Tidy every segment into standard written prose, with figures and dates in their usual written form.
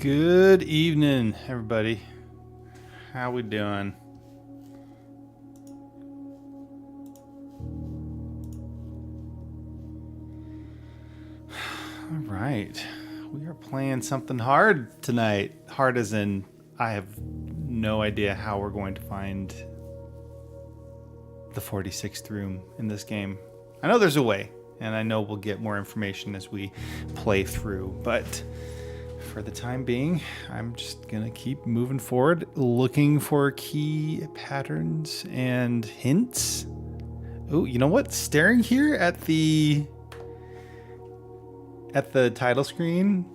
Good evening, everybody. How we doing? All right. We are playing something hard tonight. Hard as in I have no idea how we're going to find the 46th room in this game. I know there's a way, and I know we'll get more information as we play through, but for the time being, I'm just gonna keep moving forward, looking for key patterns and hints. Oh, you know what? Staring here at the title screen,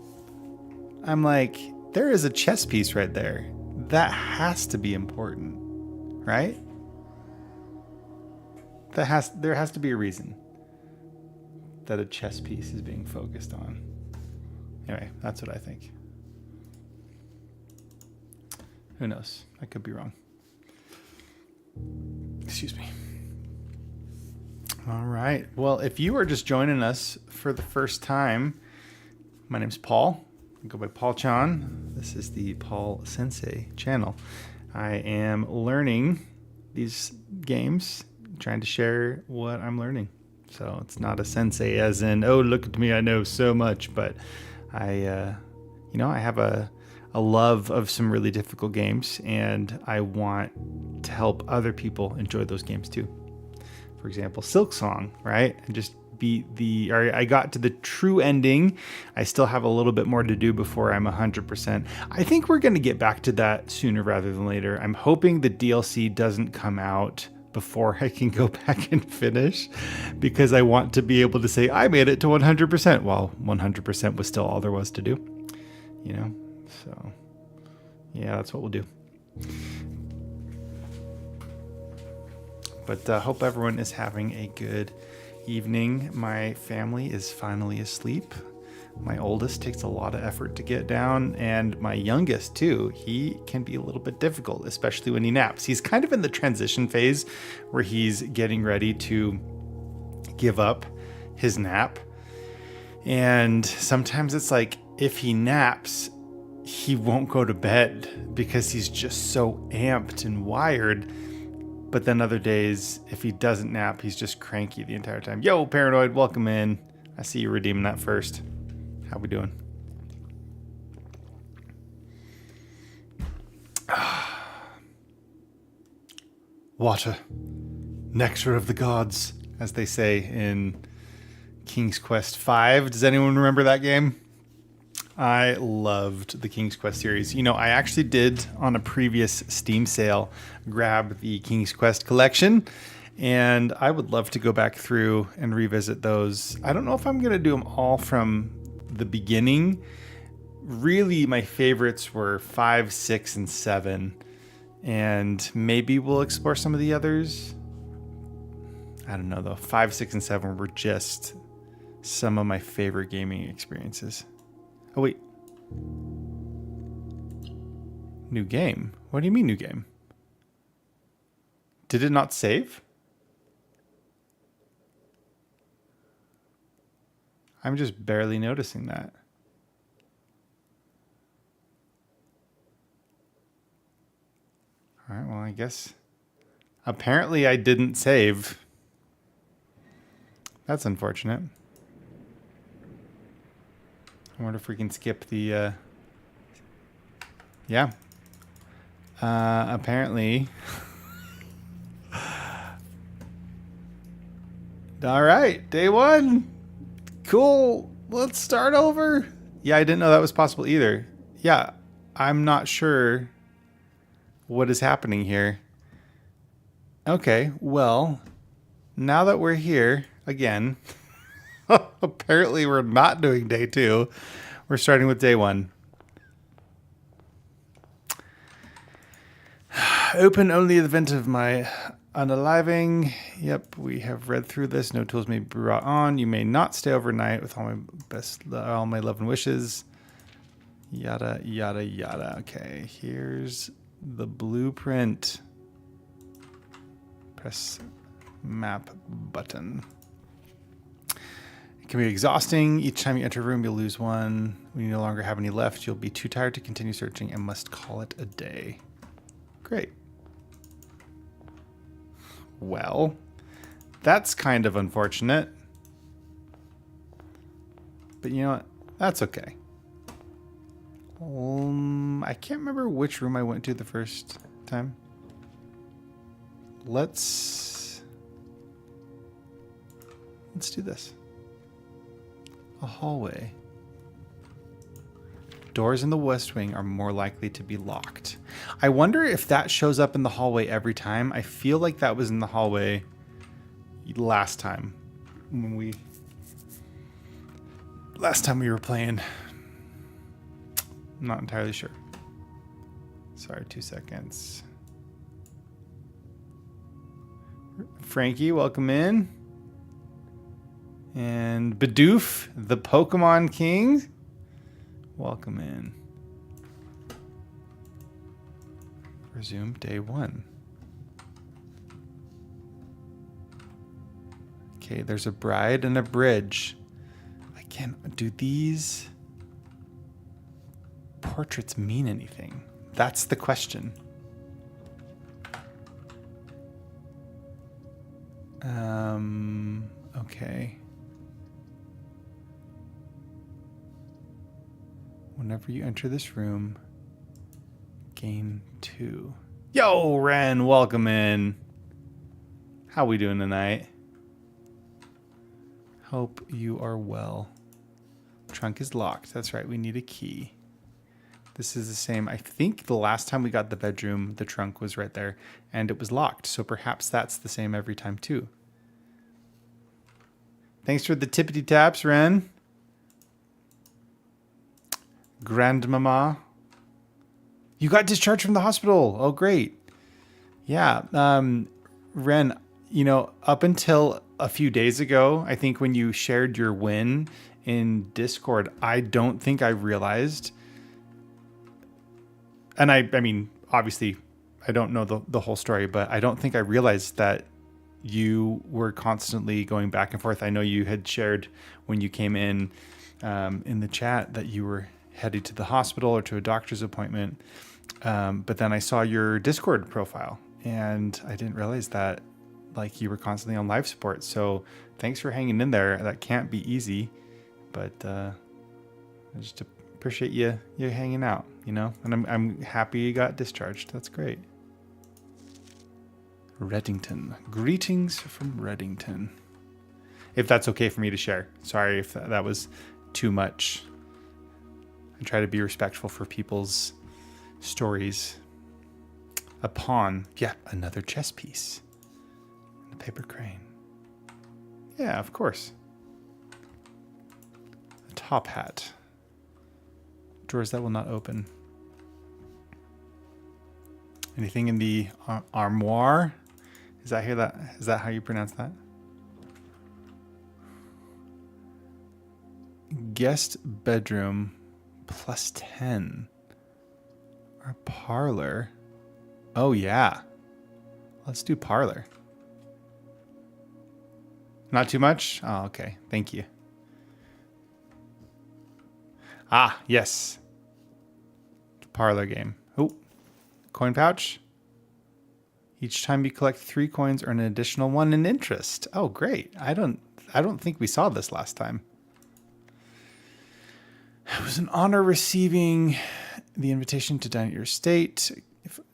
I'm like, there is a chess piece right there. That has to be important, right? There has to be a reason that a chess piece is being focused on. Anyway, that's what I think. Who knows? I could be wrong. Excuse me. All right. Well, if you are just joining us for the first time, my name's Paul. I go by Paul Chan. This is the Paul Sensei channel. I am learning these games, trying to share what I'm learning. So it's not a sensei as in, oh, look at me, I know so much, but I have a love of some really difficult games, and I want to help other people enjoy those games too. For example, Silksong, right? And just I got to the true ending. I still have a little bit more to do before I'm 100%. I think we're going to get back to that sooner rather than later. I'm hoping the DLC doesn't come out before I can go back and finish, because I want to be able to say I made it to 100%. Well, 100% was still all there was to do, So yeah, that's what we'll do. But hope everyone is having a good evening. My family is finally asleep. My oldest takes a lot of effort to get down, and my youngest too. He can be a little bit difficult, especially when he naps. He's kind of in the transition phase where he's getting ready to give up his nap. And sometimes it's like, if he naps, he won't go to bed because he's just so amped and wired. But then other days, if he doesn't nap, he's just cranky the entire time. Yo, Paranoid, welcome in. I see you redeeming that first. How we doing? Water. Nectar of the gods, as they say in King's Quest V. Does anyone remember that game? I loved the King's Quest series. I actually did, on a previous Steam sale, grab the King's Quest collection, and I would love to go back through and revisit those. I don't know if I'm going to do them all from the beginning. Really, my favorites were 5, 6, and 7, and maybe we'll explore some of the others. I don't know, though. 5, 6, and 7 were just some of my favorite gaming experiences. Oh, wait. New game? What do you mean new game? Did it not save? I'm just barely noticing that. All right, well, I guess. Apparently I didn't save. That's unfortunate. I wonder if we can skip the, yeah. Apparently. All right, day one. Cool. Let's start over. Yeah, I didn't know that was possible either. Yeah, I'm not sure what is happening here. Okay, well, now that we're here again... Apparently we're not doing day 2. We're starting with day 1. Open only the event of my unaliving. Yep, we have read through this. No tools may be brought on. You may not stay overnight with all my love and wishes. Yada, yada, yada. Okay, here's the blueprint. Press map button. can be exhausting. Each time you enter a room, you'll lose one. When you no longer have any left, you'll be too tired to continue searching and must call it a day. Great. Well, that's kind of unfortunate. But you know what? That's okay. I can't remember which room I went to the first time. Let's do this. A hallway. Doors in the West Wing are more likely to be locked. I wonder if that shows up in the hallway every time. I feel like that was in the hallway last time we were playing. I'm not entirely sure. Sorry, 2 seconds. Frankie, welcome in. And Bidoof, the Pokemon King, welcome in. Resume day 1. Okay, there's a bride and a bridge. Do these portraits mean anything? That's the question. Okay. Whenever you enter this room, gain 2. Yo, Ren, welcome in. How we doing tonight? Hope you are well. Trunk is locked. That's right, we need a key. This is the same. I think the last time we got the bedroom, the trunk was right there, and it was locked. So perhaps that's the same every time too. Thanks for the tippity taps, Ren. Grandmama. You got discharged from the hospital. Oh, great. Yeah. Ren, up until a few days ago, I think when you shared your win in Discord, I don't think I realized. And I mean, obviously, I don't know the whole story, but I don't think I realized that you were constantly going back and forth. I know you had shared when you came in the chat that you were headed to the hospital or to a doctor's appointment. But then I saw your Discord profile and I didn't realize that you were constantly on life support. So thanks for hanging in there. That can't be easy, but I just appreciate you hanging out, and I'm happy you got discharged. That's great. Reddington. Greetings from Reddington. If that's okay for me to share. Sorry if that was too much. I try to be respectful for people's stories. A pawn. Yeah, another chess piece. A paper crane. Yeah, of course. A top hat. Drawers that will not open. Anything in the armoire? Is that how you pronounce that? Guest bedroom plus 10. Or parlor. Oh yeah. Let's do parlor. Not too much? Oh, okay. Thank you. Ah, yes. Parlor game. Oh, coin pouch. Each time you collect 3 coins, earn an additional 1 in interest. Oh, great. I don't think we saw this last time. It was an honor receiving the invitation to dine at your estate.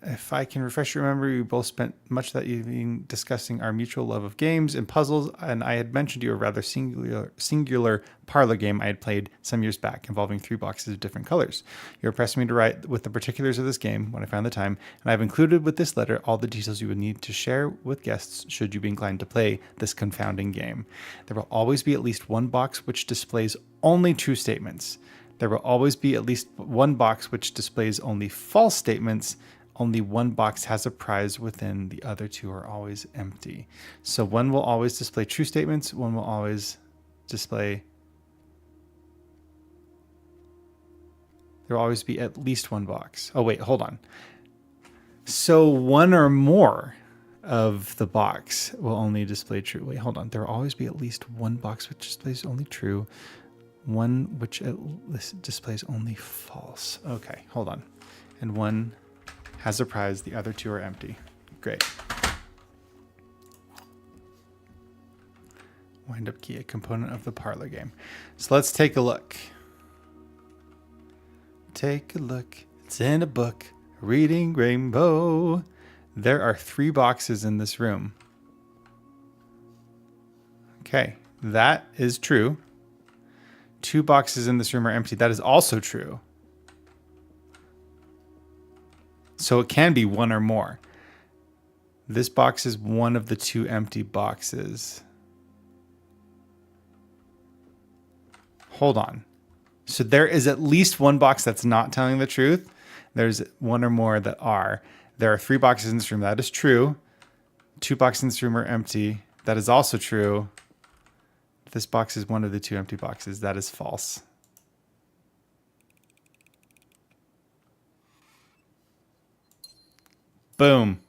If I can refresh your memory, we both spent much of that evening discussing our mutual love of games and puzzles, and I had mentioned to you a rather singular parlor game I had played some years back involving 3 boxes of different colors. You were pressing me to write with the particulars of this game when I found the time, and I've included with this letter all the details you would need to share with guests should you be inclined to play this confounding game. There will always be at least 1 box which displays only true statements. There will always be at least 1 box which displays only false statements. Only 1 box has a prize within, the other 2 are always empty. So 1 will always display true statements, 1 will always display... There will always be at least 1 box. Oh wait, hold on. So 1 or more of the box will only display true. Wait, hold on. There will always be at least one box which displays only true, one which at least displays only false. Okay, hold on. And one has a prize. The other two are empty. Great. Wind up key, a component of the parlor game. So let's take a look. Take a look. It's in a book. Reading Rainbow. There are 3 boxes in this room. Okay, that is true. 2 boxes in this room are empty. That is also true. So it can be one or more. This box is one of the 2 empty boxes. Hold on. So there is at least one box that's not telling the truth. There's one or more that are. There are 3 boxes in this room. That is true. 2 boxes in this room are empty. That is also true. This box is one of the 2 empty boxes. That is false. Boom.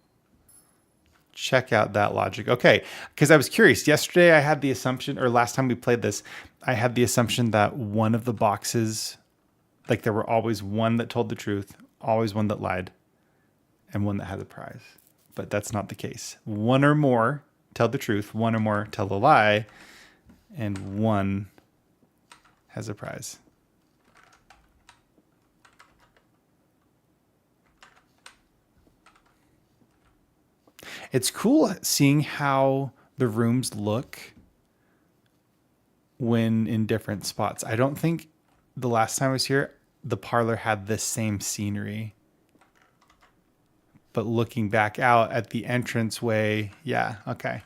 Check out that logic. Okay, because I was curious. Yesterday I had the assumption, or last time we played this, I had the assumption that one of the boxes, like there were always one that told the truth, always one that lied, and one that had a prize. But that's not the case. One or more tell the truth, one or more tell a lie, and one has a prize. It's cool seeing how the rooms look when in different spots. I don't think the last time I was here, the parlor had this same scenery. But looking back out at the entranceway, yeah, okay.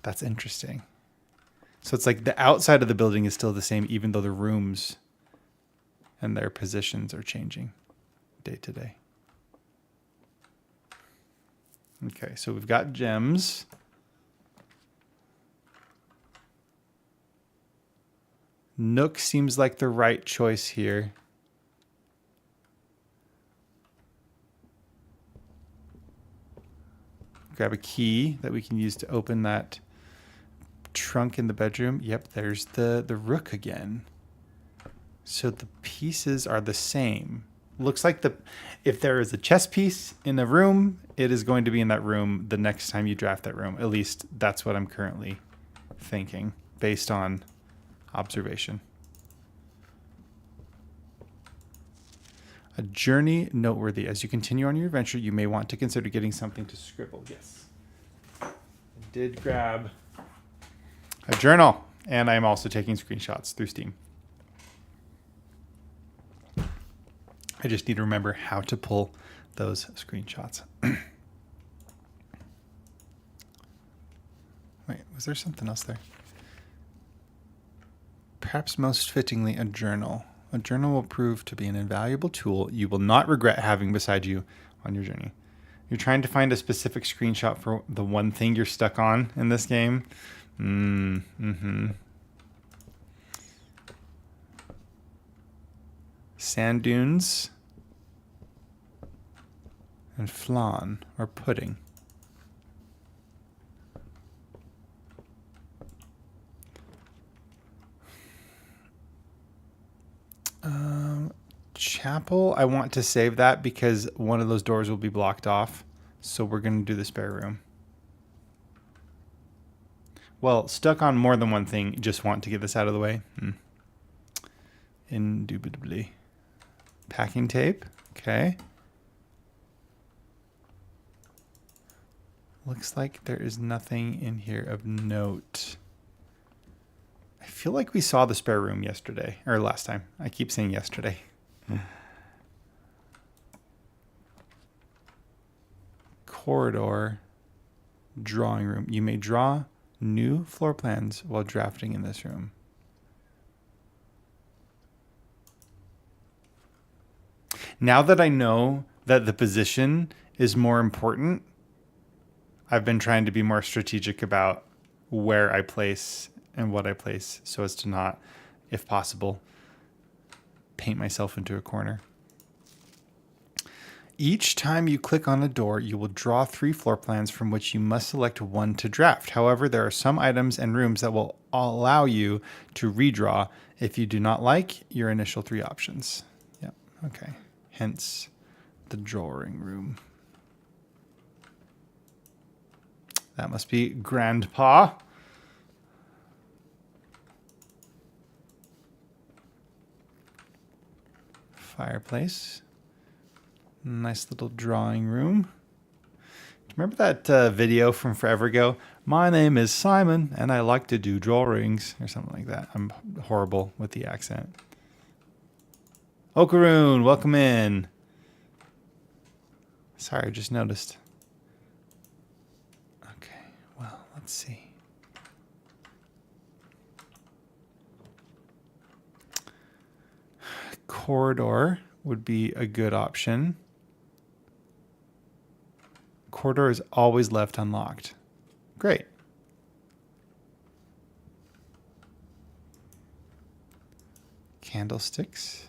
That's interesting. So it's like the outside of the building is still the same, even though the rooms and their positions are changing day to day. Okay, so we've got gems. Nook seems like the right choice here. Grab a key that we can use to open that trunk in the bedroom. Yep, there's the rook again. So the pieces are the same. Looks like if there is a chess piece in a room, it is going to be in that room the next time you draft that room. At least that's what I'm currently thinking based on observation. A journey noteworthy. As you continue on your adventure, you may want to consider getting something to scribble. Yes. I did grab a journal, and I'm also taking screenshots through Steam. I just need to remember how to pull those screenshots. Wait, was there something else there? Perhaps most fittingly, a journal. A journal will prove to be an invaluable tool you will not regret having beside you on your journey. You're trying to find a specific screenshot for the one thing you're stuck on in this game. Sand dunes and flan or pudding. Chapel, I want to save that because one of those doors will be blocked off. So we're going to do the spare room. Well, stuck on more than one thing. Just want to get this out of the way. Indubitably. Packing tape. Okay. Looks like there is nothing in here of note. I feel like we saw the spare room yesterday, or last time. I keep saying yesterday. Corridor, drawing room. You may draw new floor plans while drafting in this room. Now that I know that the position is more important, I've been trying to be more strategic about where I place and what I place so as to not, if possible, paint myself into a corner. Each time you click on a door, you will draw 3 floor plans from which you must select one to draft. However, there are some items and rooms that will allow you to redraw if you do not like your initial 3 options. Yep. Okay. Hence the drawing room. That must be Grandpa. Fireplace. Nice little drawing room. Remember that video from forever ago? My name is Simon and I like to do drawings or something like that. I'm horrible with the accent. Okaroon, welcome in. Sorry, I just noticed. Okay, well, let's see. Corridor would be a good option. Corridor is always left unlocked. Great. Candlesticks.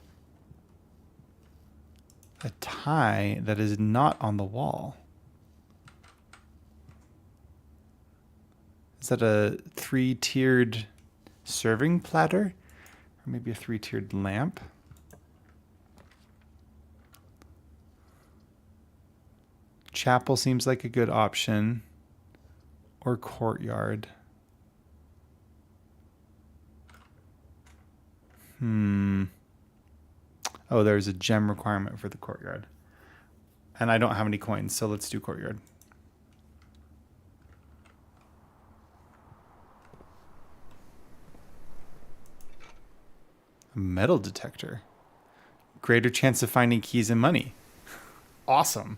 A tie that is not on the wall. Is that a 3-tiered serving platter? Or maybe a 3-tiered lamp? Chapel seems like a good option. Or courtyard. Oh, there's a gem requirement for the courtyard. And I don't have any coins, so let's do courtyard. A metal detector. Greater chance of finding keys and money. Awesome.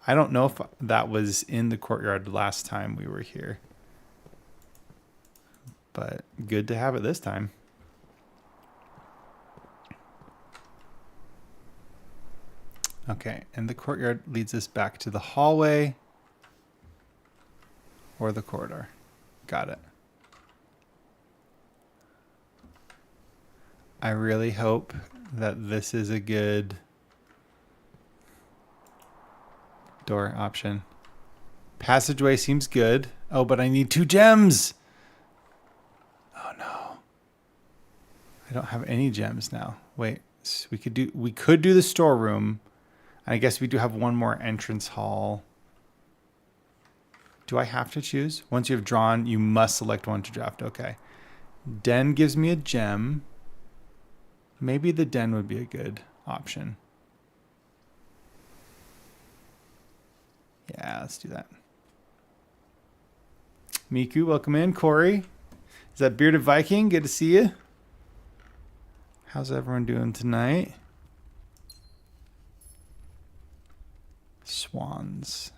I don't know if that was in the courtyard last time we were here. But good to have it this time. Okay, and the courtyard leads us back to the hallway or the corridor. Got it. I really hope that this is a good door option. Passageway seems good. Oh, but I need 2 gems. Oh no. I don't have any gems now. Wait, so we could do the storeroom. I guess we do have one more entrance hall. Do I have to choose? Once you have drawn, you must select one to draft. Okay. Den gives me a gem. Maybe the den would be a good option. Yeah, let's do that. Miku, welcome in. Corey, is that Bearded Viking? Good to see you. How's everyone doing tonight? Swans.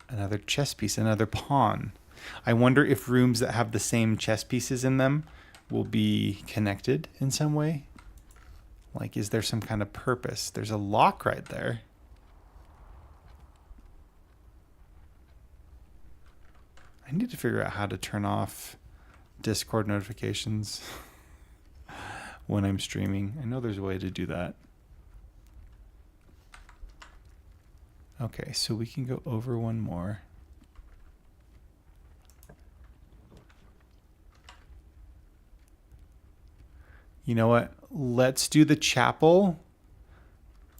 Another chess piece, another pawn. I wonder if rooms that have the same chess pieces in them will be connected in some way. Like, is there some kind of purpose? There's a lock right there. I need to figure out how to turn off Discord notifications when I'm streaming. I know there's a way to do that. Okay, so we can go over one more. You know what? Let's do the chapel,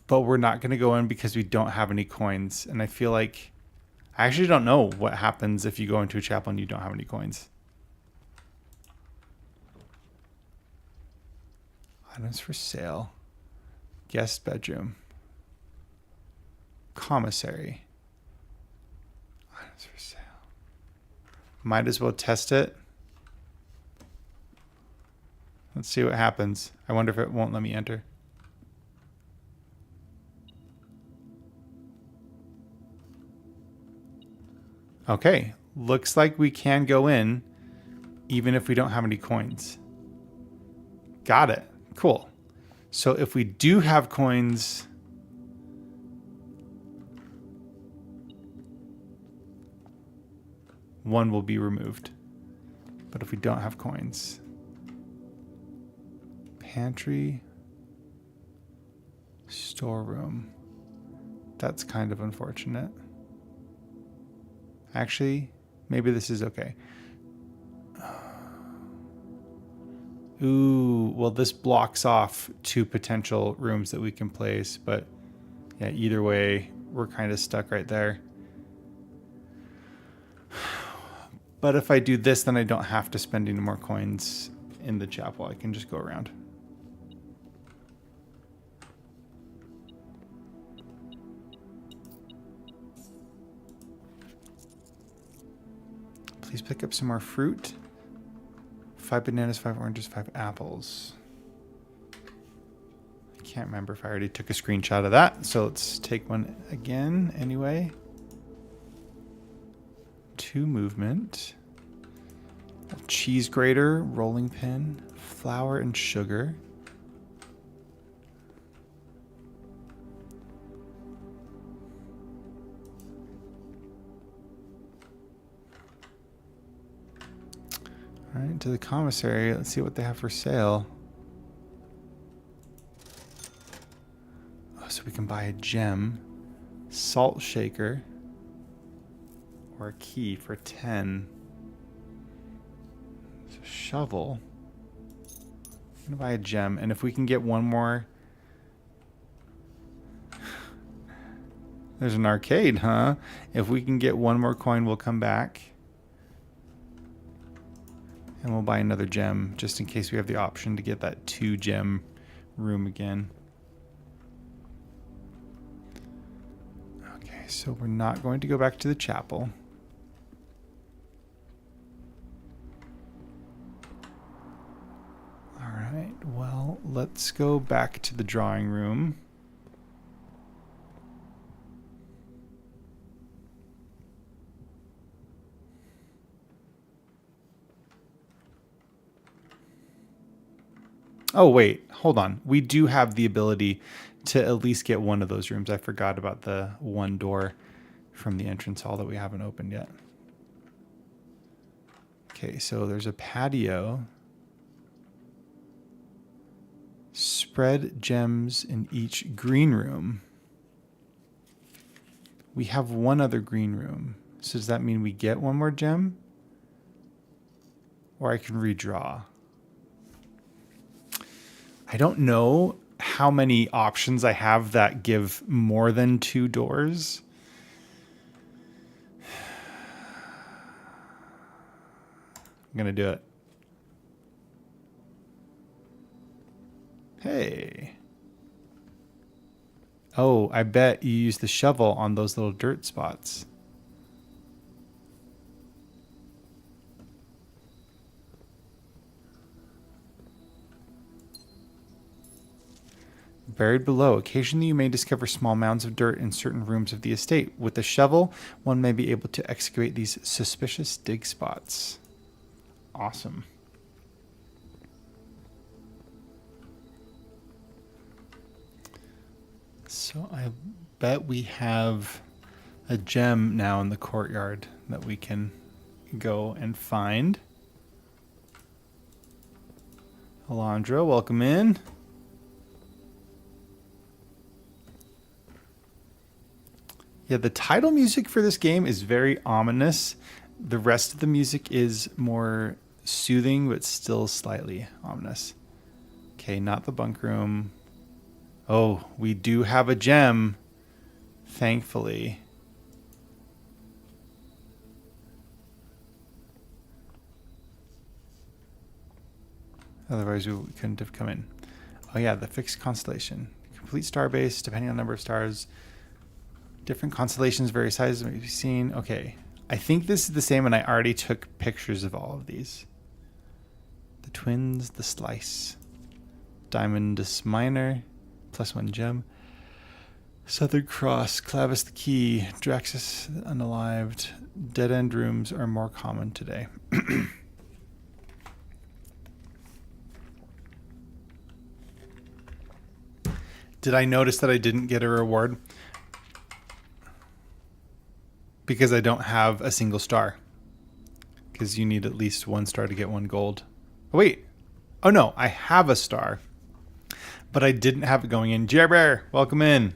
but we're not going to go in because we don't have any coins. And I feel like I actually don't know what happens if you go into a chapel and you don't have any coins. Items for sale. Guest bedroom. Commissary. Items for sale. Might as well test it. Let's see what happens. I wonder if it won't let me enter. Okay, looks like we can go in even if we don't have any coins. Got it. Cool. So if we do have coins, one will be removed. But if we don't have coins, pantry, storeroom. That's kind of unfortunate. Actually, maybe this is okay. Ooh, well, this blocks off 2 potential rooms that we can place, but yeah, either way, we're kind of stuck right there. But if I do this, then I don't have to spend any more coins in the chapel. I can just go around. Please pick up some more fruit. 5 bananas, 5 oranges, 5 apples. I can't remember if I already took a screenshot of that, so let's take one again anyway. 2 movement. A cheese grater, rolling pin, flour and sugar. All right, to the commissary. Let's see what they have for sale. Oh, so we can buy a gem, salt shaker, or a key for 10. So shovel. I'm gonna buy a gem, and if we can get one more. There's an arcade, huh? If we can get one more coin, we'll come back. And we'll buy another gem, just in case we have the option to get that 2 gem room again. Okay, so we're not going to go back to the chapel. All right, well, let's go back to the drawing room. Oh, wait, hold on. We do have the ability to at least get one of those rooms. I forgot about the one door from the entrance hall that we haven't opened yet. Okay, so there's a patio. Spread gems in each green room. We have one other green room. So does that mean we get one more gem? Or I can redraw. I don't know how many options I have that give more than 2 doors. I'm going to do it. Hey. Oh, I bet you use the shovel on those little dirt spots. Buried below, occasionally you may discover small mounds of dirt in certain rooms of the estate. With a shovel, one may be able to excavate these suspicious dig spots. Awesome. So I bet we have a gem now in the courtyard that we can go and find. Alondra, welcome in. Yeah, the title music for this game is very ominous. The rest of the music is more soothing, but still slightly ominous. Okay, not the bunk room. Oh, we do have a gem, thankfully. Otherwise, we couldn't have come in. Oh yeah, the fixed constellation. Complete starbase, depending on the number of stars. Different constellations, various sizes may be seen. Okay. I think this is the same, and I already took pictures of all of these. The twins, the slice. Diamondus Minor, +1 gem. Southern Cross, Clavis the Key, Draxus Unalived. Dead end rooms are more common today. Did I notice that I didn't get a reward? Because I don't have a single star. Because you need at least 1 star to get 1 gold. Oh, wait. Oh, no. I have a star. But I didn't have it going in. Jerber, welcome in.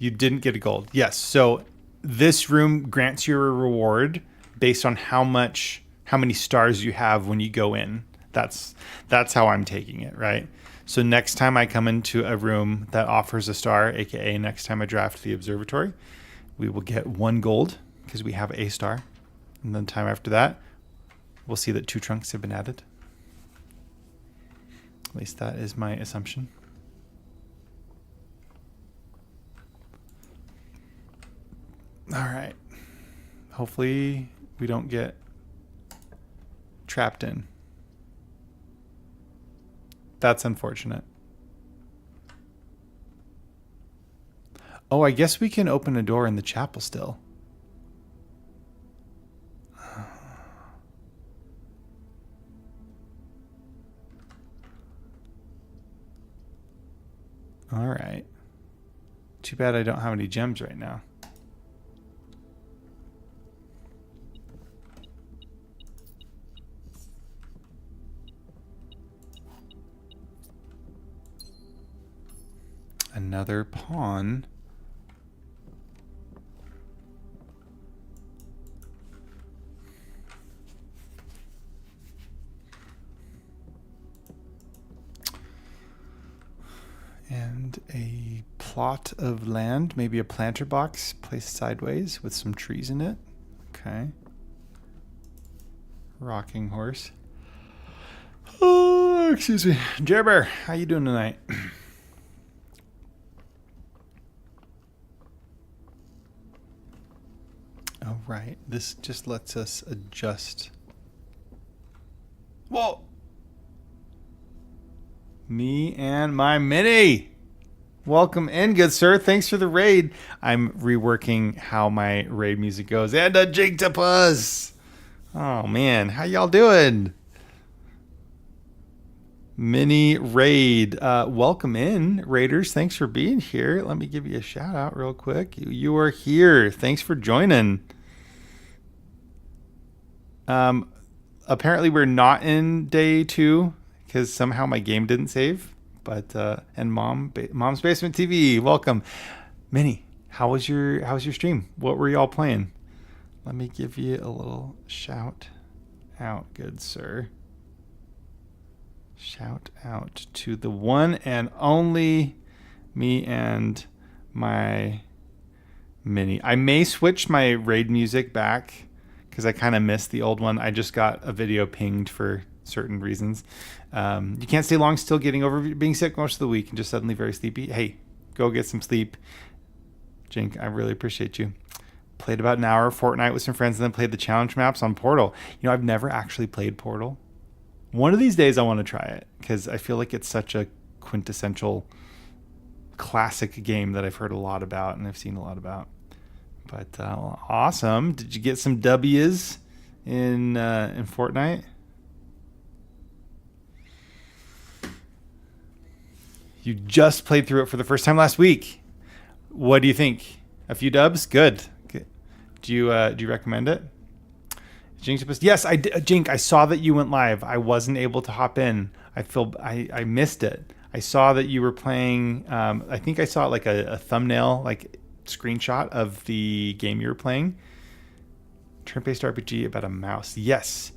You didn't get a gold. Yes. So this room grants you a reward based on how many stars you have when you go in. That's how I'm taking it, right? So next time I come into a room that offers a star, aka next time I draft the observatory, we will get 1 gold because we have a star. And then time after that, we'll see that 2 trunks have been added. At least that is my assumption. All right. Hopefully we don't get trapped in. That's unfortunate. Oh, I guess we can open a door in the chapel still. All right. Too bad I don't have any gems right now. Another pawn. And a plot of land, maybe a planter box placed sideways with some trees in it. Okay. Rocking horse. Oh, excuse me. Jerber, how you doing tonight? Oh, right. This just lets us adjust. Whoa! Me and my mini. Welcome in, good sir. Thanks for the raid. I'm reworking how my raid music goes. And a Jigtopus. Oh, man. How y'all doing? Mini raid. Welcome in, raiders. Thanks for being here. Let me give you a shout out real quick. You are here. Thanks for joining. Apparently we're not in day 2 because somehow my game didn't save. But and Mom's Basement TV, welcome. Minnie, how was your stream? What were y'all playing? Let me give you a little shout out, good sir. Shout out to the one and only me and my Minnie. I may switch my raid music back because I kind of missed the old one. I just got a video pinged for certain reasons. You can't stay long still getting over being sick most of the week and just suddenly very sleepy. Hey, go get some sleep. Jink, I really appreciate you. Played about an hour of Fortnite with some friends and then played the challenge maps on Portal. You know, I've never actually played Portal. One of these days I want to try it because I feel like it's such a quintessential classic game that I've heard a lot about and I've seen a lot about. But awesome. Did you get some W's in Fortnite? You just played through it for the first time last week. What do you think? A few dubs? Good. Do you recommend it? Jinx, yes, I did. Jink, I saw that you went live. I wasn't able to hop in. I missed it. I saw that you were playing. I think I saw like a thumbnail, like screenshot of the game you were playing. Turn-based RPG about a mouse. Yes,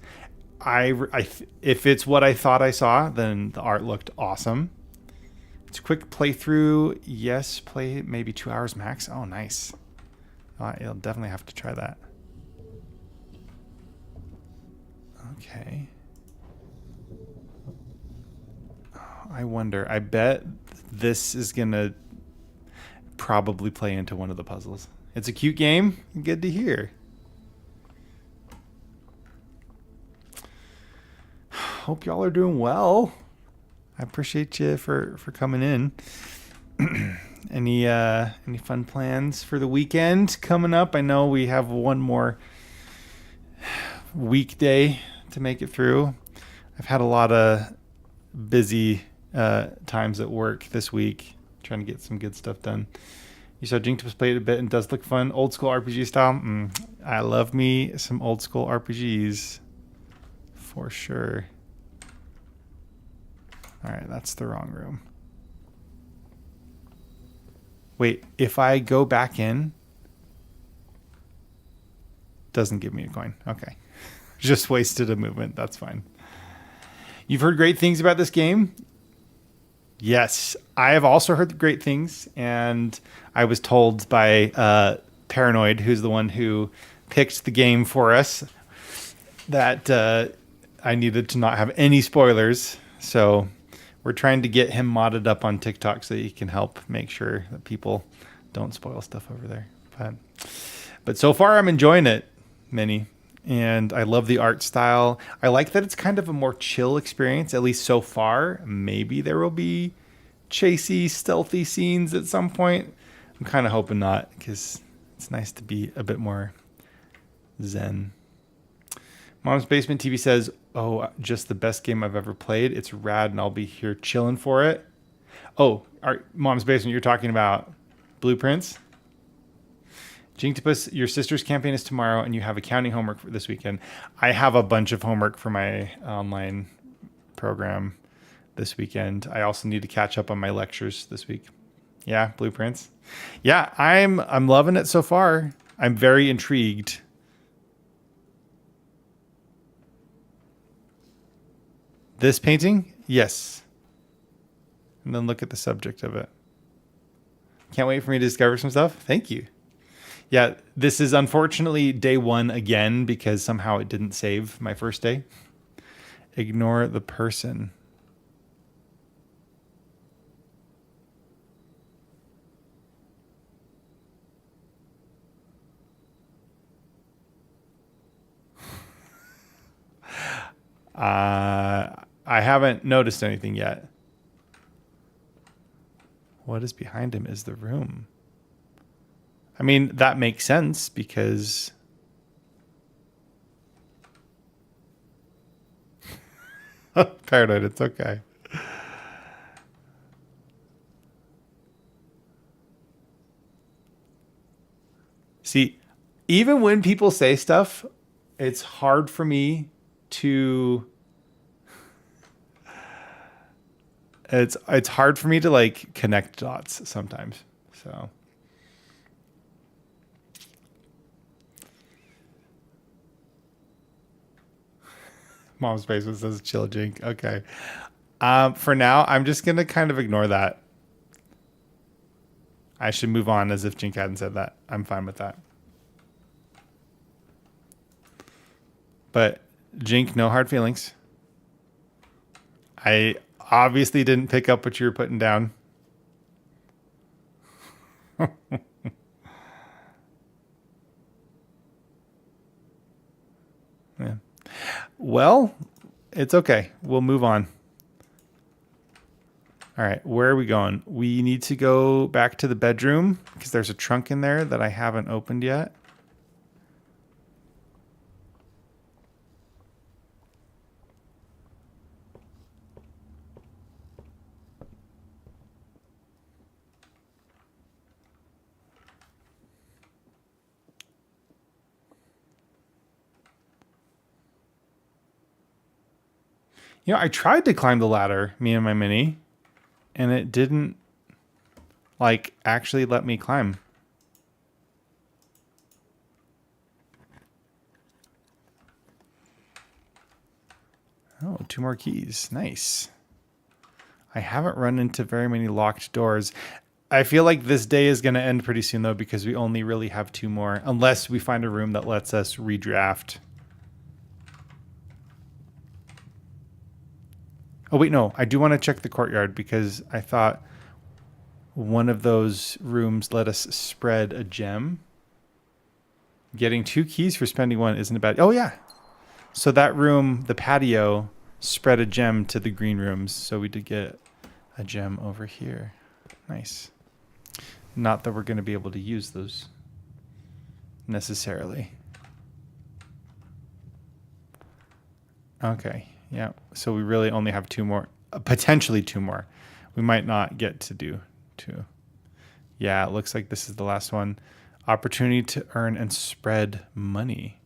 if it's what I thought I saw, then the art looked awesome. It's a quick playthrough. Yes, play maybe 2 hours max. Oh, nice. You'll definitely have to try that. Okay. I wonder. I bet this is going to probably play into one of the puzzles. It's a cute game. Good to hear. Hope y'all are doing well. I appreciate you for coming in. Any fun plans for the weekend coming up? I know we have one more weekday to make it through. I've had a lot of busy times at work this week trying to get some good stuff done. You saw Jinx was played a bit and does look fun. Old school RPG style. I love me some old school RPGs for sure. All right, that's the wrong room. Wait, if I go back in, doesn't give me a coin. Okay. Just wasted a movement. That's fine. You've heard great things about this game? Yes, I have also heard great things, and I was told by Paranoid, who's the one who picked the game for us, that I needed to not have any spoilers. So we're trying to get him modded up on TikTok so that he can help make sure that people don't spoil stuff over there. But so far, I'm enjoying it, Minnie. And I love the art style. I like that it's kind of a more chill experience, at least so far. Maybe there will be chasey, stealthy scenes at some point. I'm kind of hoping not, because it's nice to be a bit more zen. Mom's Basement TV says, oh, just the best game I've ever played. It's rad, and I'll be here chilling for it. Oh, Mom's Basement, you're talking about Blueprints? Jinktopus, your sister's campaign is tomorrow, and you have accounting homework for this weekend. I have a bunch of homework for my online program this weekend. I also need to catch up on my lectures this week. Yeah, Blueprints. Yeah, I'm loving it so far. I'm very intrigued. This painting? Yes. And then look at the subject of it. Can't wait for me to discover some stuff. Thank you. Yeah, this is unfortunately day 1 again because somehow it didn't save my first day. Ignore the person. I haven't noticed anything yet. What is behind him is the room. I mean, that makes sense because Paranoid, it's okay. See, even when people say stuff, it's hard for me to it's hard for me to like connect dots sometimes. So Mom's Basement says chill Jink. Okay. For now, I'm just going to kind of ignore that. I should move on as if Jink hadn't said that. I'm fine with that. But Jink, no hard feelings. I obviously didn't pick up what you were putting down. Yeah. Well, it's okay. We'll move on. All right, where are we going? We need to go back to the bedroom because there's a trunk in there that I haven't opened yet. You know, I tried to climb the ladder, me and my Mini, and it didn't, like, actually let me climb. Oh, 2 more keys. Nice. I haven't run into very many locked doors. I feel like this day is going to end pretty soon, though, because we only really have 2 more, unless we find a room that lets us redraft. Oh, wait, no. I do want to check the courtyard because I thought one of those rooms let us spread a gem. Getting 2 keys for spending 1 isn't bad. Oh, yeah. So that room, the patio, spread a gem to the green rooms. So we did get a gem over here. Nice. Not that we're going to be able to use those necessarily. Okay. Yeah. So we really only have 2 more, potentially 2 more. We might not get to do 2. Yeah. It looks like this is the last one. Opportunity to earn and spread money.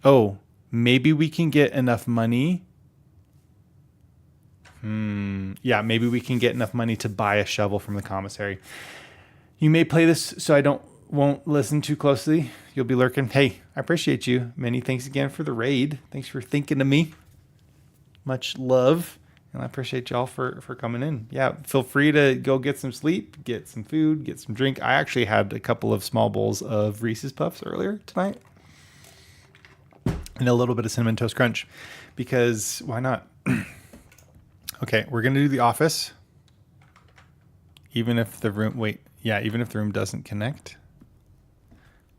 Oh, maybe we can get enough money. yeah, maybe we can get enough money to buy a shovel from the commissary. You may play this so I won't listen too closely. You'll be lurking. Hey, I appreciate you. Many thanks again for the raid. Thanks for thinking of me. Much love. And I appreciate y'all for coming in. Yeah, feel free to go get some sleep, get some food, get some drink. I actually had a couple of small bowls of Reese's Puffs earlier tonight. And a little bit of Cinnamon Toast Crunch. Because why not? Okay, we're going to do The Office. Even if the room doesn't connect.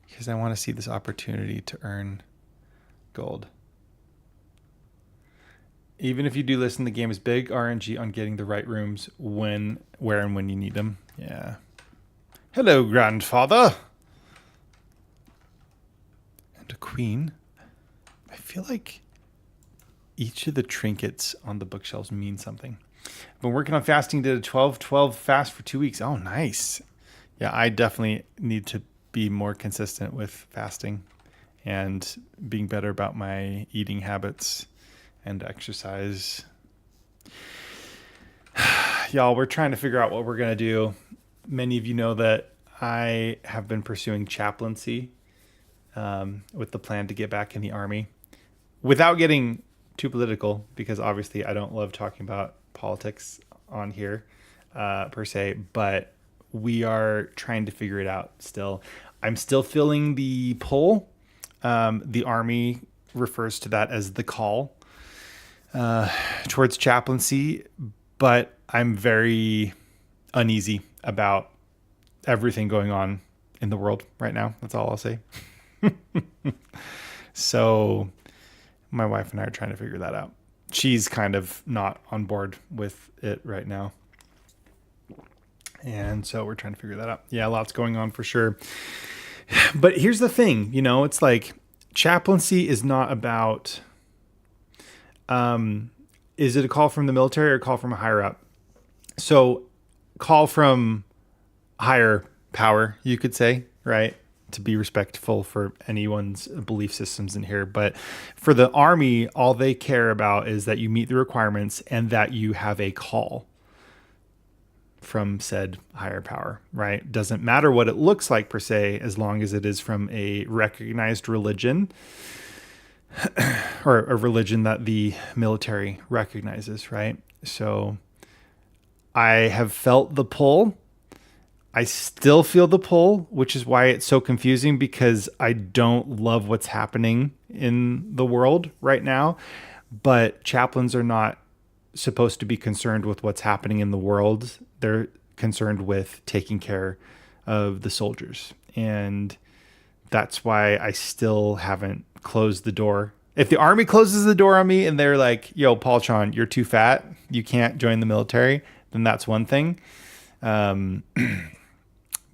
Because I want to see this opportunity to earn gold. Even if you do listen, the game is big RNG on getting the right rooms where and when you need them. Yeah. Hello, grandfather. And a queen. I feel like each of the trinkets on the bookshelves mean something. I've been working on fasting, did a 12-12 fast for 2 weeks. Oh, nice. Yeah, I definitely need to be more consistent with fasting and being better about my eating habits and exercise. Y'all, we're trying to figure out what we're going to do. Many of you know that I have been pursuing chaplaincy with the plan to get back in the Army without getting too political, because obviously I don't love talking about politics on here per se, but we are trying to figure it out still. I'm still feeling the pull. The Army refers to that as the call towards chaplaincy, but I'm very uneasy about everything going on in the world right now. That's all I'll say. So my wife and I are trying to figure that out. She's kind of not on board with it right now. And so we're trying to figure that out. Yeah, lots going on for sure. But here's the thing, it's like chaplaincy is not about, is it a call from the military or a call from a higher up? So call from higher power, you could say, right? To be respectful for anyone's belief systems in here. But for the Army, all they care about is that you meet the requirements and that you have a call from said higher power, right? Doesn't matter what it looks like per se, as long as it is from a recognized religion or a religion that the military recognizes, right? So I have felt the pull. I still feel the pull, which is why it's so confusing, because I don't love what's happening in the world right now. But chaplains are not supposed to be concerned with what's happening in the world. They're concerned with taking care of the soldiers. And that's why I still haven't closed the door. If the Army closes the door on me and they're like, yo, Paul Chon, you're too fat, you can't join the military, then that's one thing.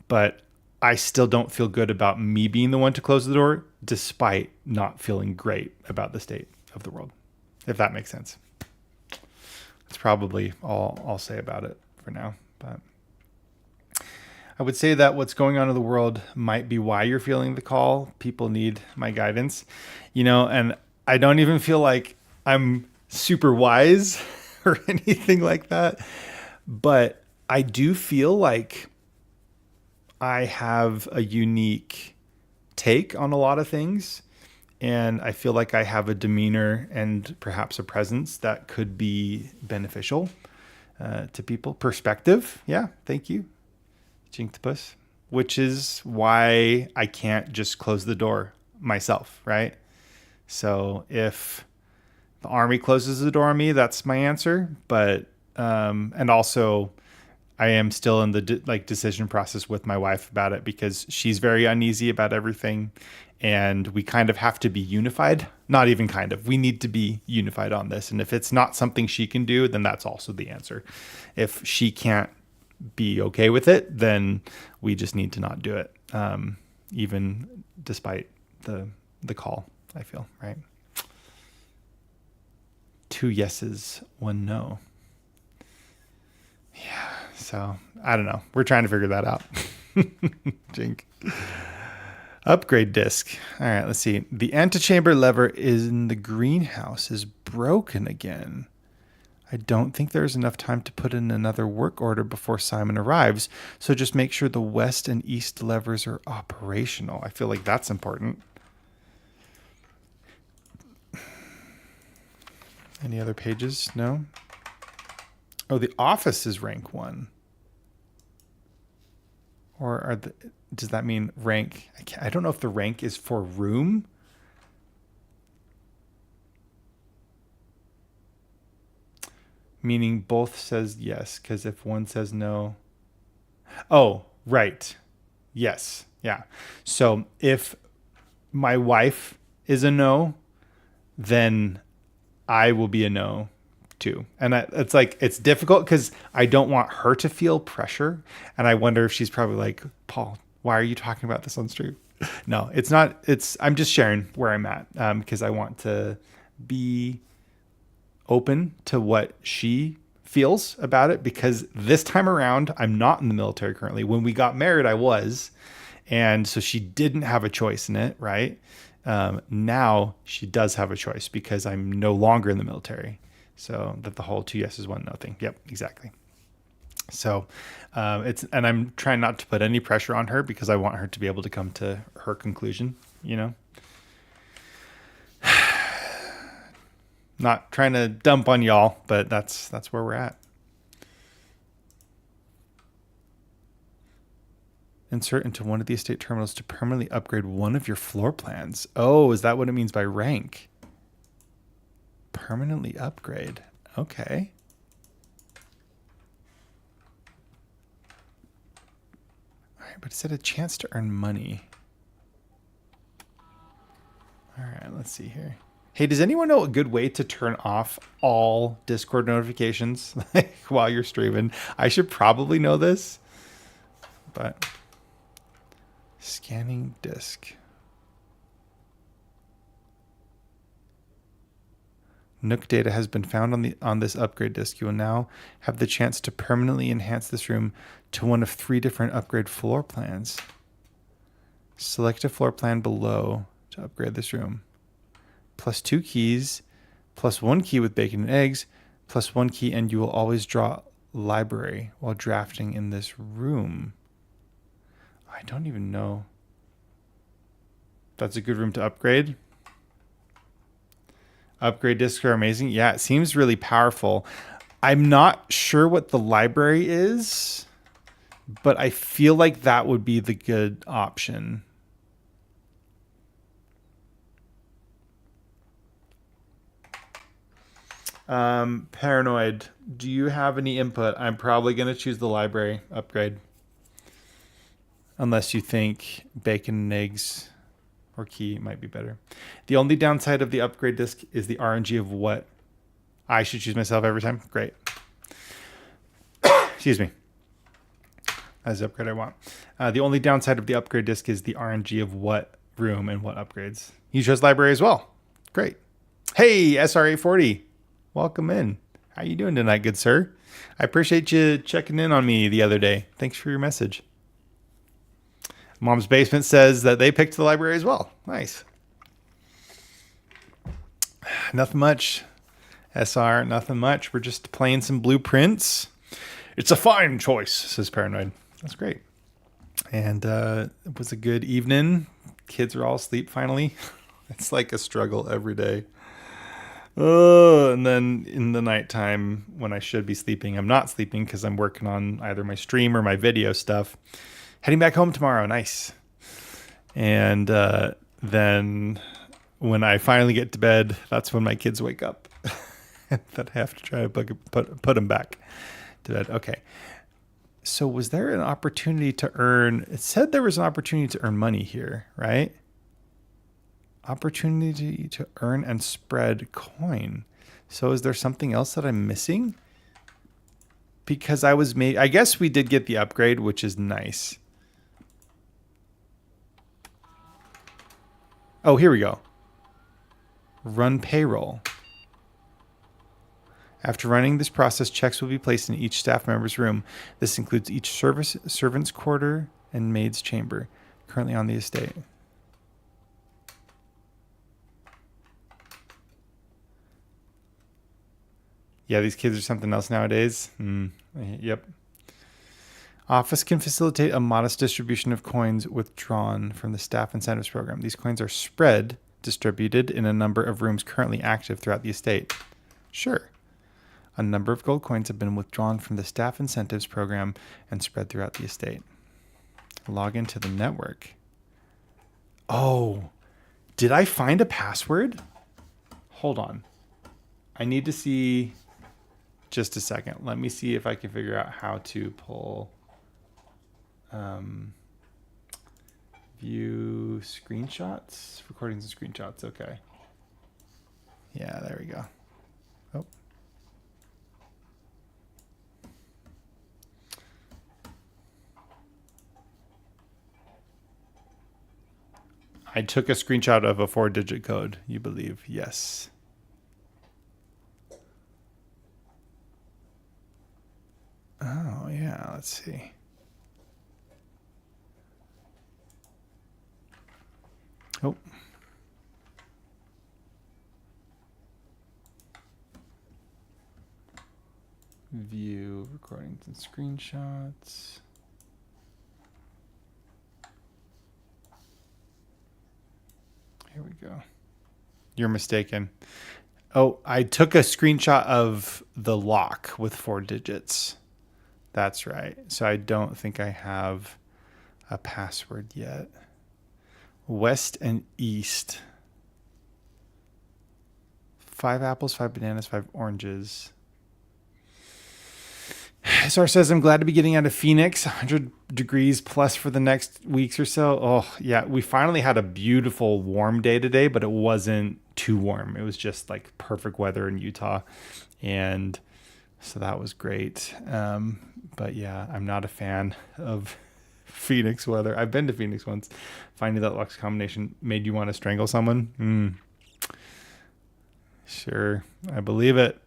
But I still don't feel good about me being the one to close the door, despite not feeling great about the state of the world, if that makes sense. That's probably all I'll say about it for now. But I would say that what's going on in the world might be why you're feeling the call. People need my guidance, and I don't even feel like I'm super wise or anything like that. But I do feel like I have a unique take on a lot of things. And I feel like I have a demeanor and perhaps a presence that could be beneficial to people. Perspective. Yeah, thank you, Jinktopus. Which is why I can't just close the door myself, right? So if the Army closes the door on me, that's my answer. But, and also I am still in the decision process with my wife about it, because she's very uneasy about everything. And we kind of have to be unified. Not even kind of. We need to be unified on this. And if it's not something she can do, then that's also the answer. If she can't be okay with it, then we just need to not do it. Even despite the call, I feel, right? 2 yeses, 1 no. Yeah. So I don't know. We're trying to figure that out. Jink. Upgrade disc. All right, let's see. The antechamber lever in the greenhouse is broken again. I don't think there's enough time to put in another work order before Simon arrives, so just make sure the west and east levers are operational. I feel like that's important. Any other pages? No? Oh, the office is rank 1. Or does that mean rank? I don't know if the rank is for room. Meaning both says yes, because if one says no. Oh, right. Yes. Yeah. So if my wife is a no, then I will be a no too. And it's like, it's difficult because I don't want her to feel pressure. And I wonder if she's probably like, Paul, why are you talking about this on stream? No, it's not. I'm just sharing where I'm at because I want to be open to what she feels about it, because this time around, I'm not in the military currently. When we got married, I was. And so she didn't have a choice in it, right? Now she does have a choice because I'm no longer in the military. So that the whole 2 yeses, 1 no thing. Yep, exactly. So and I'm trying not to put any pressure on her because I want her to be able to come to her conclusion, you know? Not trying to dump on y'all, but that's where we're at. Insert into one of the estate terminals to permanently upgrade one of your floor plans. Oh, is that what it means by rank? Permanently upgrade. Okay. All right, but it said a chance to earn money. All right, let's see here. Hey, does anyone know a good way to turn off all Discord notifications while you're streaming? I should probably know this, but scanning disk. Nook data has been found on this upgrade disk. You will now have the chance to permanently enhance this room to one of 3 different upgrade floor plans. Select a floor plan below to upgrade this room. Plus 2 keys, plus 1 key with bacon and eggs, plus 1 key, and you will always draw library while drafting in this room. I don't even know. That's a good room to upgrade. Upgrade discs are amazing. Yeah, it seems really powerful. I'm not sure what the library is, but I feel like that would be the good option. Paranoid, do you have any input? I'm probably going to choose the library upgrade. Unless you think bacon and eggs or key might be better. The only downside of the upgrade disc is the RNG of what I should choose myself every time. Great. Excuse me. That's the upgrade I want. The only downside of the upgrade disc is the RNG of what room and what upgrades. You chose library as well. Great. Hey, SR840. Welcome in. How you doing tonight, good sir? I appreciate you checking in on me the other day. Thanks for your message. Mom's Basement says that they picked the library as well. Nice. Nothing much. SR, nothing much. We're just playing some blueprints. It's a fine choice, says Paranoid. That's great. And it was a good evening. Kids are all asleep finally. It's like a struggle every day. And then in the nighttime when I should be sleeping, I'm not sleeping because I'm working on either my stream or my video stuff. Heading back home tomorrow. Nice. And then when I finally get to bed, that's when my kids wake up. That I have to try to put them back to bed. Okay. So was there an opportunity to earn... It said there was an opportunity to earn money here, right? Opportunity to earn and spread coin. So is there something else that I'm missing? Because I guess we did get the upgrade, which is nice. Oh, here we go. Run payroll. After running this process, checks will be placed in each staff member's room. This includes each servant's quarter and maid's chamber, currently on the estate. Yeah, these kids are something else nowadays. Yep. Office can facilitate a modest distribution of coins withdrawn from the staff incentives program. These coins are spread, distributed in a number of rooms currently active throughout the estate. Sure. A number of gold coins have been withdrawn from the staff incentives program and spread throughout the estate. Log into the network. Oh, did I find a password? Hold on. I need to see just a second. Let me see if I can figure out how to pull view screenshots, recordings and screenshots. Okay. Yeah, there we go. Oh. I took a screenshot of a 4-digit code, you believe? Yes. Oh, yeah, let's see. Oh. View recordings and screenshots. Here we go. You're mistaken. Oh, I took a screenshot of the lock with 4 digits. That's right. So I don't think I have a password yet. West and east. 5 apples, 5 bananas, 5 oranges. SR says, I'm glad to be getting out of Phoenix. 100 degrees plus for the next weeks or so. Oh, yeah. We finally had a beautiful warm day today, but it wasn't too warm. It was just like perfect weather in Utah. And so that was great. But yeah, I'm not a fan of Phoenix weather. I've been to Phoenix once. Finding that Lux combination made you want to strangle someone. Sure. I believe it.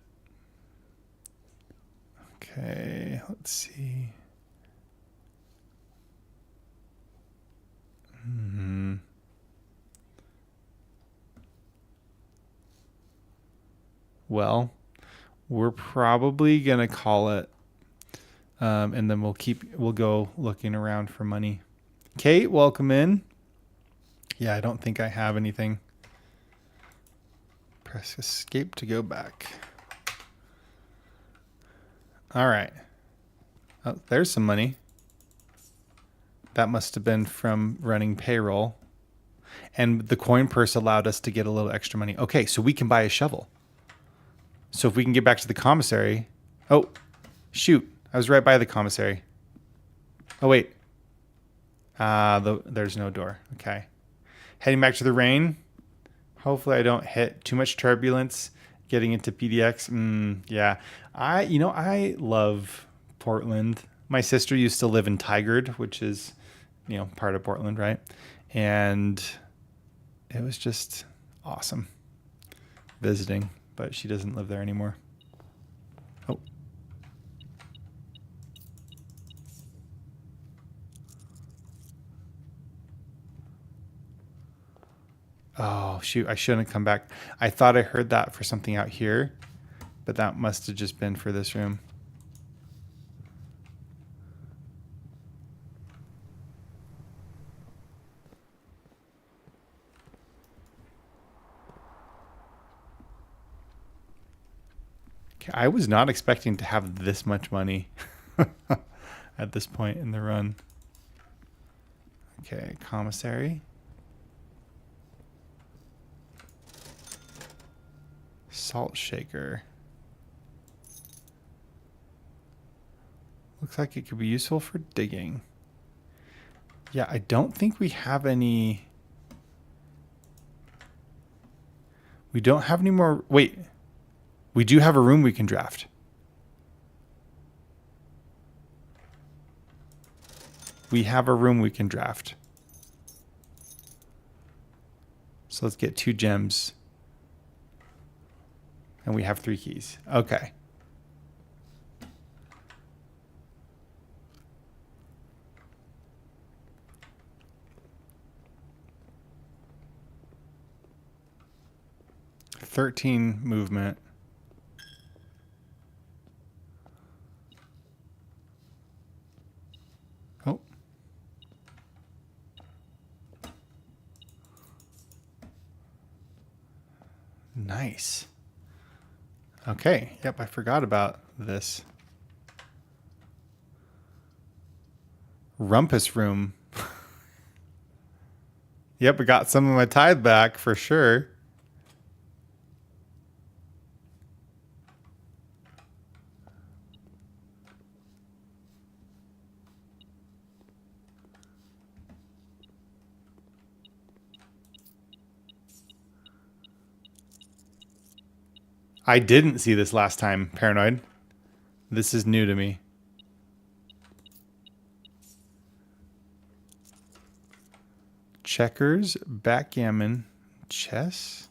Okay, let's see. Well, we're probably gonna call it, and then we'll go looking around for money. Kate, welcome in. Yeah, I don't think I have anything. Press escape to go back. All right. Oh, there's some money. That must have been from running payroll. And the coin purse allowed us to get a little extra money. Okay, so we can buy a shovel. So if we can get back to the commissary. Oh, shoot. I was right by the commissary. Oh, wait. There's no door. Okay. Heading back to the rain. Hopefully I don't hit too much turbulence getting into PDX. Yeah. I love Portland. My sister used to live in Tigard, which is, part of Portland, right? And it was just awesome visiting, but she doesn't live there anymore. Oh. Oh, shoot. I shouldn't come back. I thought I heard that for something out here, but that must have just been for this room. Okay, I was not expecting to have this much money at this point in the run. Okay, commissary. Salt shaker. Looks like it could be useful for digging. Yeah, I don't think we have any. We don't have any more. Wait. We do have a room we can draft. We have a room we can draft. So let's get 2 gems. And we have 3 keys. Okay. $13 movement. Nice. Okay. Yep, I forgot about this. Rumpus room. Yep, we got some of my tithe back for sure. I didn't see this last time, Paranoid. This is new to me. Checkers, backgammon, chess.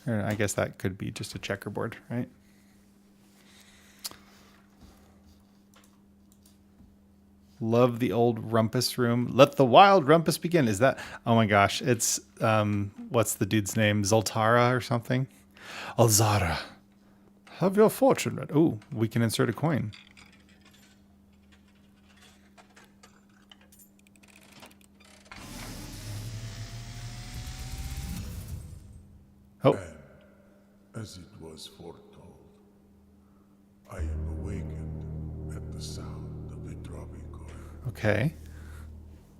Or I guess that could be just a checkerboard, right? Love the old rumpus room. Let the wild rumpus begin. Is that? Oh my gosh! It's what's the dude's name? Zoltara or something? Alzara. Have your fortune. Oh, we can insert a coin. Oh. As it was foretold, I am awakened at the sound of the dropping coin. Okay.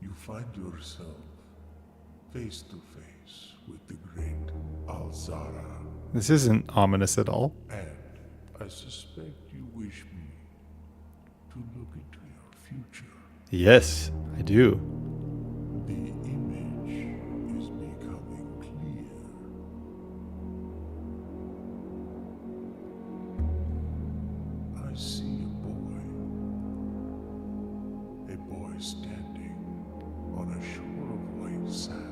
You find yourself face to face with the great Alzara, This isn't ominous at all. and I suspect you wish me to look into your future. Yes, I do. The image is becoming clear. I see a boy standing on a shore of white sand.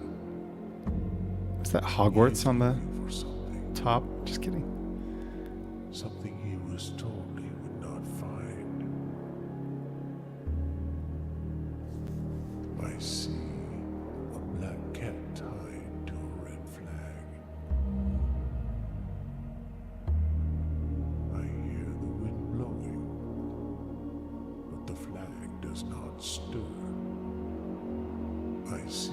Is that Hogwarts on the Looking for something, top? Just kidding. something he was told he would not find. I see a black cat tied to a red flag. I hear the wind blowing, but the flag does not stir. I see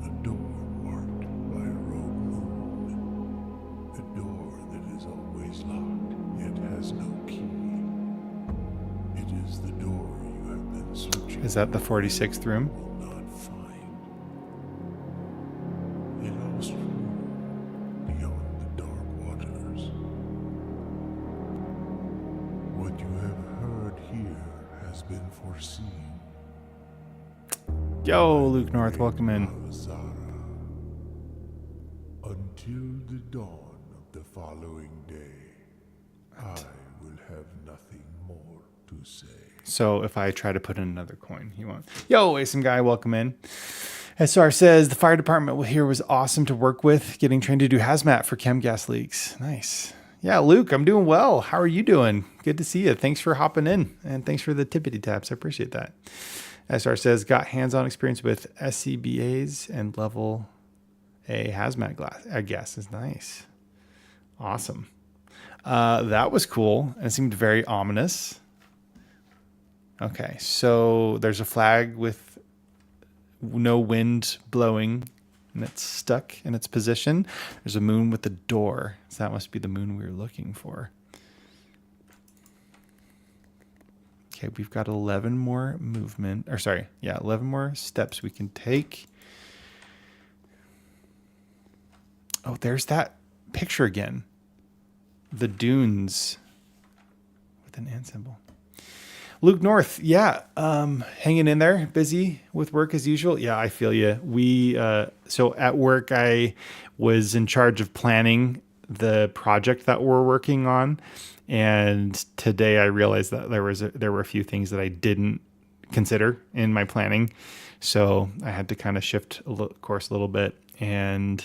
a door marked by a rogue moon. A door that is always locked, yet has no key. It is the door you have been searching Is that the 46th room? will not find. A lost room beyond the dark waters. What you have heard here has been foreseen. Yo, Luke North, welcome in. Alzara. Until the dawn of the following day, I will have nothing more to say. So if I try to put in another coin, he won't. Yo, ASM guy, welcome in. SR says the fire department here was awesome to work with, getting trained to do hazmat for chem gas leaks. Nice. Yeah, Luke, I'm doing well. How are you doing? Good to see you. Thanks for hopping in, and thanks for the tippity taps. I appreciate that. SR says got hands-on experience with SCBAs and level A hazmat gas is nice. Awesome. That was cool, and it seemed very ominous. Okay, so there's a flag with no wind blowing, and it's stuck in its position. There's a moon with a door, so that must be the moon we were looking for. Okay, we've got 11 more 11 more steps we can take. Oh, there's that picture again. The dunes with an ant symbol. Luke North, yeah, hanging in there, busy with work as usual. Yeah, I feel you. So at work, I was in charge of planning the project that we're working on, and today I realized that there were a few things that I didn't consider in my planning, so I had to kind of shift course a little bit, and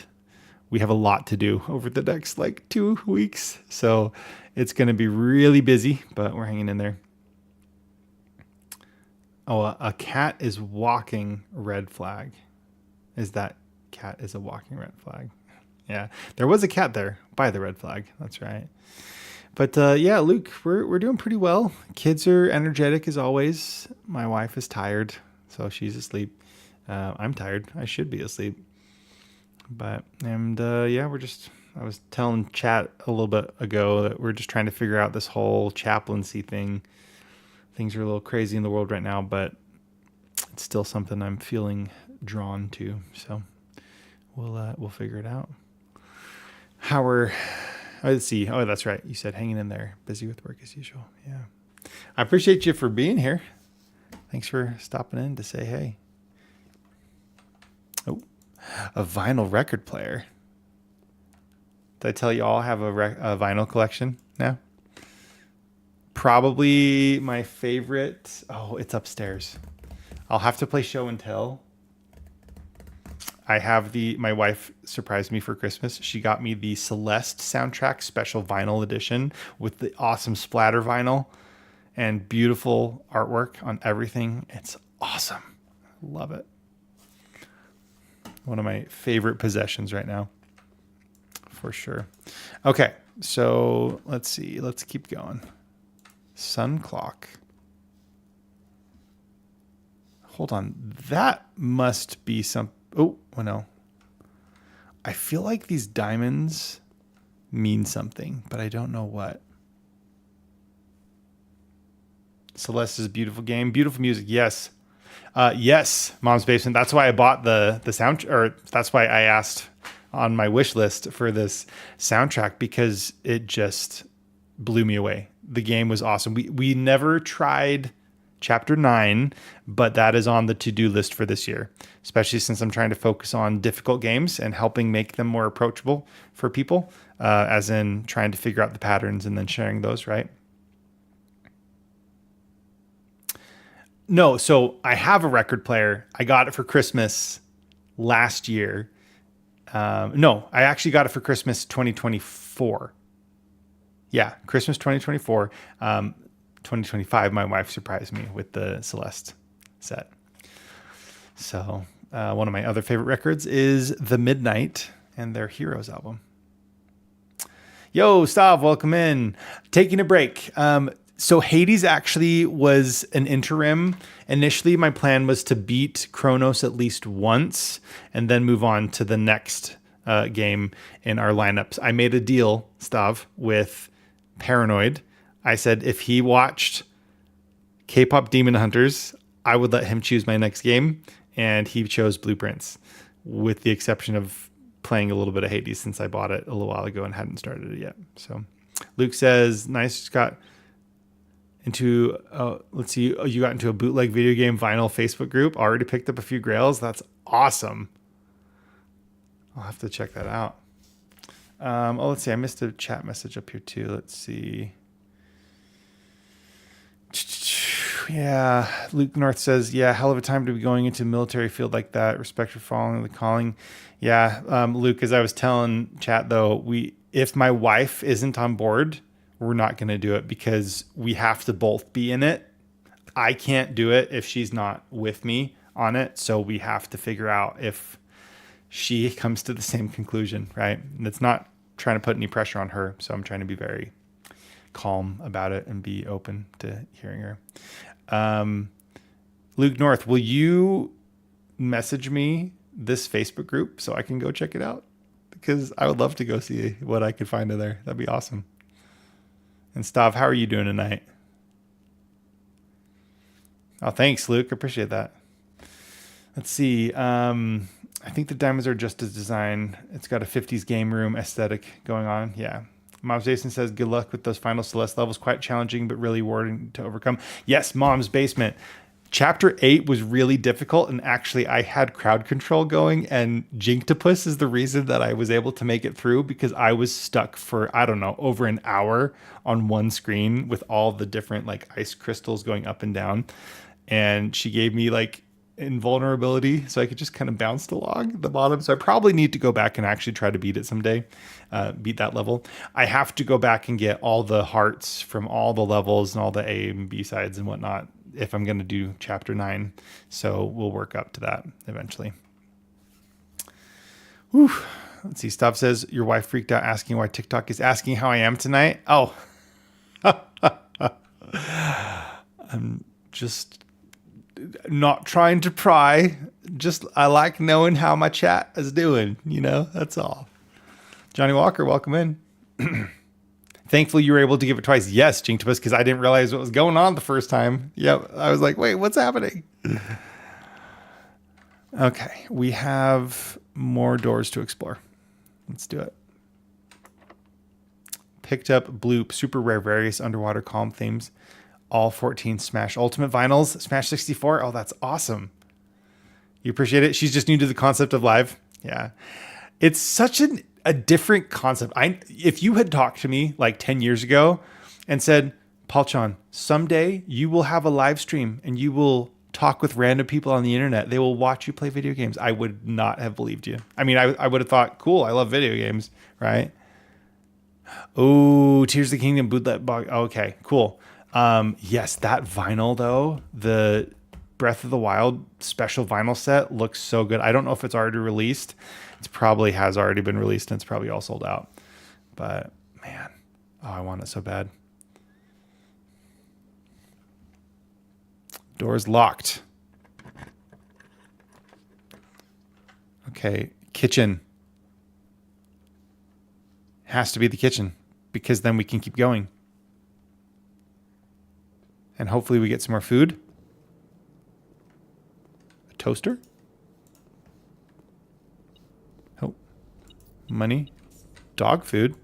we have a lot to do over the next 2 weeks, so it's going to be really busy, but we're hanging in there. Oh, a cat is walking red flag. Is that cat is a walking red flag? Yeah, there was a cat there by the red flag. That's right. But yeah, Luke, we're doing pretty well. Kids are energetic as always. My wife is tired, so she's asleep. I'm tired. I should be asleep. I was telling chat a little bit ago that we're just trying to figure out this whole chaplaincy thing. Things are a little crazy in the world right now, but it's still something I'm feeling drawn to. So we'll figure it out. Let's see. Oh, that's right. You said hanging in there, busy with work as usual. Yeah. I appreciate you for being here. Thanks for stopping in to say hey. Oh, a vinyl record player. Did I tell you all I have a vinyl collection now? Probably my favorite. Oh, it's upstairs. I'll have to play show and tell. I have my wife surprised me for Christmas. She got me the Celeste soundtrack special vinyl edition with the awesome splatter vinyl and beautiful artwork on everything. It's awesome. Love it. One of my favorite possessions right now. For sure. Okay, so let's see. Let's keep going. Sun clock. Hold on. That must be some... Oh, no. I feel like these diamonds mean something, but I don't know what. Celeste's beautiful game. Beautiful music. Yes. Yes, Mom's Basement. That's why I bought the sound, or that's why I asked on my wish list for this soundtrack, because it just blew me away. The game was awesome. We never tried Chapter 9, but that is on the to-do list for this year, especially since I'm trying to focus on difficult games and helping make them more approachable for people, as in trying to figure out the patterns and then sharing those, right? No, so I have a record player. I got it for Christmas last year. No, I actually got it for Christmas 2024. Yeah, Christmas 2024. 2025, my wife surprised me with the Celeste set. So one of my other favorite records is The Midnight and their Heroes album. Yo, Stav, welcome in. Taking a break. So Hades actually was an interim. Initially, my plan was to beat Chronos at least once and then move on to the next game in our lineups. I made a deal, Stav, with Paranoid. I said if he watched K-pop Demon Hunters, I would let him choose my next game, and he chose Blueprints, with the exception of playing a little bit of Hades since I bought it a little while ago and hadn't started it yet. So Luke says, nice, got into, let's see, you got into a bootleg video game vinyl Facebook group, already picked up a few grails. That's awesome. I'll have to check that out. Let's see, I missed a chat message up here too. Let's see. Yeah, Luke North says, yeah, hell of a time to be going into a military field like that. Respect for following the calling. Yeah, Luke, as I was telling chat though, if my wife isn't on board, we're not going to do it because we have to both be in it. I can't do it if she's not with me on it. So we have to figure out if she comes to the same conclusion, right? And it's not trying to put any pressure on her. So I'm trying to be very calm about it and be open to hearing her. Luke North, will you message me this Facebook group so I can go check it out? Because I would love to go see what I could find in there. That'd be awesome. And Stav, how are you doing tonight? Oh, thanks, Luke. Appreciate that. Let's see. I think the diamonds are just as designed. It's got a 50s game room aesthetic going on. Yeah. Mom's Jason says, good luck with those final Celeste levels. Quite challenging, but really rewarding to overcome. Yes, Mom's Basement. Chapter 8 was really difficult, and actually I had crowd control going, and Jinktopus is the reason that I was able to make it through, because I was stuck for, I don't know, over an hour on one screen with all the different like ice crystals going up and down. And she gave me like invulnerability so I could just kind of bounce along the bottom. So I probably need to go back and actually try to beat it someday, beat that level. I have to go back and get all the hearts from all the levels and all the A and B sides and whatnot if I'm going to do chapter 9. So we'll work up to that eventually. Whew. Let's see. Stuff says your wife freaked out asking why TikTok is asking how I am tonight. Oh, I'm just not trying to pry. Just I like knowing how my chat is doing. You know, that's all. Johnny Walker, welcome in. Thankfully, you were able to give it twice. Yes, Jinktopus, because I didn't realize what was going on the first time. Yep, I was like, wait, what's happening? Okay, we have more doors to explore. Let's do it. Picked up Bloop, super rare, various underwater calm themes. All 14 Smash Ultimate vinyls. Smash 64. Oh, that's awesome. You appreciate it? She's just new to the concept of live. Yeah. It's such a different concept. If you had talked to me like 10 years ago and said, Paul Chan, someday you will have a live stream and you will talk with random people on the internet. They will watch you play video games. I would not have believed you. I mean, I would have thought, cool, I love video games, right? Oh, Tears of the Kingdom bootleg box. Okay, cool. Yes, that vinyl though, the Breath of the Wild special vinyl set looks so good. I don't know if it's already released. It probably has already been released and it's probably all sold out. But man, oh, I want it so bad. Door's locked. Okay, kitchen. Has to be the kitchen because then we can keep going. And hopefully we get some more food. A toaster. Oh, money. Dog food.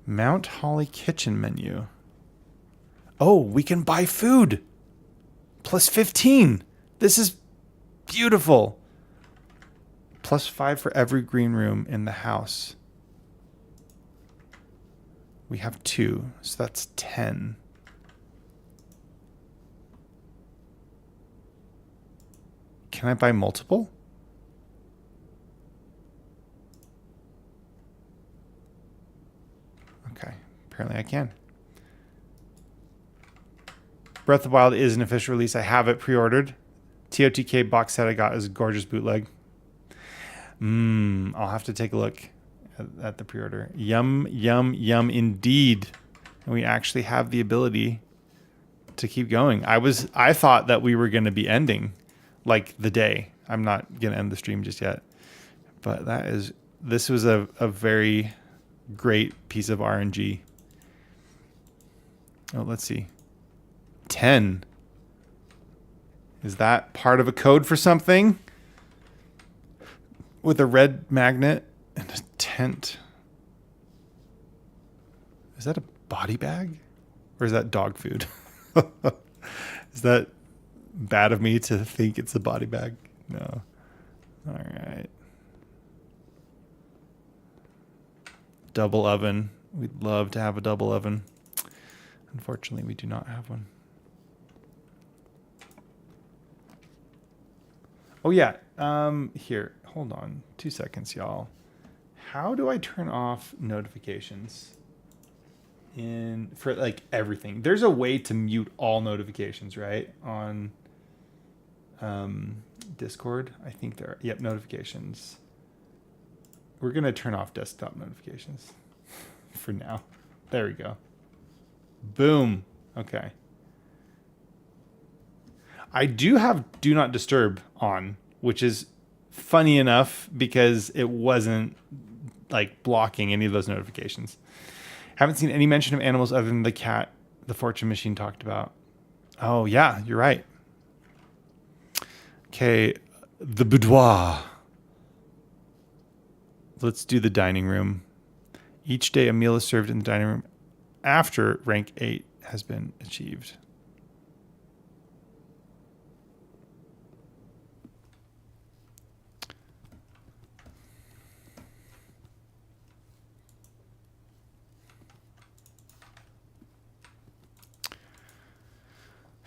Mount Holly kitchen menu. Oh, we can buy food. Plus 15. This is beautiful. Plus 5 for every green room in the house. We have 2, so that's 10. Can I buy multiple? Okay, apparently I can. Breath of the Wild is an official release. I have it pre-ordered. TOTK box set I got is a gorgeous bootleg. I'll have to take a look at the pre-order. Yum, yum, yum indeed. And we actually have the ability to keep going. I thought that we were going to be ending like the day. I'm not going to end the stream just yet. But this was a very great piece of RNG. Oh, let's see. 10. Is that part of a code for something? With a red magnet and a tent. Is that a body bag? Or is that dog food? Is that bad of me to think it's a body bag? No. All right. Double oven. We'd love to have a double oven. Unfortunately, we do not have one. Oh, yeah. Here. Hold on 2 seconds, y'all. How do I turn off notifications for like everything? There's a way to mute all notifications, right? On Discord. I think there are. Yep, notifications. We're going to turn off desktop notifications for now. There we go. Boom. Okay. I do have Do Not Disturb on, which is funny enough because it wasn't like blocking any of those notifications. Haven't seen any mention of animals other than the cat the fortune machine talked about. Oh, yeah, you're right. Okay, the boudoir. Let's do the dining room. Each day a meal is served in the dining room after rank 8 has been achieved.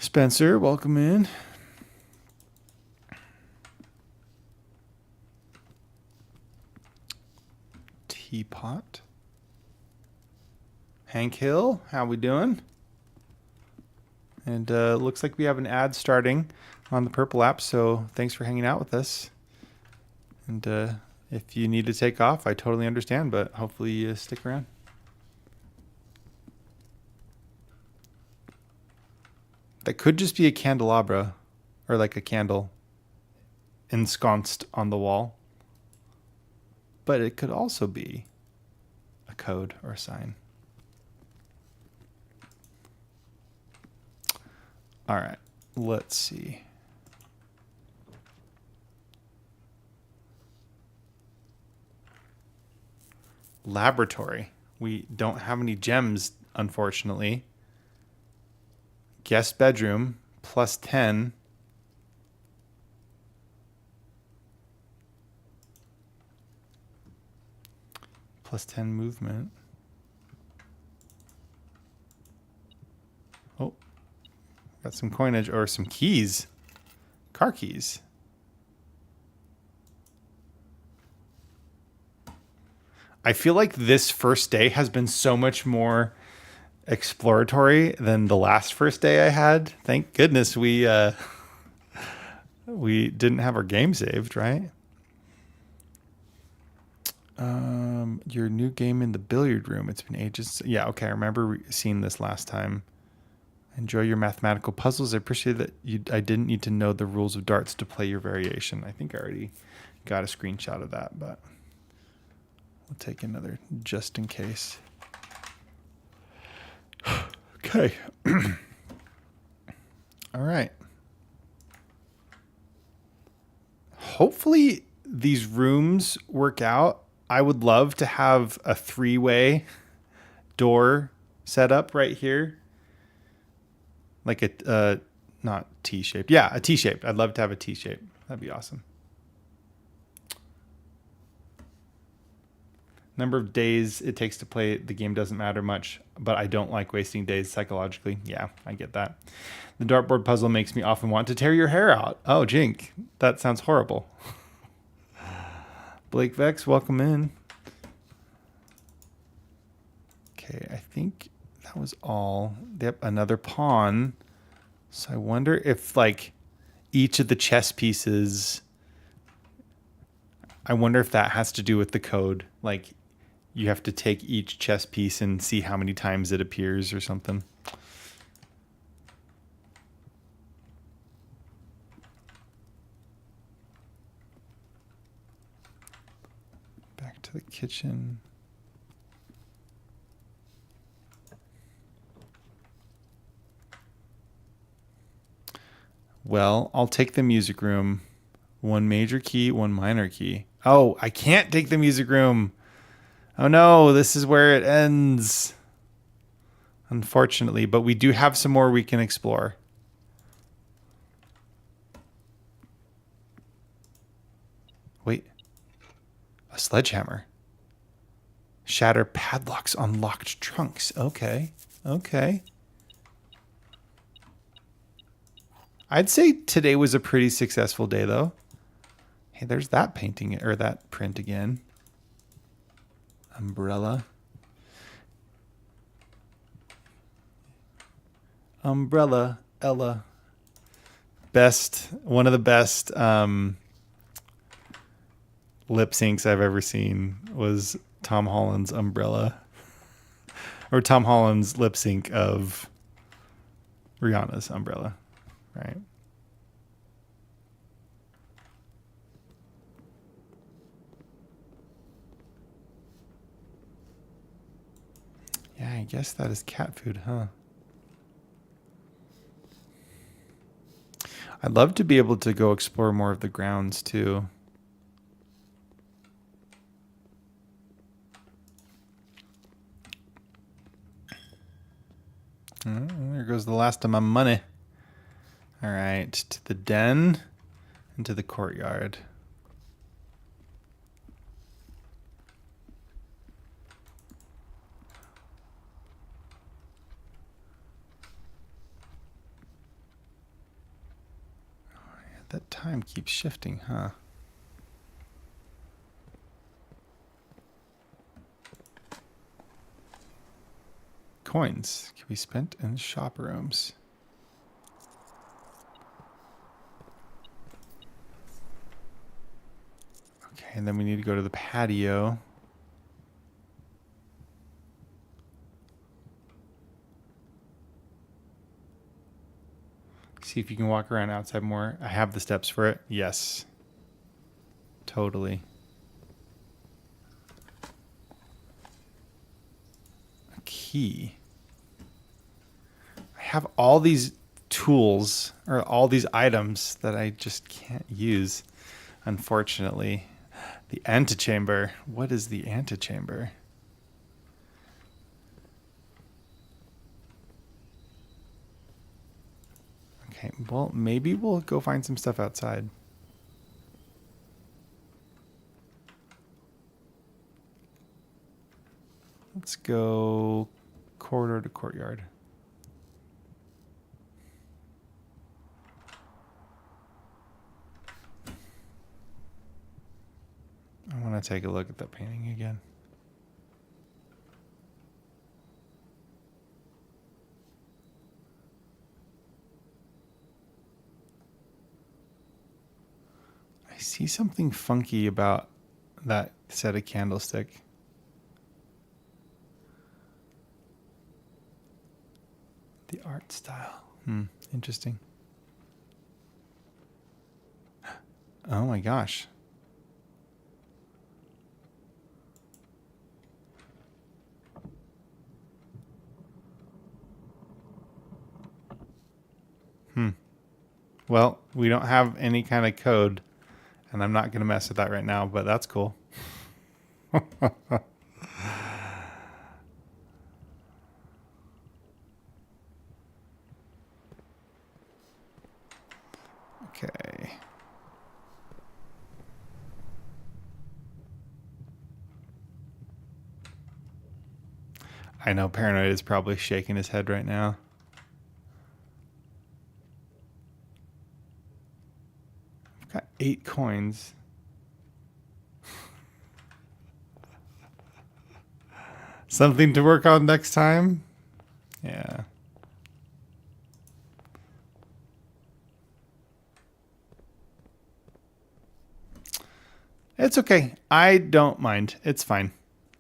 Spencer, welcome in. Teapot. Hank Hill, how we doing? And looks like we have an ad starting on the Purple app, so thanks for hanging out with us. And if you need to take off, I totally understand, but hopefully you stick around. That could just be a candelabra or like a candle ensconced on the wall. But it could also be a code or a sign. All right, let's see. Laboratory. We don't have any gems, unfortunately. Guest bedroom, plus 10. Plus 10 movement. Oh, got some coinage or some keys. Car keys. I feel like this first day has been so much more exploratory than the last first day I had. Thank goodness we didn't have our game saved, right? Your new game in the billiard room. It's been ages. Yeah, okay. I remember seeing this last time. Enjoy your mathematical puzzles. I appreciate that I didn't need to know the rules of darts to play your variation. I think I already got a screenshot of that, but we'll take another just in case. Okay. All right. Hopefully these rooms work out. I would love to have a 3-way door set up right here. Like a, not T-shaped. Yeah, a T-shaped. I'd love to have a T-shape. That'd be awesome. Number of days it takes to play the game doesn't matter much, but I don't like wasting days psychologically. Yeah, I get that. The dartboard puzzle makes me often want to tear your hair out. Oh, Jink, that sounds horrible. Blake Vex, welcome in. Okay, I think that was all. Yep, another pawn. So I wonder if like each of the chess pieces, I wonder if that has to do with the code. Like you have to take each chess piece and see how many times it appears or something. Back to the kitchen. Well, I'll take the music room. 1 major key, 1 minor key. Oh, I can't take the music room. Oh no, this is where it ends. Unfortunately, but we do have some more we can explore. Wait. A sledgehammer. Shatter padlocks on locked trunks. Okay. Okay. I'd say today was a pretty successful day, though. Hey, there's that painting or that print again. Umbrella. Umbrella, Ella. One of the best lip syncs I've ever seen was Tom Holland's Umbrella. Or Tom Holland's lip sync of Rihanna's Umbrella. Right. Yeah, I guess that is cat food, huh? I'd love to be able to go explore more of the grounds too. Oh, there goes the last of my money. All right, to the den and to the courtyard. Oh, yeah, that time keeps shifting, huh? Coins can be spent in shop rooms. Okay, and then we need to go to the patio. See if you can walk around outside more. I have the steps for it. Yes. Totally. A key. I have all these tools or all these items that I just can't use, unfortunately. The antechamber. What is the antechamber? Okay, well, maybe we'll go find some stuff outside. Let's go corridor to courtyard. I want to take a look at that painting again. I see something funky about that set of candlestick. The art style. Interesting. Oh my gosh. Well, we don't have any kind of code, and I'm not going to mess with that right now, but that's cool. Okay. I know Paranoid is probably shaking his head right now. I've got 8 coins. Something to work on next time? Yeah. It's okay. I don't mind. It's fine.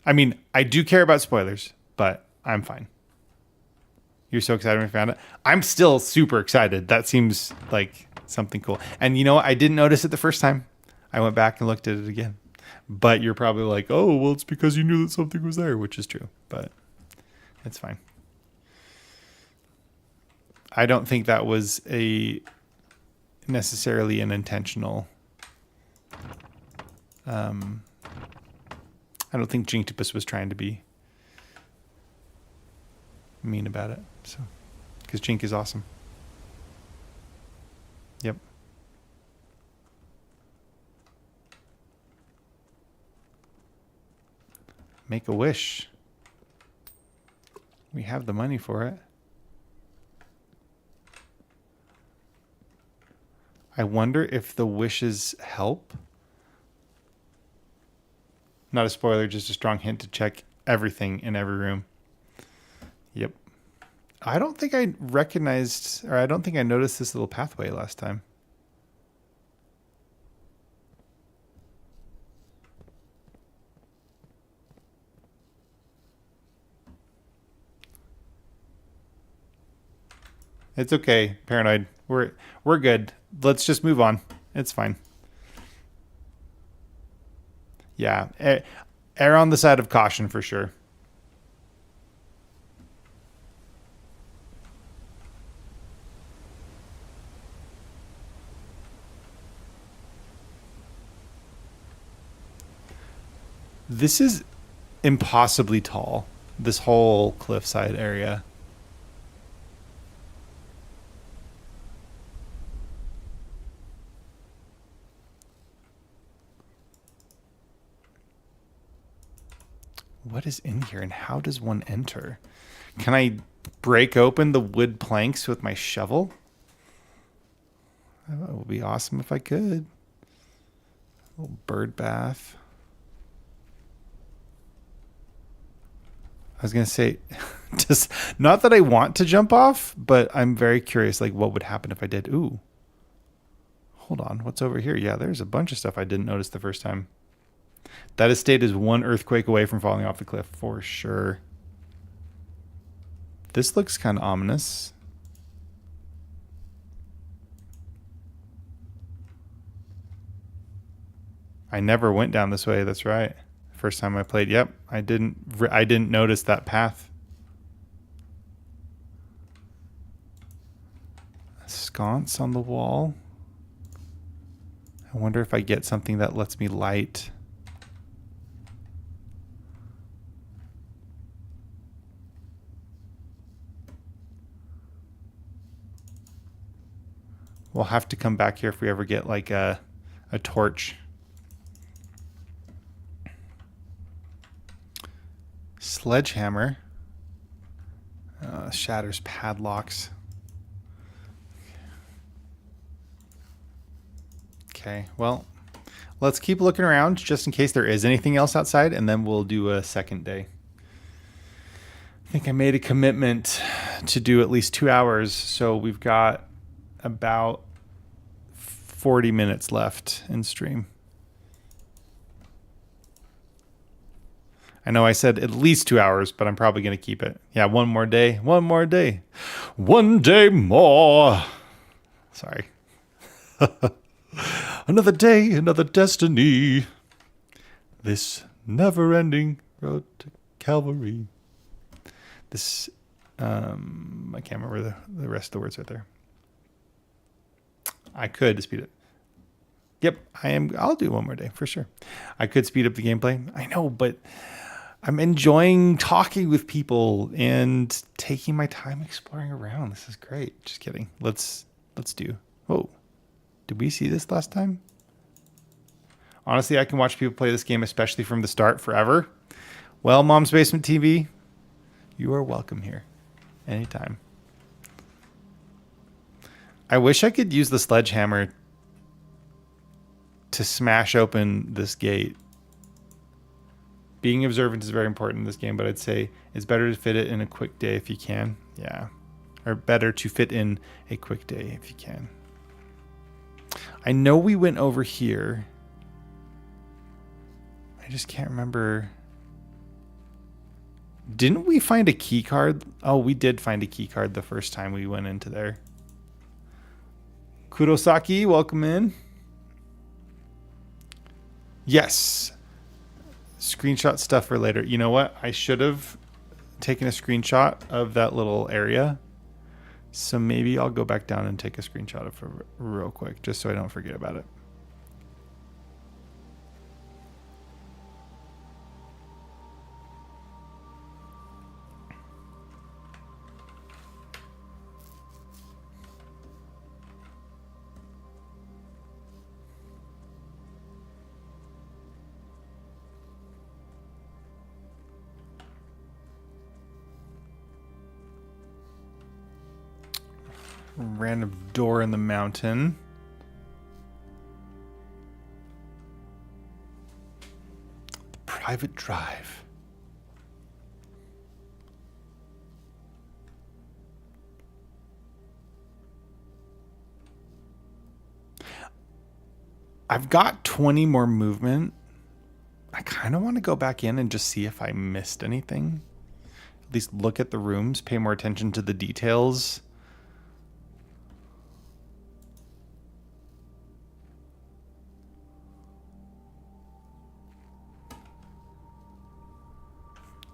I mean, I do care about spoilers, but I'm fine. You're so excited when you found it. I'm still super excited. That seems like something cool. And you know what? I didn't notice it the first time. I went back and looked at it again. But you're probably like, oh, well, it's because you knew that something was there, which is true. But it's fine. I don't think that was necessarily an intentional. I don't think Jinktopus was trying to be mean about it. So, because Jink is awesome. Yep. Make a wish. We have the money for it. I wonder if the wishes help. Not a spoiler, just a strong hint to check everything in every room. Yep. I don't think I recognized, or I don't think I noticed this little pathway last time. It's okay, Paranoid. We're good. Let's just move on. It's fine. Yeah, err on the side of caution for sure. This is impossibly tall, this whole cliffside area. What is in here and how does one enter? Can I break open the wood planks with my shovel? That would be awesome if I could. A little bird bath. I was going to say, just not that I want to jump off, but I'm very curious, like what would happen if I did. Ooh, hold on. What's over here? Yeah, there's a bunch of stuff I didn't notice the first time. That estate is one earthquake away from falling off the cliff for sure. This looks kind of ominous. I never went down this way. That's right. First time I played. Yep. I didn't notice that path. A sconce on the wall. I wonder if I get something that lets me light. We'll have to come back here if we ever get like a torch. Sledgehammer. Shatters padlocks. Okay, well, let's keep looking around just in case there is anything else outside, and then we'll do a second day. I think I made a commitment to do at least 2 hours, so we've got about 40 minutes left in stream. I know I said at least 2 hours, but I'm probably going to keep it. Yeah, one more day. One more day. One day more. Sorry. Another day, another destiny. This never-ending road to Calvary. This, I can't remember the rest of the words right there. I could speed it. Yep, I'll do one more day for sure. I could speed up the gameplay. I know, but I'm enjoying talking with people and taking my time exploring around. This is great. Just kidding. Let's do. Whoa. Did we see this last time? Honestly, I can watch people play this game, especially from the start, forever. Well, Mom's Basement TV, you are welcome here. Anytime. I wish I could use the sledgehammer to smash open this gate. Being observant is very important in this game, but I'd say it's better to fit it in a quick day if you can. Yeah. Or better to fit in a quick day if you can. I know we went over here. I just can't remember. Didn't we find a key card? Oh, we did find a key card the first time we went into there. Kurosaki, welcome in. Yes. Screenshot stuff for later. You know what? I should have taken a screenshot of that little area. So maybe I'll go back down and take a screenshot of it real quick, just so I don't forget about it. Random door in the mountain. The private drive. I've got 20 more movement. I kind of want to go back in and just see if I missed anything. At least look at the rooms, pay more attention to the details.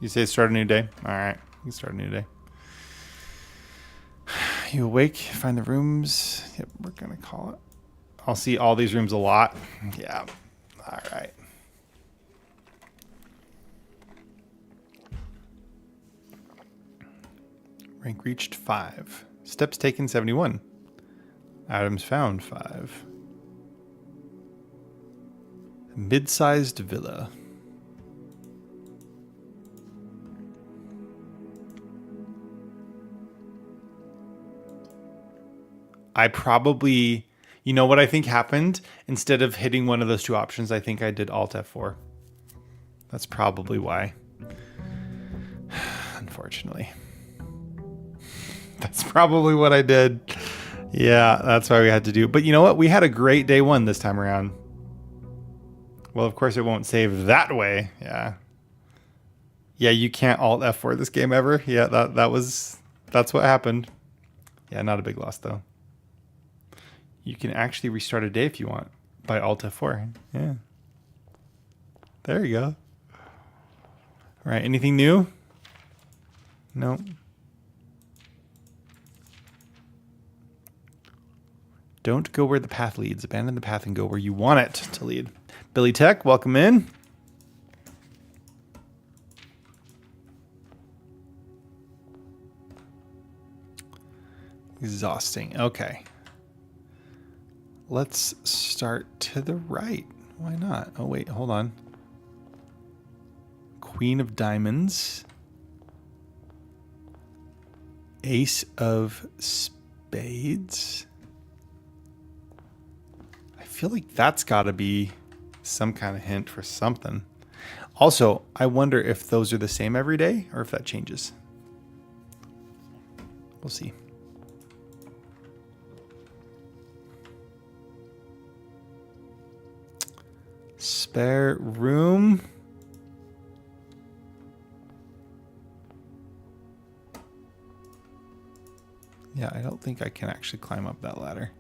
You say start a new day? All right, you can start a new day. You awake, find the rooms. Yep, we're going to call it. I'll see all these rooms a lot. Yeah, all right. Rank reached 5. Steps taken 71. Items found 5. Mid-sized villa. I probably, you know what I think happened? Instead of hitting one of those two options, I think I did Alt F4. That's probably why. Unfortunately. That's probably what I did. Yeah, that's why we had to do. But you know what? We had a great day one this time around. Well, of course it won't save that way. Yeah. Yeah, you can't Alt F4 this game ever. Yeah, that's what happened. Yeah, not a big loss though. You can actually restart a day if you want by Alt F4. Yeah. There you go. All right. Anything new? No. Don't go where the path leads. Abandon the path and go where you want it to lead. Billy Tech, welcome in. Exhausting. Okay. Let's start to the right. Why not? Oh, wait. Hold on. Queen of Diamonds. Ace of Spades. I feel like that's got to be some kind of hint for something. Also, I wonder if those are the same every day or if that changes. We'll see. Spare room. Yeah, I don't think I can actually climb up that ladder.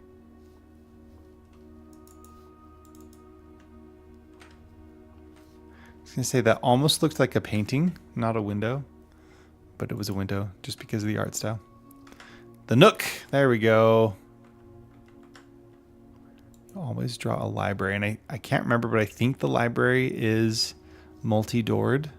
I was going to say that almost looked like a painting, not a window, but it was a window just because of the art style. The Nook. There we go. Always draw a library. And I can't remember, but I think the library is multi-doored.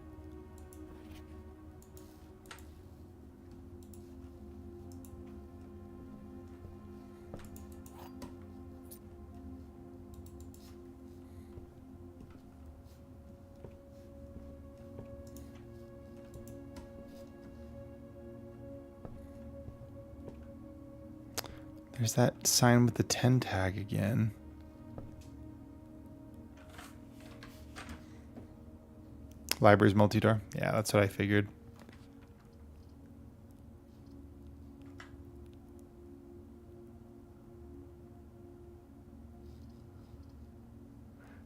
There's that sign with the 10 tag again. Library's multi-door. Yeah, that's what I figured.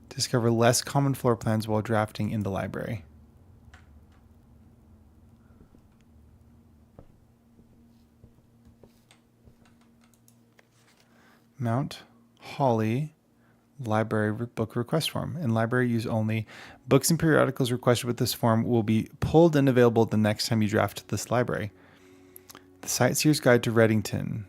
Discover less common floor plans while drafting in the library. Mount Holly library book request form. In library use only, books and periodicals requested with this form will be pulled and available the next time you draft this library. The Sightseer's Guide to Reddington.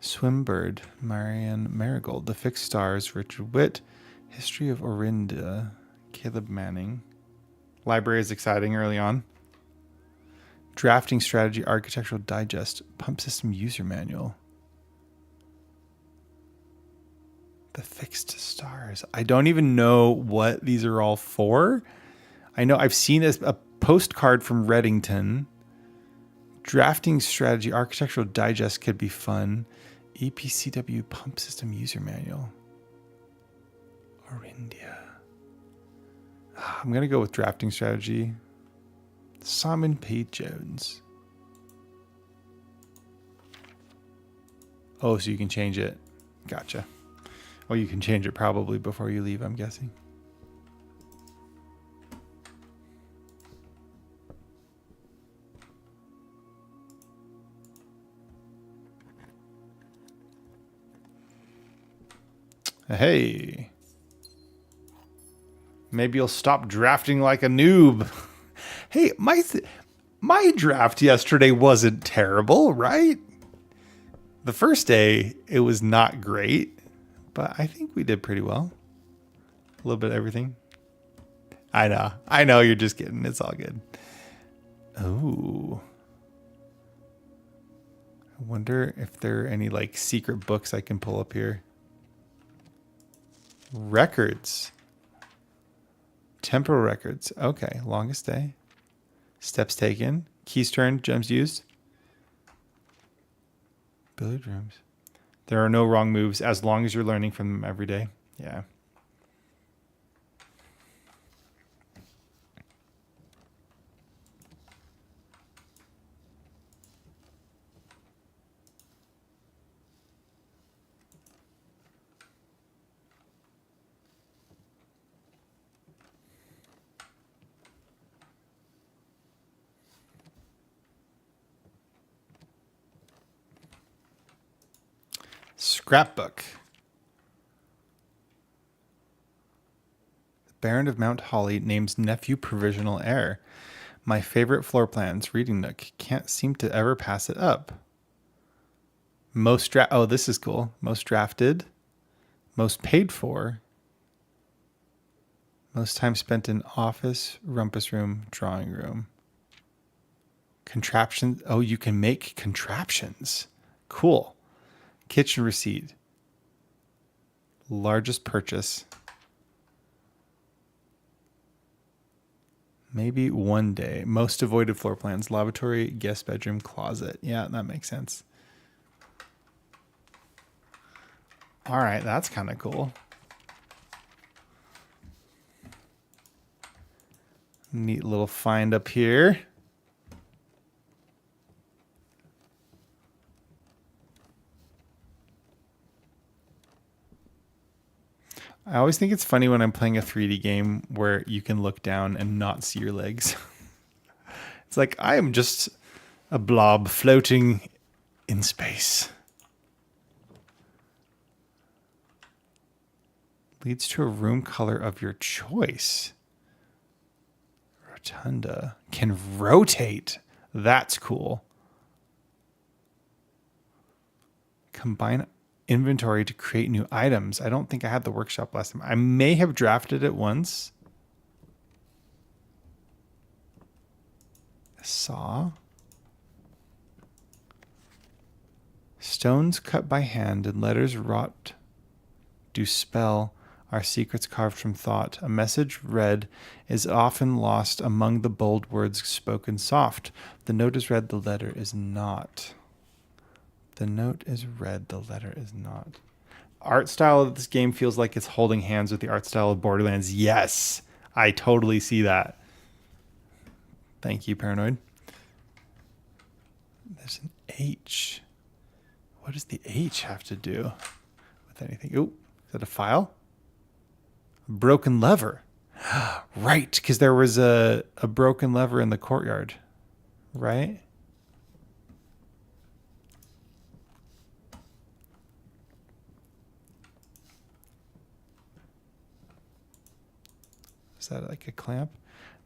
Swimbird, Marianne Marigold. The Fixed Stars, Richard Witt. History of Orinda, Caleb Manning. Library is exciting early on. Drafting Strategy, Architectural Digest, Pump System User Manual. The Fixed Stars. I don't even know what these are all for. I know I've seen a postcard from Reddington. Drafting Strategy, Architectural Digest could be fun. EPCW Pump System User Manual. Orindia. I'm going to go with Drafting Strategy. Simon P. Jones. Oh, so you can change it. Gotcha. Well, you can change it probably before you leave, I'm guessing. Hey. Maybe you'll stop drafting like a noob. Hey, my draft yesterday wasn't terrible, right? The first day, it was not great. But I think we did pretty well. A little bit of everything. I know. You're just kidding. It's all good. Oh. I wonder if there are any like secret books I can pull up here. Records. Temporal records. Okay. Longest day. Steps taken. Keys turned. Gems used. Billiard rooms. There are no wrong moves as long as you're learning from them every day. Yeah. Scrapbook. Baron of Mount Holly names nephew provisional heir. My favorite floor plans, reading nook. Can't seem to ever pass it up. Oh, this is cool. Most drafted. Most paid for. Most time spent in office, rumpus room, drawing room. Contraptions. Oh, you can make contraptions. Cool. Kitchen receipt. Largest purchase. Maybe one day. Most avoided floor plans. Lavatory, guest bedroom, closet. Yeah, that makes sense. All right, that's kind of cool. Neat little find up here. I always think it's funny when I'm playing a 3D game where you can look down and not see your legs. It's like, I am just a blob floating in space. Leads to a room color of your choice. Rotunda. Can rotate. That's cool. Combine inventory to create new items. I don't think I had the workshop last time. I may have drafted it once. A saw. Stones cut by hand and letters wrought do spell our secrets carved from thought. A message read is often lost among the bold words spoken soft. The note is read, the letter is not. The note is read, the letter is not. Art style of this game feels like it's holding hands with the art style of Borderlands. Yes, I totally see that. Thank you, Paranoid. There's an H. What does the H have to do with anything? Oh, is that a file? A broken lever. Right, because there was a broken lever in the courtyard, right? Is that like a clamp?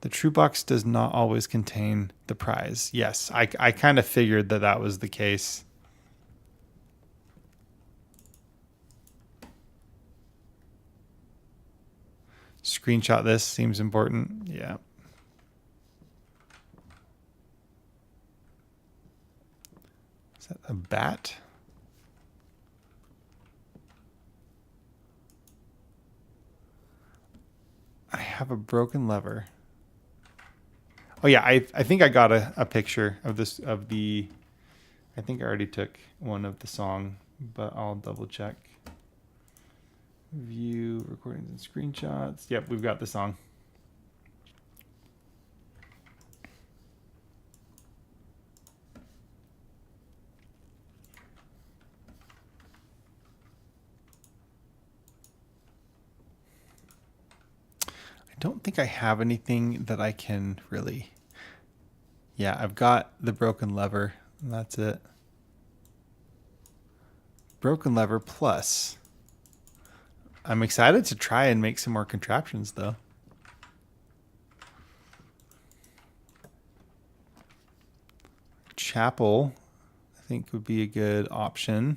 The true box does not always contain the prize. Yes, I kind of figured that was the case. Screenshot this, seems important. Yeah. Is that a bat? I have a broken lever. Oh yeah, I think I got a picture of this I think I already took one of the song, but I'll double check. View recordings and screenshots. Yep, we've got the song. I don't think I have anything that I can really... Yeah, I've got the broken lever. And that's it. Broken lever plus. I'm excited to try and make some more contraptions, though. Chapel, I think, would be a good option.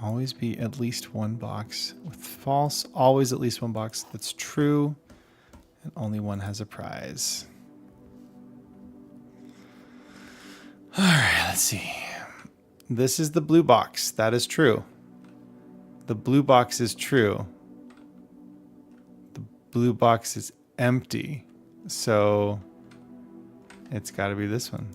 Always be at least one box with false. Always at least one box that's true. And only one has a prize. All right, let's see. This is the blue box. That is true. The blue box is true. The blue box is empty. So it's got to be this one.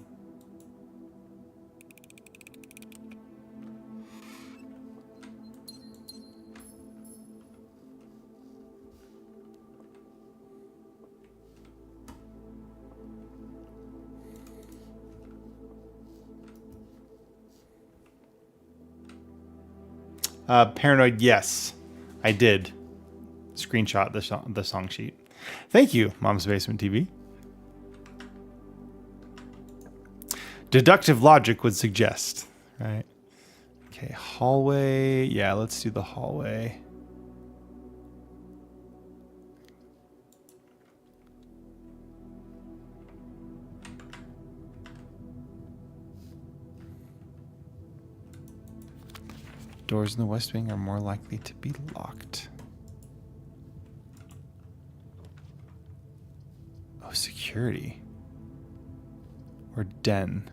Paranoid, yes, I did. Screenshot the song sheet. Thank you, Mom's Basement TV. Deductive logic would suggest, right? Okay, hallway. Yeah, let's do the hallway. Doors in the west wing are more likely to be locked. Oh, security. Or den.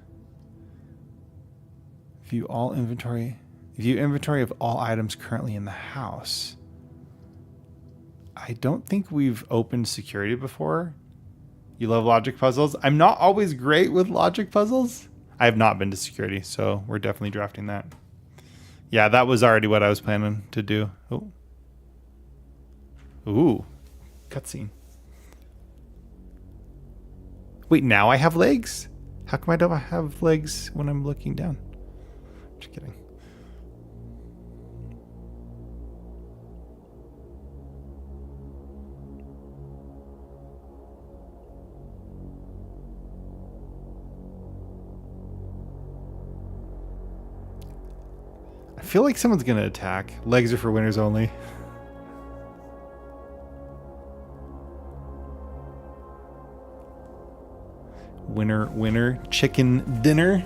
View inventory of all items currently in the house. I don't think we've opened security before. You love logic puzzles? I'm not always great with logic puzzles. I have not been to security, so we're definitely drafting that. Yeah, that was already what I was planning to do. Oh. Ooh. Cutscene. Wait, now I have legs? How come I don't have legs when I'm looking down? Just kidding. I feel like someone's gonna attack. Legs are for winners only. Winner, winner, chicken dinner.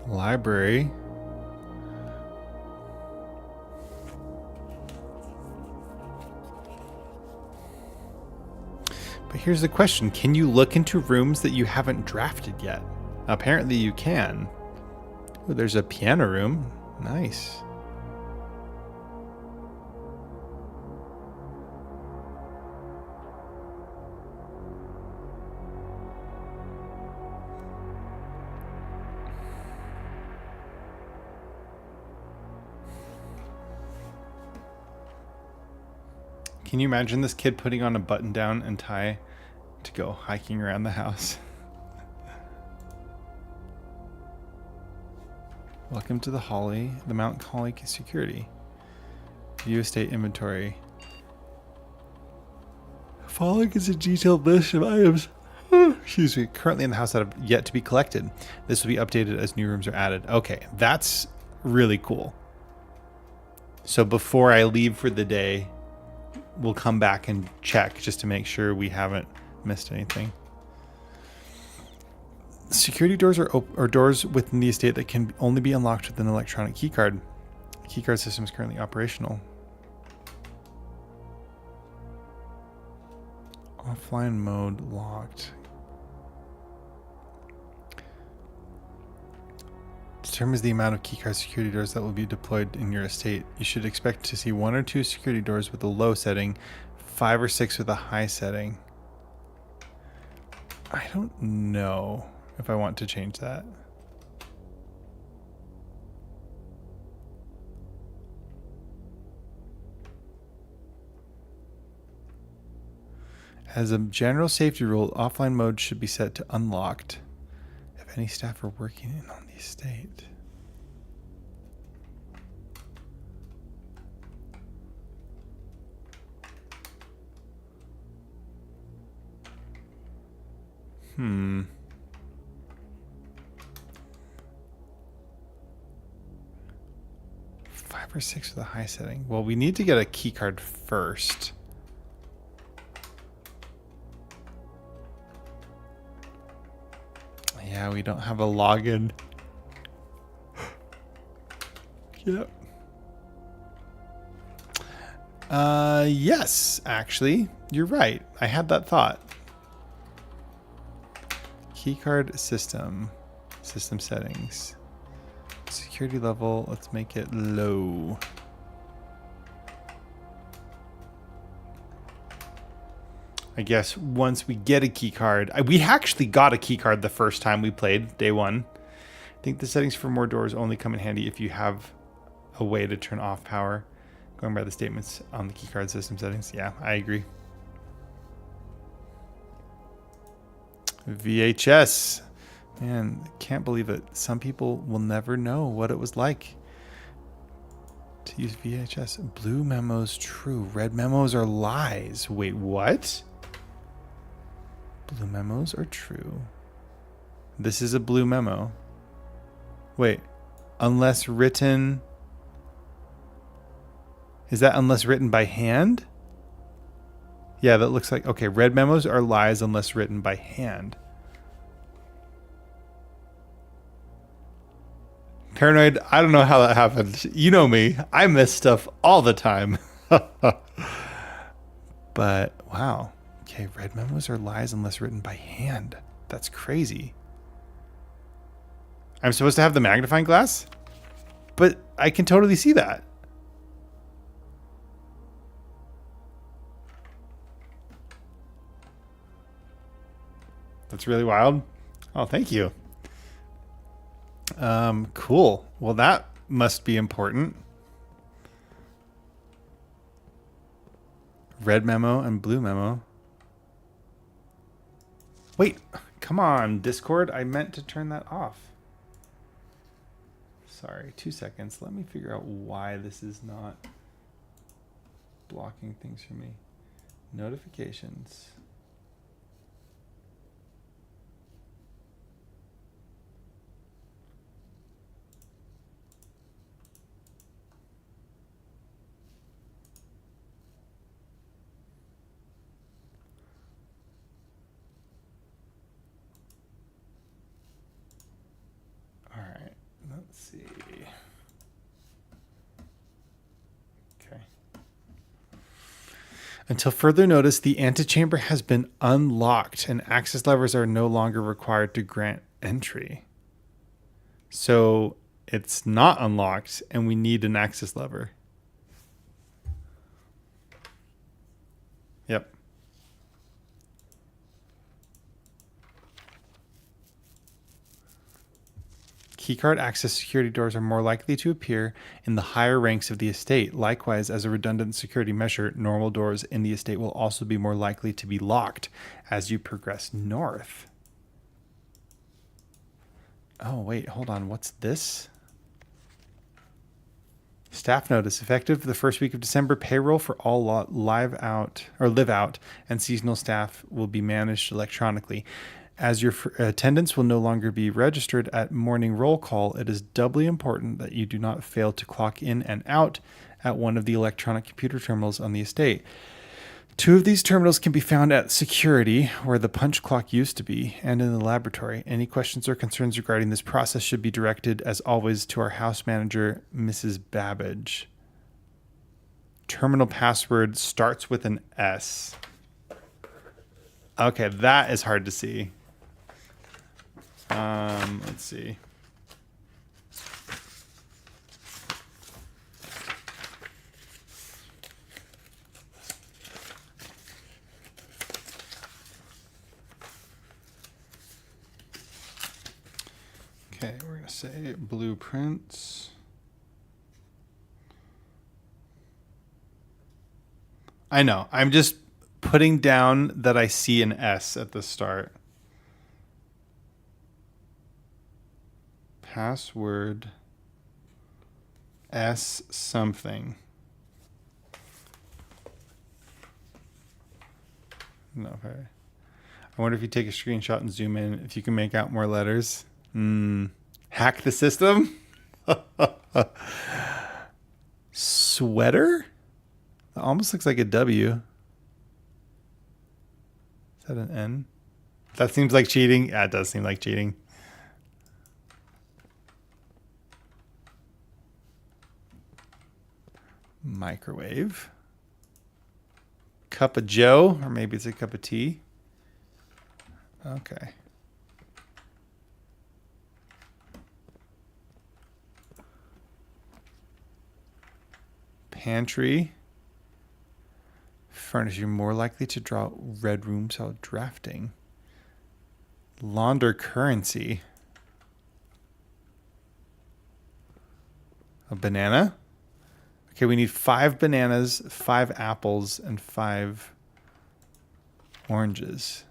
Library. But here's the question. Can you look into rooms that you haven't drafted yet? Apparently you can. Ooh, there's a piano room. Nice. Can you imagine this kid putting on a button down and tie to go hiking around the house? Welcome to the Mount Holly security. View estate inventory. Following is a detailed list of items excuse me, currently in the house that have yet to be collected. This will be updated as new rooms are added. Okay, that's really cool. So before I leave for the day, we'll come back and check just to make sure we haven't missed anything. Security doors are doors within the estate that can only be unlocked with an electronic keycard. The keycard system is currently operational. Offline mode locked. Determines the amount of keycard security doors that will be deployed in your estate. You should expect to see 1 or 2 security doors with a low setting, 5 or 6 with a high setting. I don't know if I want to change that. As a general safety rule, offline mode should be set to unlocked if any staff are working on the estate. Hmm. Five or 6 with a high setting. Well, we need to get a key card first. Yeah, we don't have a login. Yep. Yes, actually. You're right. I had that thought. Keycard system. System settings. Security level, let's make it low. I guess once we get a keycard, we actually got a keycard the first time we played, day one. I think the settings for more doors only come in handy if you have a way to turn off power. Going by the statements on the keycard system settings. Yeah, I agree. VHS. Man, can't believe it. Some people will never know what it was like to use VHS. Blue memos true. Red memos are lies. Wait, what? Blue memos are true. This is a blue memo. Wait, unless written... Is that unless written by hand? Yeah, that looks like... Okay, red memos are lies unless written by hand. Paranoid, I don't know how that happened. You know me. I miss stuff all the time. But, wow. Okay, red memos are lies unless written by hand. That's crazy. I'm supposed to have the magnifying glass? But I can totally see that. That's really wild. Oh, thank you. Cool. Well, that must be important. Red memo and blue memo. Wait, come on, Discord. I meant to turn that off. Sorry, 2 seconds. Let me figure out why this is not blocking things for me. Notifications. All right, let's see. Okay. Until further notice, the antechamber has been unlocked and access levers are no longer required to grant entry. So it's not unlocked and we need an access lever. Yep. Keycard access security doors are more likely to appear in the higher ranks of the estate. Likewise, as a redundant security measure, normal doors in the estate will also be more likely to be locked as you progress north. Oh, wait, hold on. What's this? Staff notice. Effective the first week of December, payroll for all live out and seasonal staff will be managed electronically. As your attendance will no longer be registered at morning roll call, it is doubly important that you do not fail to clock in and out at one of the electronic computer terminals on the estate. 2 of these terminals can be found at security, where the punch clock used to be, and in the laboratory. Any questions or concerns regarding this process should be directed, as always, to our house manager, Mrs. Babbage. Terminal password starts with an S. Okay, that is hard to see. Let's see. Okay, we're going to say blueprints. I know. I'm just putting down that I see an S at the start. Password S something. No, okay. I wonder if you take a screenshot and zoom in, if you can make out more letters. Hack the system? Sweater? That almost looks like a W. Is that an N? That seems like cheating. Yeah, it does seem like cheating. Microwave. cup of joe, or maybe it's a cup of tea. Okay. Pantry. Furniture more likely to draw red rooms while drafting. Launder currency. A banana. Okay, we need 5 bananas, 5 apples, and 5 oranges.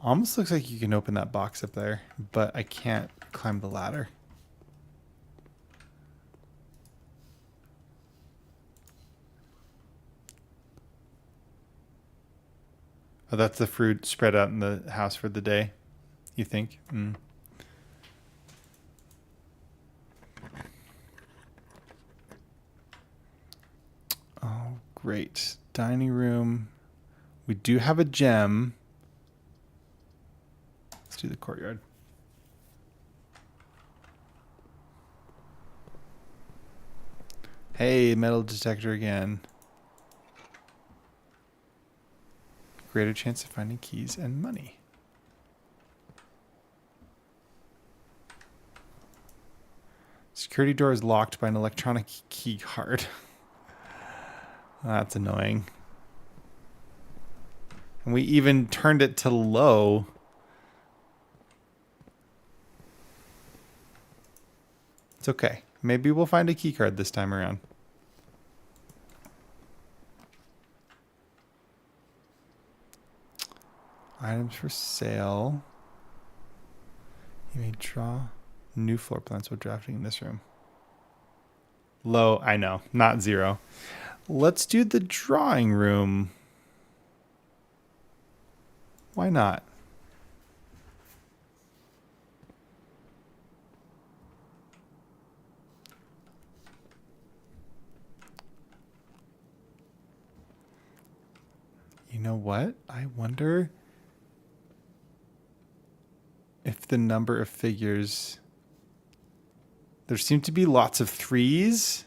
Almost looks like you can open that box up there, but I can't climb the ladder. Oh, that's the fruit spread out in the house for the day, you think? Mm. Oh, great. Dining room. We do have a gem. Let's do the courtyard. Hey, metal detector again. Greater chance of finding keys and money. Security door is locked by an electronic key card. That's annoying. And we even turned it to low. It's okay. Maybe we'll find a key card this time around. Items for sale. You may draw new floor plans while drafting in this room. Low, I know, not 0. Let's do the drawing room. Why not? You know what? I wonder if the number of figures... There seem to be lots of 3s.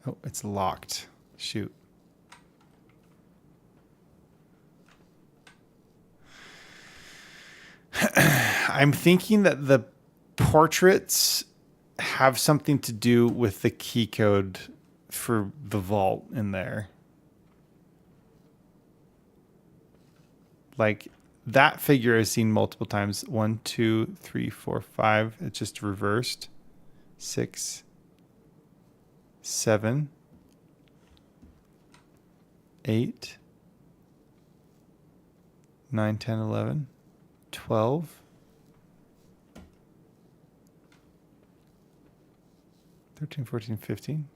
Oh, it's locked. Shoot. I'm thinking that the portraits have something to do with the key code for the vault in there. Like that figure I've seen multiple times. 1, 2, 3, 4, 5. It's just reversed. 6, 7, 8, 9, 10, 11, 12, 13, 14, 15.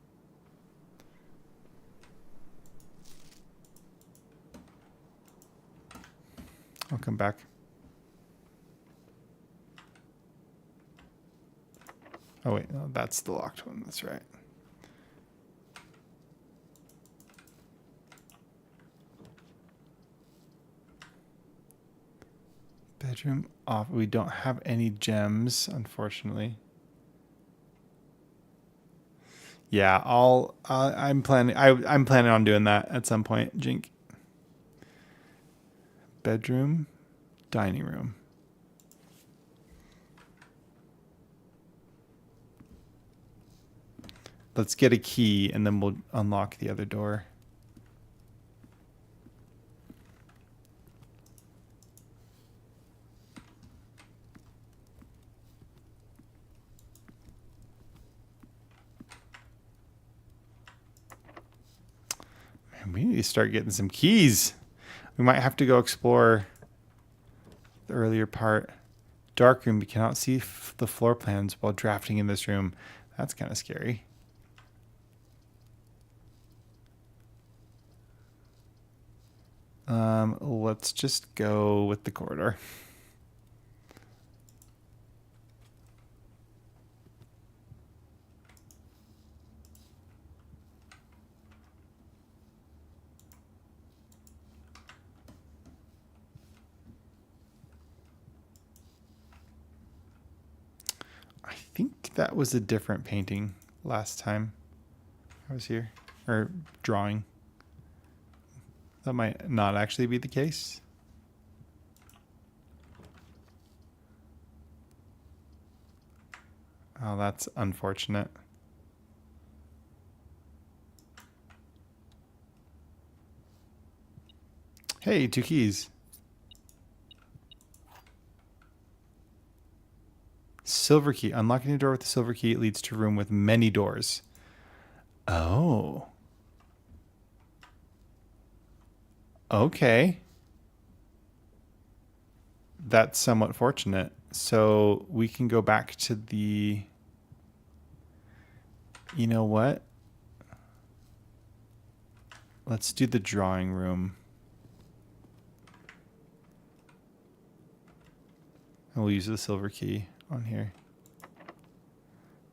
I'll come back. Oh, wait. No, that's the locked one. That's right. Bedroom off. We don't have any gems, unfortunately. Yeah, I'm planning on doing that at some point, Jink. Bedroom, dining room. Let's get a key and then we'll unlock the other door. Man, we need to start getting some keys. We might have to go explore the earlier part. Dark room. You cannot see the floor plans while drafting in this room. That's kind of scary. Let's just go with the corridor. I think that was a different painting last time I was here, or drawing. That might not actually be the case. Oh, that's unfortunate. Hey, 2 keys. Silver key. Unlocking a door with the silver key leads to a room with many doors. Oh. Okay. That's somewhat fortunate. So we can go back to the... You know what? Let's do the drawing room. And we'll use the silver key on here.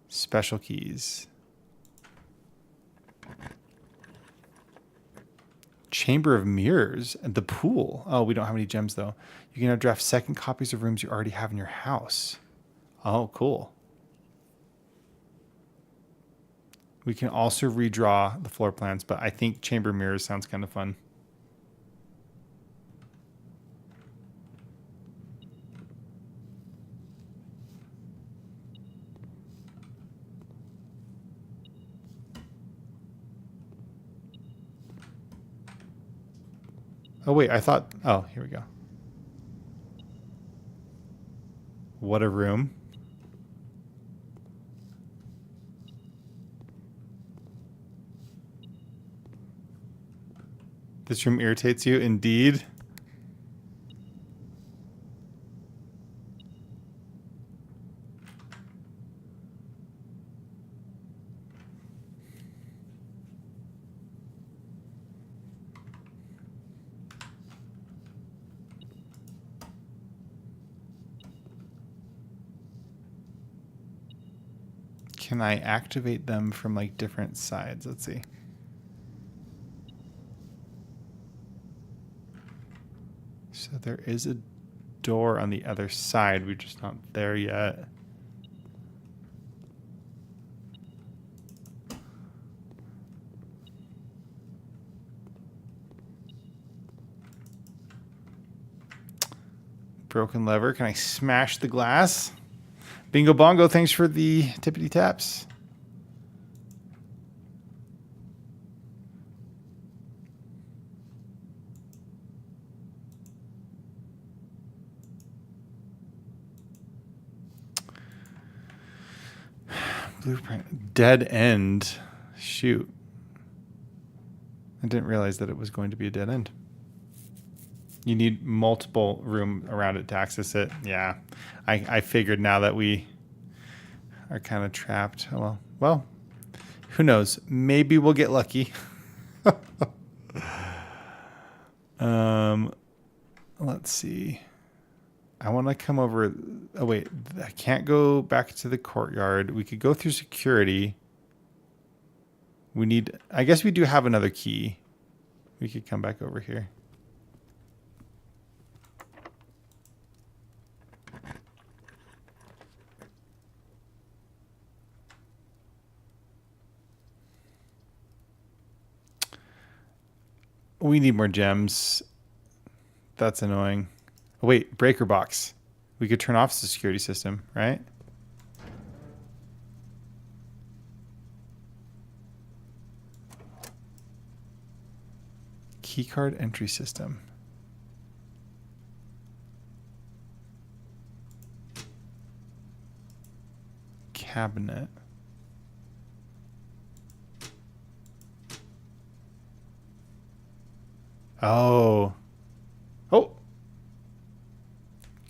Special keys. Chamber of Mirrors and the pool. Oh, we don't have any gems though. You can now draft second copies of rooms you already have in your house. Oh, cool. We can also redraw the floor plans, but I think Chamber of Mirrors sounds kind of fun. Oh, wait, I thought... Oh, here we go. What a room. This room irritates you? Indeed. Can I activate them from like different sides? Let's see. So there is a door on the other side. We're just not there yet. Broken lever. Can I smash the glass? Bingo Bongo, thanks for the tippity taps. Blueprint. Dead end. Shoot. I didn't realize that it was going to be a dead end. You need multiple room around it to access it. Yeah. I figured now that we are kind of trapped. Well, who knows? Maybe we'll get lucky. Let's see. I want to come over. Oh, wait. I can't go back to the courtyard. We could go through security. We need... I guess we do have another key. We could come back over here. We need more gems. That's annoying. Oh, wait, breaker box. We could turn off the security system, right? Keycard entry system. Cabinet. Oh. Oh.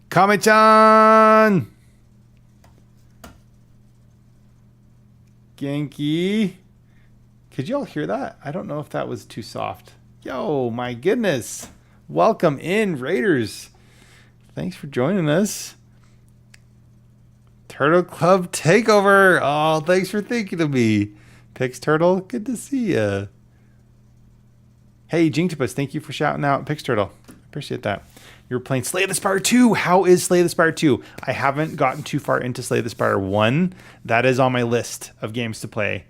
Kame-chan! Genki. Could you all hear that? I don't know if that was too soft. Yo, my goodness. Welcome in, Raiders. Thanks for joining us. Turtle Club Takeover. Oh, thanks for thinking of me. Pix Turtle, good to see ya. Hey, Jinktopus, thank you for shouting out Pix Turtle. Appreciate that. You're playing Slay the Spire 2. How is Slay the Spire 2? I haven't gotten too far into Slay the Spire 1. That is on my list of games to play.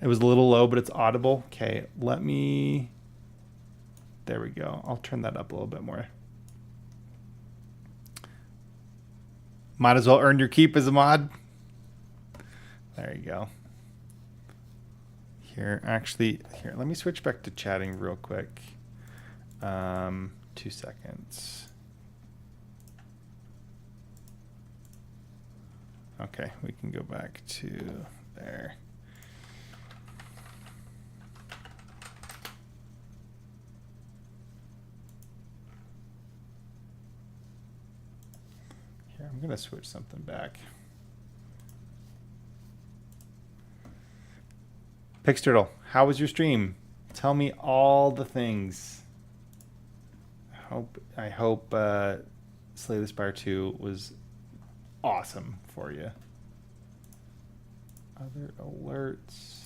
It was a little low, but it's audible. Okay, let me... There we go. I'll turn that up a little bit more. Might as well earn your keep as a mod. There you go. Here, let me switch back to chatting real quick. 2 seconds. Okay, we can go back to there. Here, I'm gonna switch something back. Pixturtle, how was your stream? Tell me all the things. I hope Slay the Spire 2 was awesome for you. Other alerts.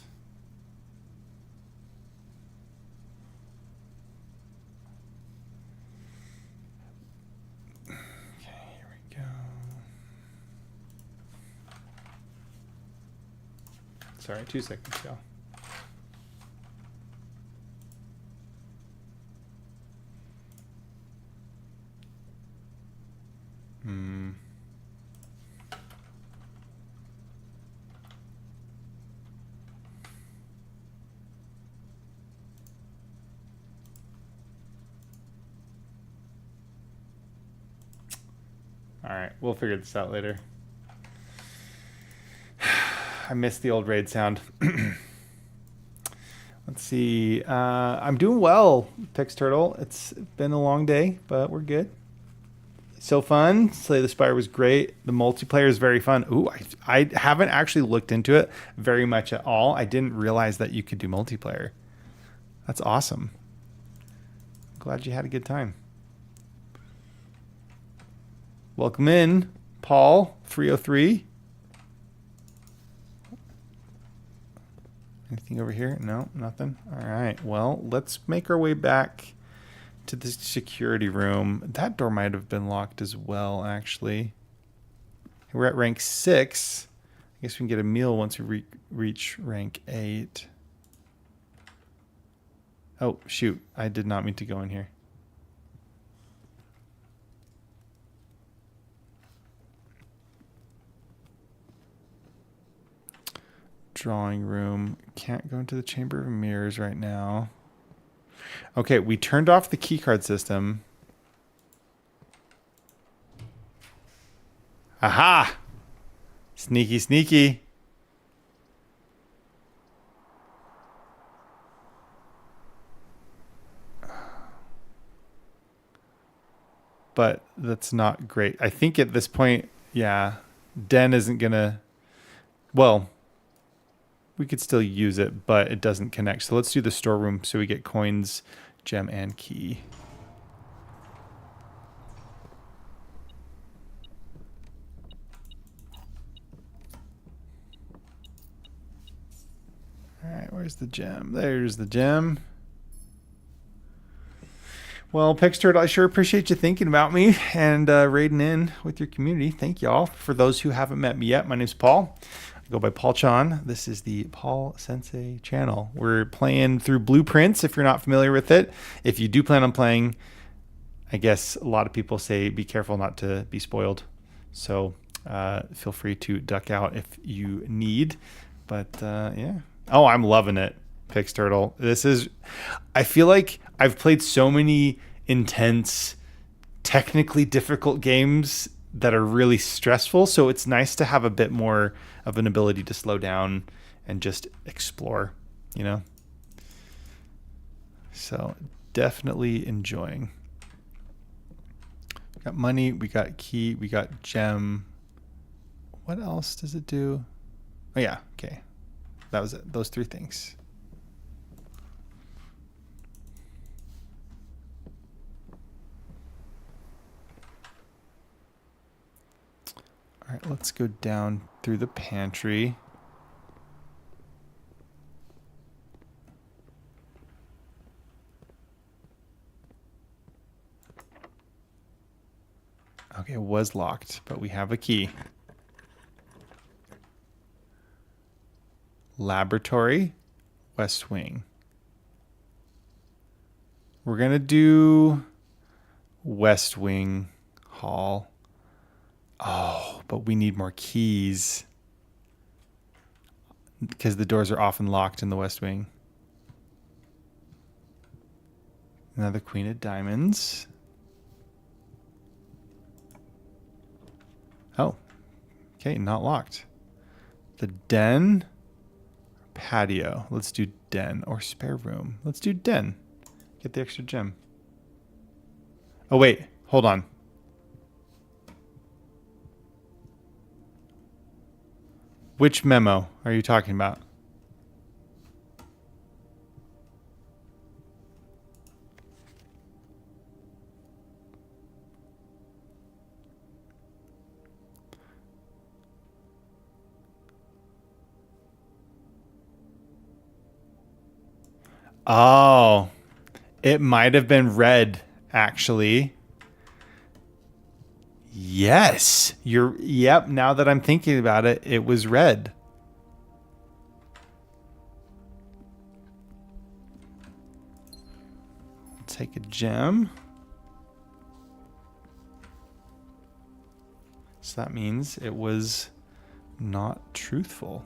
Okay, here we go. Sorry, 2 seconds ago. All right, we'll figure this out later. I missed the old raid sound. Let's see. I'm doing well, Pix Turtle. It's been a long day, but we're good. So fun. Slay the Spire was great. The multiplayer is very fun. Ooh, I haven't actually looked into it very much at all. I didn't realize that you could do multiplayer. That's awesome. Glad you had a good time. Welcome in, Paul 303. Anything over here? No, nothing. All right. Well, let's make our way back to the security room. That door might have been locked as well, actually. We're at rank 6. I guess we can get a meal once we reach rank 8. Oh, shoot. I did not mean to go in here. Drawing room. Can't go into the Chamber of Mirrors right now. Okay, we turned off the keycard system. Aha! Sneaky, sneaky. But that's not great. I think at this point, yeah, Den isn't gonna... Well, we could still use it, but it doesn't connect. So let's do the storeroom so we get coins, gem, and key. All right, where's the gem? There's the gem. Well, Pixturtle, I sure appreciate you thinking about me and raiding in with your community. Thank y'all. For those who haven't met me yet, my name's Paul. I go by Paul Chan. This is the Paul Sensei channel. We're playing through Blueprints, if you're not familiar with it. If you do plan on playing, I guess a lot of people say be careful not to be spoiled. So feel free to duck out if you need. But yeah. Oh, I'm loving it, Pixturtle. I feel like I've played so many intense, technically difficult games that are really stressful. So it's nice to have a bit more of an ability to slow down and just explore, you know? So definitely enjoying. We got money, we got key, we got gem. What else does it do? Oh yeah, okay. That was it. Those 3 things. All right, let's go down through the pantry. Okay, it was locked, but we have a key. Laboratory, West Wing. We're going to do West Wing Hall. Oh, but we need more keys because the doors are often locked in the West Wing. Another Queen of Diamonds. Oh, okay, not locked. The den, patio. Let's do den or spare room. Let's do den. Get the extra gem. Oh, wait, hold on. Which memo are you talking about? Oh, it might have been red, actually. Yes, yep, now that I'm thinking about it, it was red. Take a gem. So that means it was not truthful.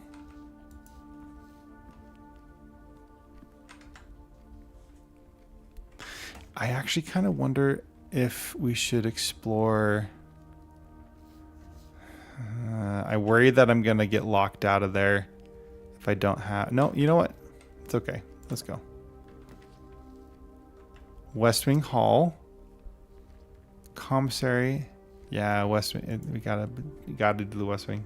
I actually kind of wonder if we should explore. I worry that I'm going to get locked out of there if I don't have... No, you know what? It's okay. Let's go. West Wing Hall. Commissary. Yeah, West Wing. We gotta do the West Wing.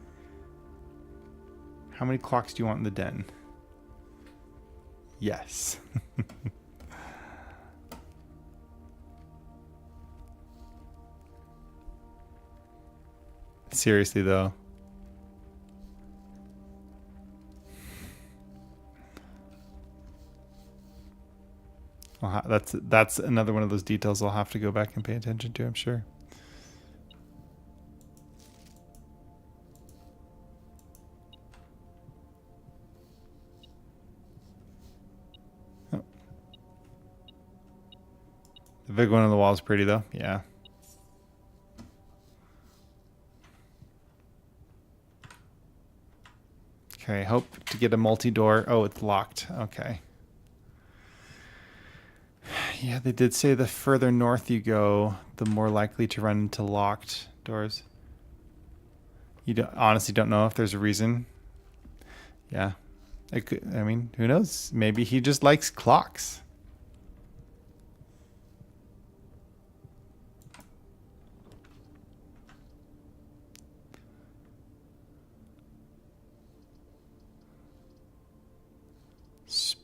How many clocks do you want in the den? Yes. Seriously though. That's another one of those details I'll have to go back and pay attention to, I'm sure. Oh. The big one on the wall is pretty though. Yeah. Okay, hope to get a multi-door. Oh, it's locked. Okay. Yeah, they did say the further north you go, the more likely to run into locked doors. You honestly don't know if there's a reason. Yeah. I mean, who knows? Maybe he just likes clocks.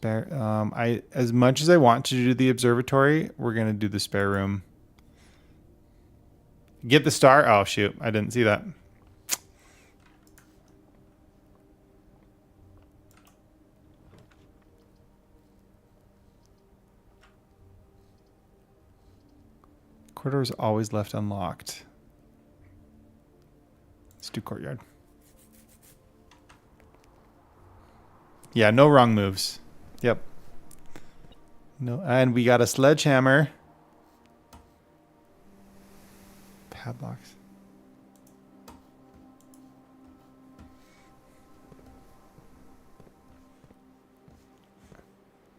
As much as I want to do the observatory, we're gonna do the spare room. Get the star. Oh shoot, I didn't see that. Corridor is always left unlocked. Let's do courtyard. Yeah, no wrong moves. Yep. No, and we got a sledgehammer. Padlocks.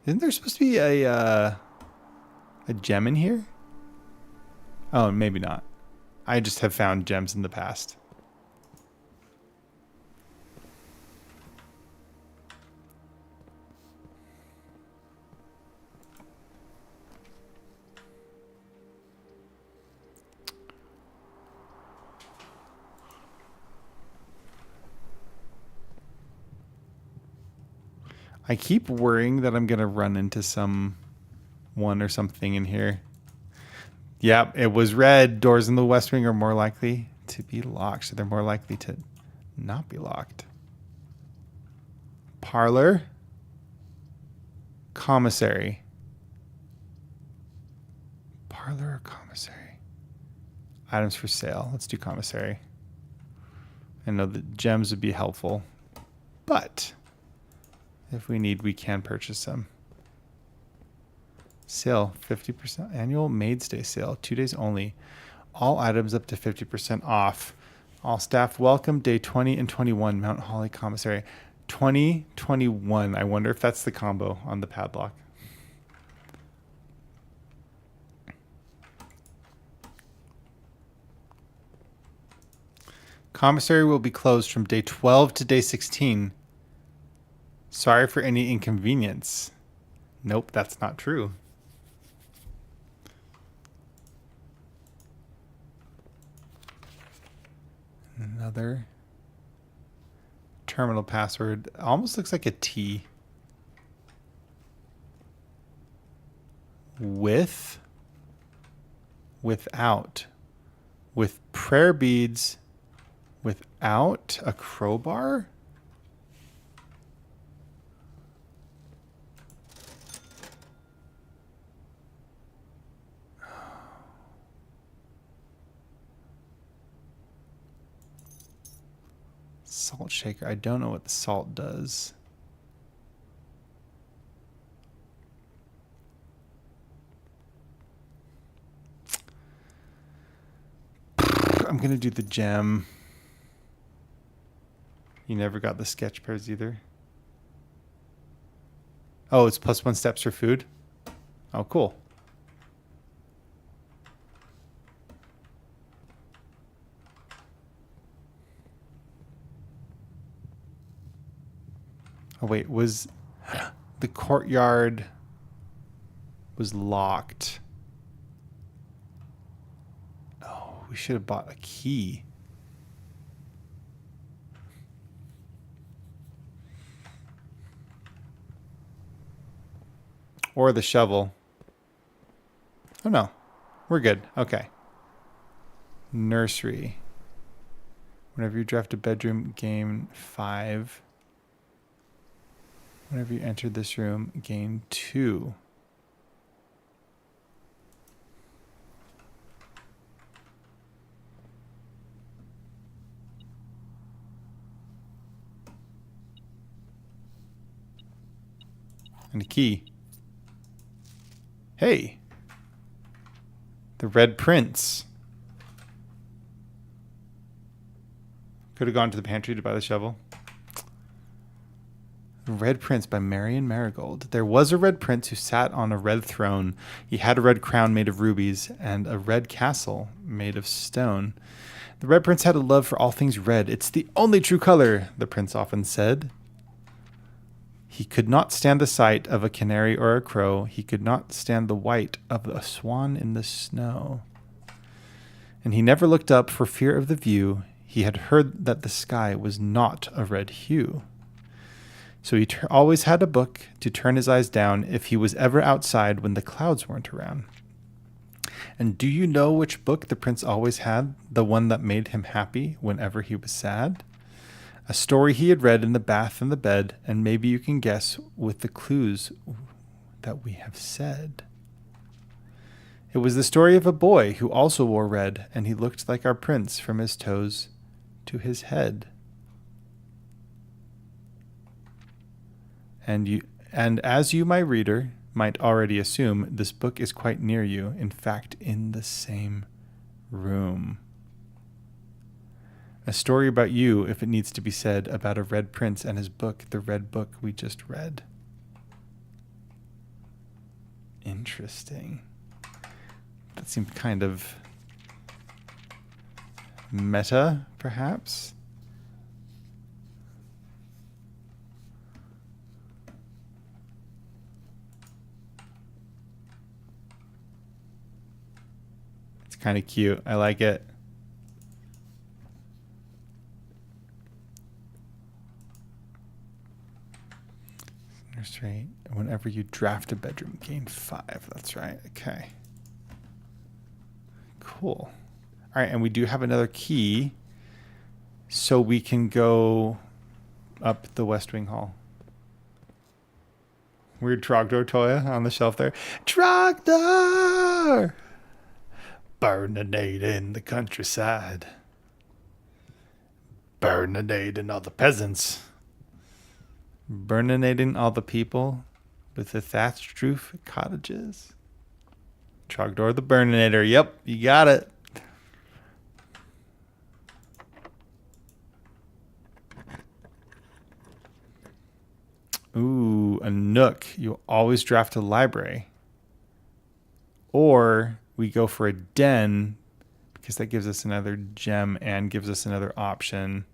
Isn't there supposed to be a gem in here? Oh, maybe not. I just have found gems in the past. I keep worrying that I'm going to run into someone or something in here. Yep, it was red. Doors in the West Wing are more likely to be locked, so they're more likely to not be locked. Parlor. Commissary. Parlor or commissary? Items for sale. Let's do commissary. I know that gems would be helpful, but if we need, we can purchase them. Sale, 50% annual Maid's Day sale, 2 days only. All items up to 50% off. All staff welcome. Day 20 and 21, Mount Holly Commissary. 2021. I wonder if that's the combo on the padlock. Commissary will be closed from day 12 to day 16. Sorry for any inconvenience. Nope, that's not true. Another terminal password. Almost looks like a T. With, without, with prayer beads, without a crowbar? Salt shaker. I don't know what the salt does. I'm going to do the gem. You never got the sketch pairs either. Oh, it's +1 steps for food? Oh, cool. Oh, wait, was the courtyard was locked? Oh, we should have bought a key. Or the shovel. Oh, no. We're good. Okay. Nursery. Whenever you draft a bedroom, gain 5. Whenever you enter this room, gain 2. And a key. Hey! The Red Prince. Could have gone to the pantry to buy the shovel. Red Prince by Marion Marigold. There was a red prince who sat on a red throne. He had a red crown made of rubies and a red castle made of stone. The Red Prince had a love for all things red. It's the only true color, the prince often said. He could not stand the sight of a canary or a crow. He could not stand the white of a swan in the snow. And he never looked up for fear of the view. He had heard that the sky was not a red hue. So he always had a book to turn his eyes down if he was ever outside when the clouds weren't around. And do you know which book the prince always had? The one that made him happy whenever he was sad? A story he had read in the bath and the bed, and maybe you can guess with the clues that we have said. It was the story of a boy who also wore red, and he looked like our prince from his toes to his head. And as you, my reader, might already assume, this book is quite near you, in fact, in the same room. A story about you, if it needs to be said, about a red prince and his book, the red book we just read. Interesting. That seemed kind of meta, perhaps. It's kind of cute. I like it. Interest rate. Whenever you draft a bedroom, gain 5. That's right. Okay. Cool. All right, and we do have another key, so we can go up the West Wing Hall. Weird Trogdor toy on the shelf there. Trogdor! Burninating in the countryside. Burninating all the peasants. Burninating all the people with the thatched roof cottages. Trogdor the Burninator. Yep, you got it. Ooh, a nook. You always draft a library. Or we go for a den because that gives us another gem and gives us another option.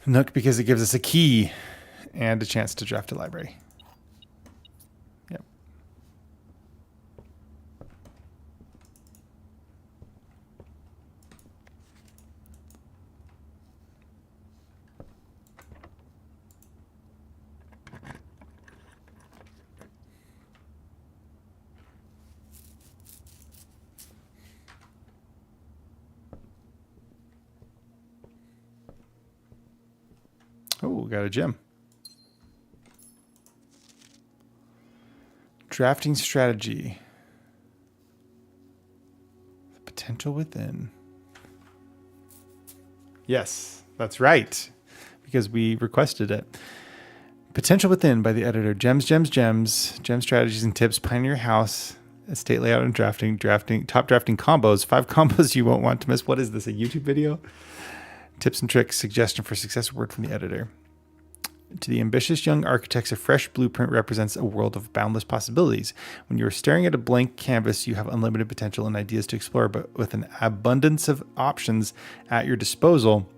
Nook because it gives us a key and a chance to draft a library. Yep. Oh, got a gem. Drafting strategy. The potential within. Yes, that's right. Because we requested it. Potential within by the editor. Gems, gems, gems. Gem strategies and tips. Pioneer house. Estate layout and drafting. Top drafting combos. 5 combos you won't want to miss. What is this? A YouTube video? Tips and tricks. Suggestion for success. Word from the editor. To the ambitious young architects, a fresh blueprint represents a world of boundless possibilities. When you are staring at a blank canvas, you have unlimited potential and ideas to explore, but with an abundance of options at your disposal,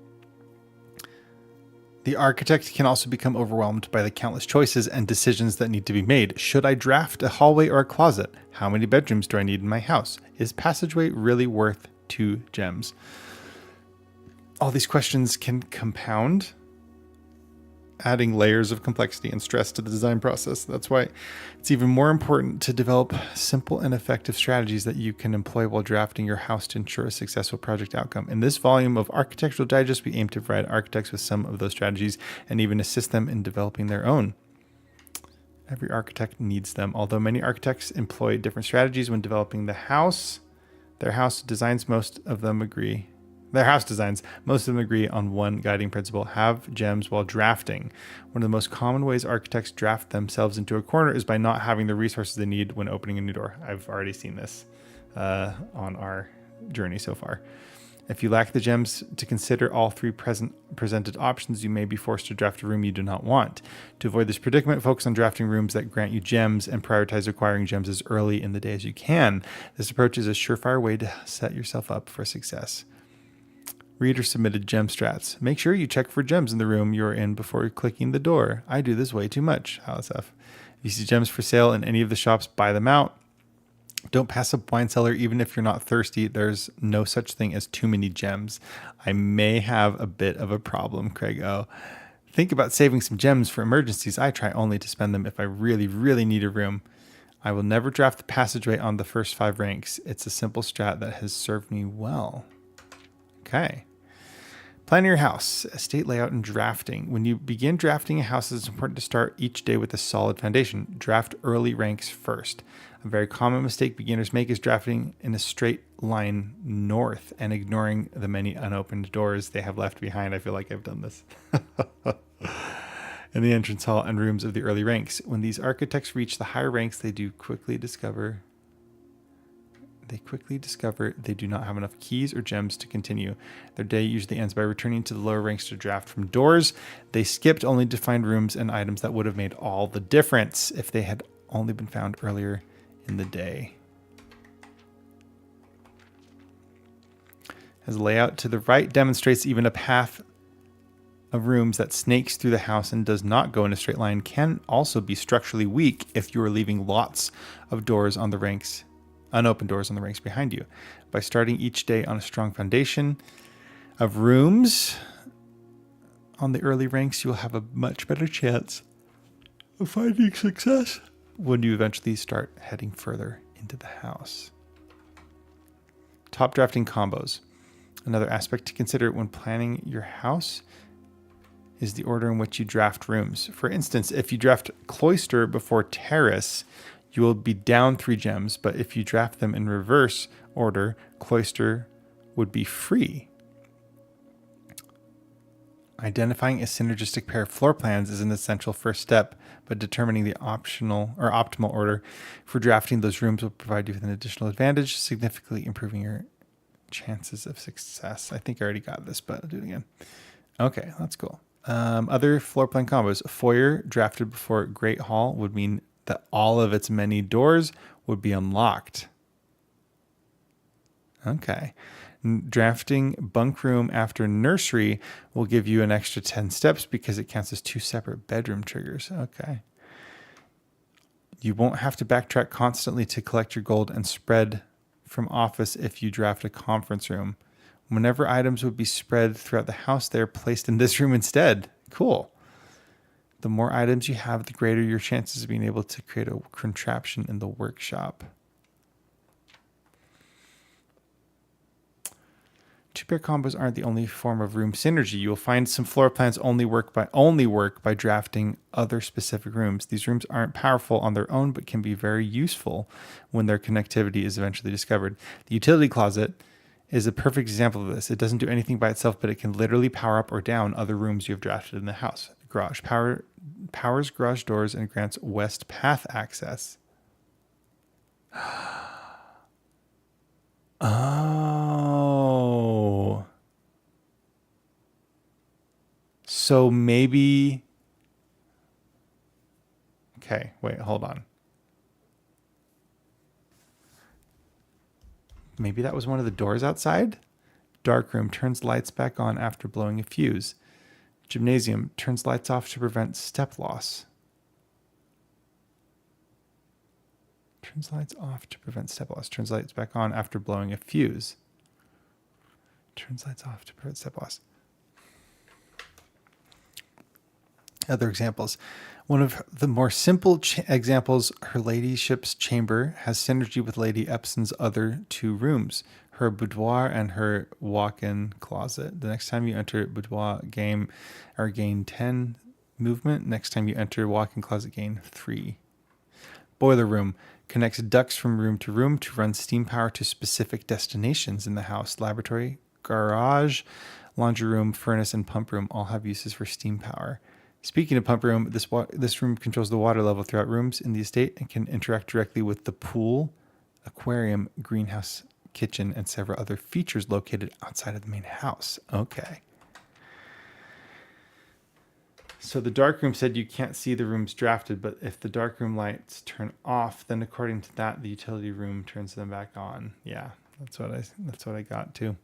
the architect can also become overwhelmed by the countless choices and decisions that need to be made. Should I draft a hallway or a closet? How many bedrooms do I need in my house? Is passageway really worth 2 gems? All these questions can compound, adding layers of complexity and stress to the design process. That's why it's even more important to develop simple and effective strategies that you can employ while drafting your house to ensure a successful project outcome. In this volume of Architectural Digest, we aim to provide architects with some of those strategies and even assist them in developing their own. Every architect needs them. Although many architects employ different strategies when developing the house, their house designs, most of them agree on one guiding principle: have gems while drafting. One of the most common ways architects draft themselves into a corner is by not having the resources they need when opening a new door. I've already seen this on our journey so far. If you lack the gems to consider all 3 presented options, you may be forced to draft a room you do not want. To avoid this predicament, focus on drafting rooms that grant you gems and prioritize acquiring gems as early in the day as you can. This approach is a surefire way to set yourself up for success. Reader submitted gem strats. Make sure you check for gems in the room you're in before clicking the door. I do this way too much. Alice F. If you see gems for sale in any of the shops, buy them out. Don't pass up wine cellar even if you're not thirsty. There's no such thing as too many gems. I may have a bit of a problem, Craig O. Think about saving some gems for emergencies. I try only to spend them if I really, really need a room. I will never draft the passageway on the first 5 ranks. It's a simple strat that has served me well. Okay. Plan your house, estate layout, and drafting. When you begin drafting a house, it's important to start each day with a solid foundation. Draft early ranks first. A very common mistake beginners make is drafting in a straight line north and ignoring the many unopened doors they have left behind. I feel like I've done this. In the entrance hall and rooms of the early ranks. When these architects reach the higher ranks, they quickly discover they do not have enough keys or gems to continue. Their day usually ends by returning to the lower ranks to draft from doors they skipped, only to find rooms and items that would have made all the difference if they had only been found earlier in the day. As layout to the right demonstrates, even a path of rooms that snakes through the house and does not go in a straight line can also be structurally weak if you are leaving lots of doors on the ranks unopened doors on the ranks behind you. By starting each day on a strong foundation of rooms on the early ranks, you'll have a much better chance of finding success when you eventually start heading further into the house. Top drafting combos. Another aspect to consider when planning your house is the order in which you draft rooms. For instance, if you draft Cloister before Terrace, you will be down 3 gems, but if you draft them in reverse order, Cloister would be free. Identifying a synergistic pair of floor plans is an essential first step, but determining the optimal order for drafting those rooms will provide you with an additional advantage, significantly improving your chances of success. I think I already got this, but I'll do it again. Okay, that's cool. Other floor plan combos. Foyer drafted before Great Hall would mean that all of its many doors would be unlocked. Okay. Drafting bunk room after nursery will give you an extra 10 steps because it counts as 2 separate bedroom triggers. Okay. You won't have to backtrack constantly to collect your gold and spread from office if you draft a conference room. Whenever items would be spread throughout the house, they're placed in this room instead. Cool. The more items you have, the greater your chances of being able to create a contraption in the workshop. 2-pair combos aren't the only form of room synergy. You will find some floor plans only work by drafting other specific rooms. These rooms aren't powerful on their own, but can be very useful when their connectivity is eventually discovered. The utility closet is a perfect example of this. It doesn't do anything by itself, but it can literally power up or down other rooms you have drafted in the house. Garage powers garage doors and grants west path access. Oh. So maybe... Okay, wait, hold on. Maybe that was one of the doors outside? Dark room turns lights back on after blowing a fuse. Gymnasium turns lights off to prevent step loss. Turns lights off to prevent step loss. Turns lights back on after blowing a fuse. Turns lights off to prevent step loss. Other examples. One of the more simple examples, her ladyship's chamber has synergy with Lady Epson's other 2 rooms, her boudoir and her walk-in closet. The next time you enter boudoir gain 10 movement. Next time you enter walk-in closet, gain 3. Boiler room connects ducts from room to room to run steam power to specific destinations in the house. Laboratory, garage, laundry room, furnace, and pump room all have uses for steam power. Speaking of pump room, this room controls the water level throughout rooms in the estate and can interact directly with the pool, aquarium, greenhouse, kitchen, and several other features located outside of the main house. Okay. So the darkroom said you can't see the rooms drafted, but if the darkroom lights turn off, then according to that, the utility room turns them back on. Yeah, that's what I got too.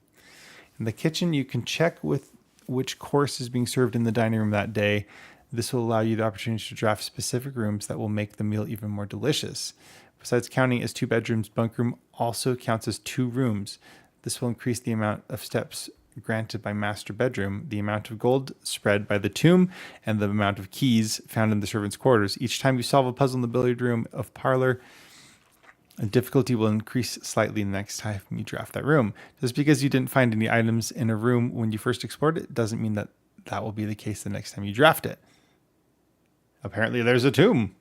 In the kitchen, you can check with which course is being served in the dining room that day. This will allow you the opportunity to draft specific rooms that will make the meal even more delicious. Besides counting as 2 bedrooms, bunk room also counts as 2 rooms. This will increase the amount of steps granted by master bedroom, the amount of gold spread by the tomb, and the amount of keys found in the servants' quarters. Each time you solve a puzzle in the billiard room of parlor, difficulty will increase slightly the next time you draft that room. Just because you didn't find any items in a room when you first explored it doesn't mean that that will be the case the next time you draft it. Apparently there's a tomb.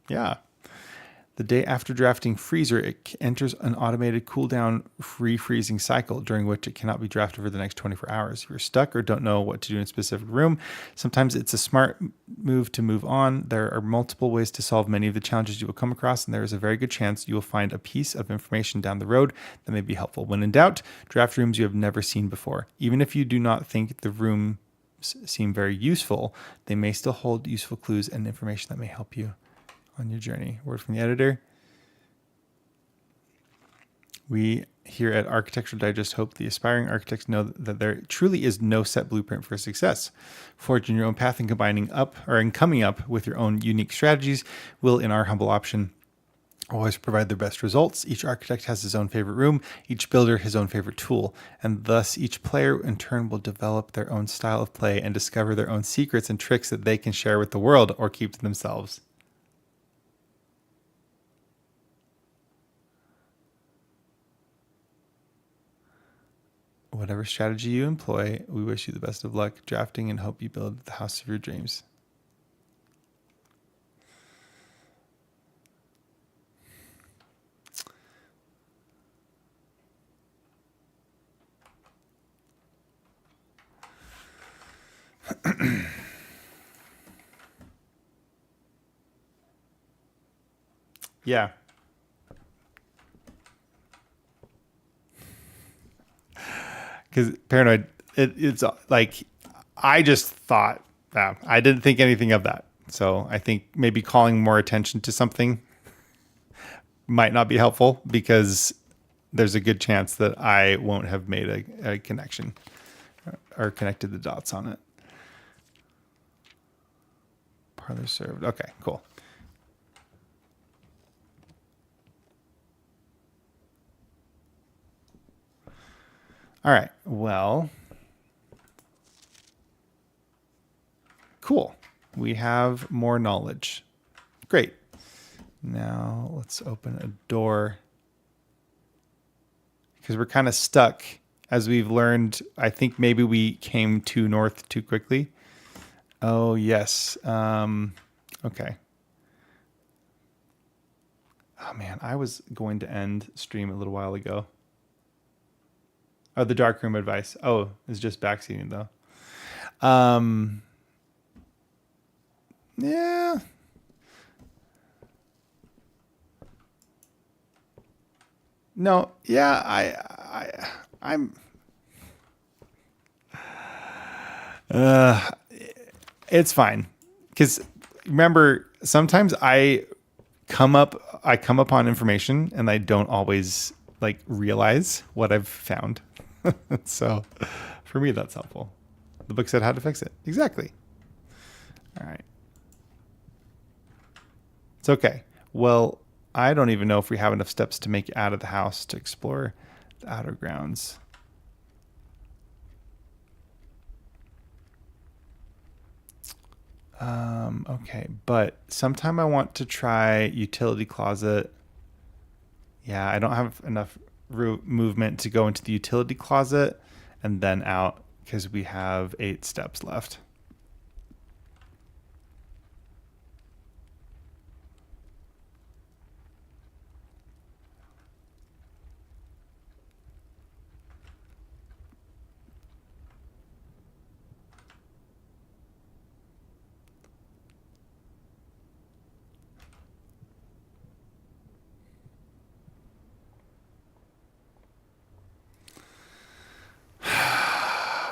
Yeah. The day after drafting freezer, it enters an automated cooldown refreezing cycle during which it cannot be drafted for the next 24 hours. If you're stuck or don't know what to do in a specific room, sometimes it's a smart move to move on. There are multiple ways to solve many of the challenges you will come across, and there is a very good chance you will find a piece of information down the road that may be helpful. When in doubt, draft rooms you have never seen before. Even if you do not think the room seem very useful, they may still hold useful clues and information that may help you on your journey. Word from the editor. We here at Architectural Digest hope the aspiring architects know that there truly is no set blueprint for success. Forging your own path and coming up with your own unique strategies will, in our humble option, always provide their best results. Each architect has his own favorite room, each builder his own favorite tool, and thus each player in turn will develop their own style of play and discover their own secrets and tricks that they can share with the world or keep to themselves. Whatever strategy you employ, we wish you the best of luck drafting and hope you build the house of your dreams. Yeah. Because Paranoid, it's like, I just thought that. I didn't think anything of that. So I think maybe calling more attention to something might not be helpful, because there's a good chance that I won't have made a connection or connected the dots on it. Parlor served. Okay, cool. All right. Well, cool. We have more knowledge. Great. Now let's open a door, because we're kind of stuck. As we've learned, I think maybe we came too north too quickly. Oh, yes. Okay. Oh, man. I was going to end stream a little while ago. Oh, the dark room advice. Oh, it's just backseating, though. Yeah. No, yeah, I'm it's fine. Cuz remember, sometimes I come upon information and I don't always like realize what I've found. So, for me that's helpful. The book said how to fix it. Exactly. All right. It's okay. Well, I don't even know if we have enough steps to make it out of the house to explore the outer grounds. Okay, but sometime I want to try utility closet. Yeah, I don't have enough movement to go into the utility closet and then out, because we have 8 steps left.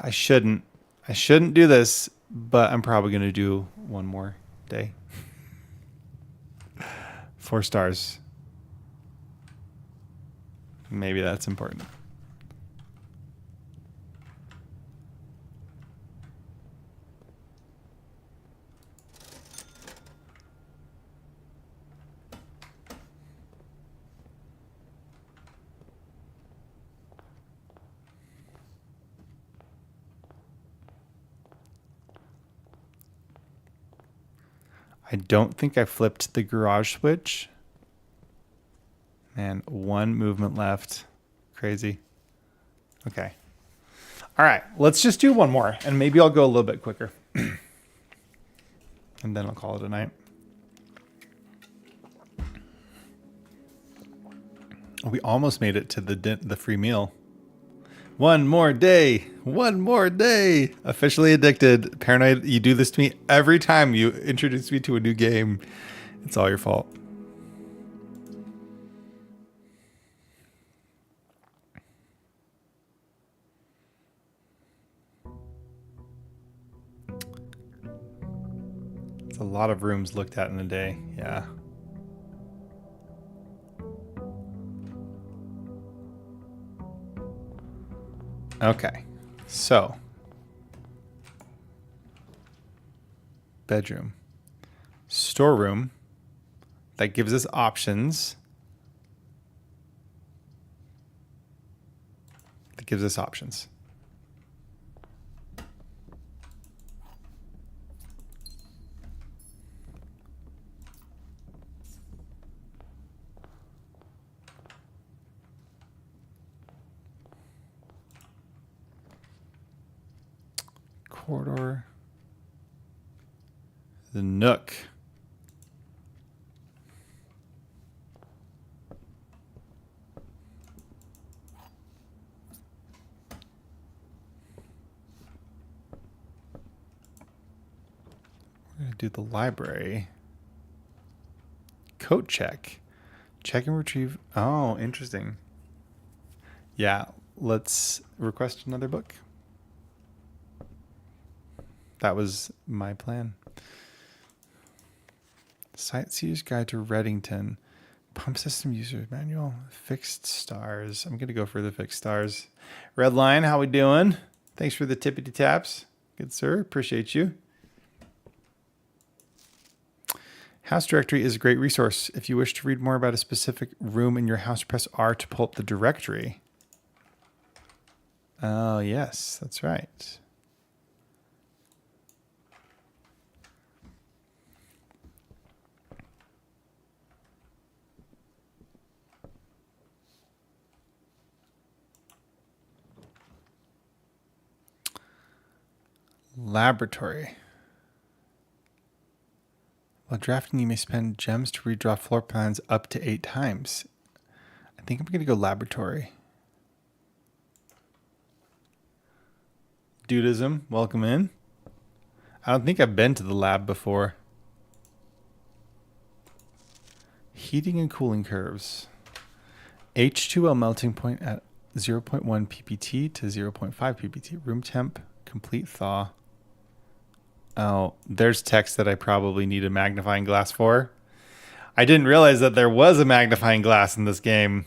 I shouldn't do this, but I'm probably going to do one more day. 4 stars. Maybe that's important. I don't think I flipped the garage switch. Man, 1 movement left. Crazy. Okay. All right, let's just do one more, and maybe I'll go a little bit quicker. And then I'll call it a night. We almost made it to the free meal. One more day. One more day. Officially addicted. Paranoid, you do this to me every time you introduce me to a new game. It's all your fault. It's a lot of rooms looked at in a day. Yeah. Okay. So, bedroom, storeroom, that gives us options It gives us options. Corridor. The Nook. We're going to do the library. Coat check. Check and retrieve. Oh, interesting. Yeah, let's request another book. That was my plan. Sightseer's Guide to Reddington. Pump System User Manual. Fixed stars. I'm going to go for the fixed stars. Red Line, how we doing? Thanks for the tippity taps. Good sir. Appreciate you. House directory is a great resource. If you wish to read more about a specific room in your house, press R to pull up the directory. Oh, yes, that's right. Laboratory. While drafting, you may spend gems to redraw floor plans up to 8 times. I think I'm going to go laboratory. Dudism, welcome in. I don't think I've been to the lab before. Heating and cooling curves. H2O melting point at 0.1 ppt to 0.5 ppt. Room temp, complete thaw. Oh, there's text that I probably need a magnifying glass for. I didn't realize that there was a magnifying glass in this game.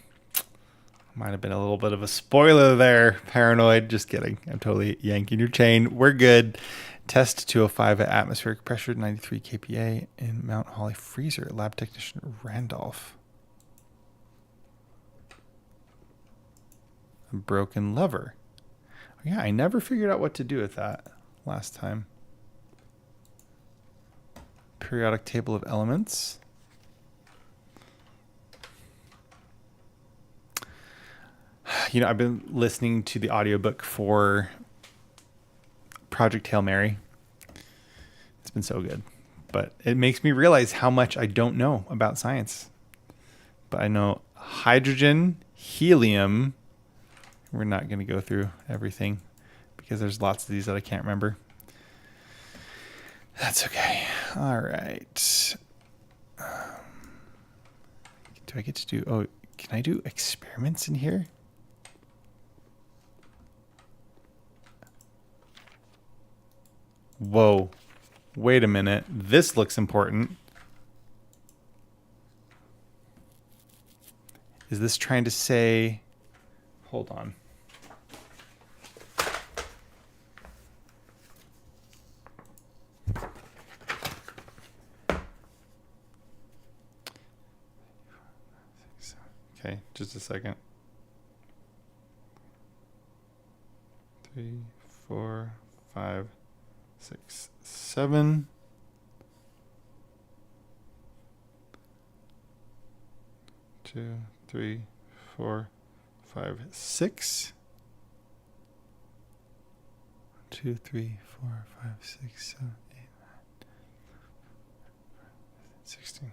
Might have been a little bit of a spoiler there. Paranoid. Just kidding. I'm totally yanking your chain. We're good. Test 205 at atmospheric pressure, 93 kPa in Mount Holly freezer. Lab technician Randolph. A broken lever. Oh, yeah, I never figured out what to do with that last time. Periodic table of elements. You know, I've been listening to the audiobook for Project Hail Mary. It's been so good. But it makes me realize how much I don't know about science. But I know hydrogen, helium. We're not going to go through everything because there's lots of these that I can't remember. That's okay. All right. Do I get to do... Oh, can I do experiments in here? Whoa. Wait a minute. This looks important. Is this trying to say... Hold on. Okay, just a second. 3, 4, 5, 6, 7. 2, 3, 4, 5, 6. 2, 3, 4, 5, 6, 7, 8, 9, 16.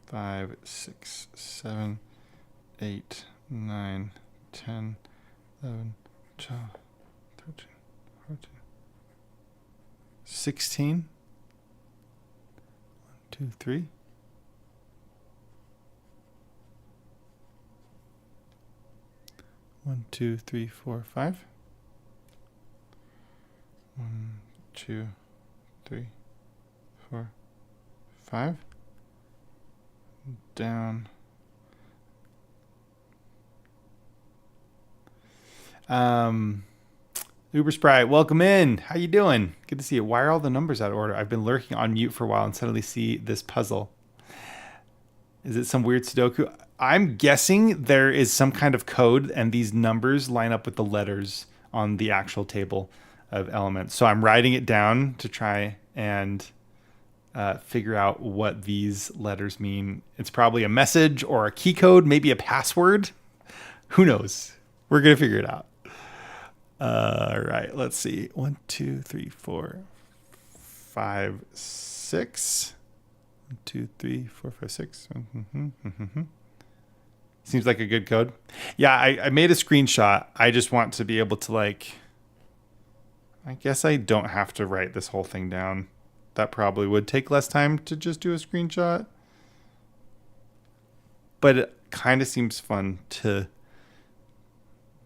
5, 6, 7, 8, 9, 10, 11, 12, 13, 14, 16. 1, 2, 3. 1, 2, 3, 4, 5. 1, 2, 3, 4, 5. Down. Uber Sprite, welcome in. How you doing? Good to see you. Why are all the numbers out of order? I've been lurking on mute for a while and suddenly see this puzzle. Is it some weird Sudoku? I'm guessing there is some kind of code and these numbers line up with the letters on the actual table of elements. So I'm writing it down to try and figure out what these letters mean. It's probably a message or a key code, maybe a password. Who knows? We're going to figure it out. All right, let's see. 1, 2, 3, 4, 5, 6. 1, 2, 3, 4, 5, 6. Seems like a good code. Yeah, I made a screenshot. I just want to be able to I guess I don't have to write this whole thing down. That probably would take less time to just do a screenshot. But it kind of seems fun to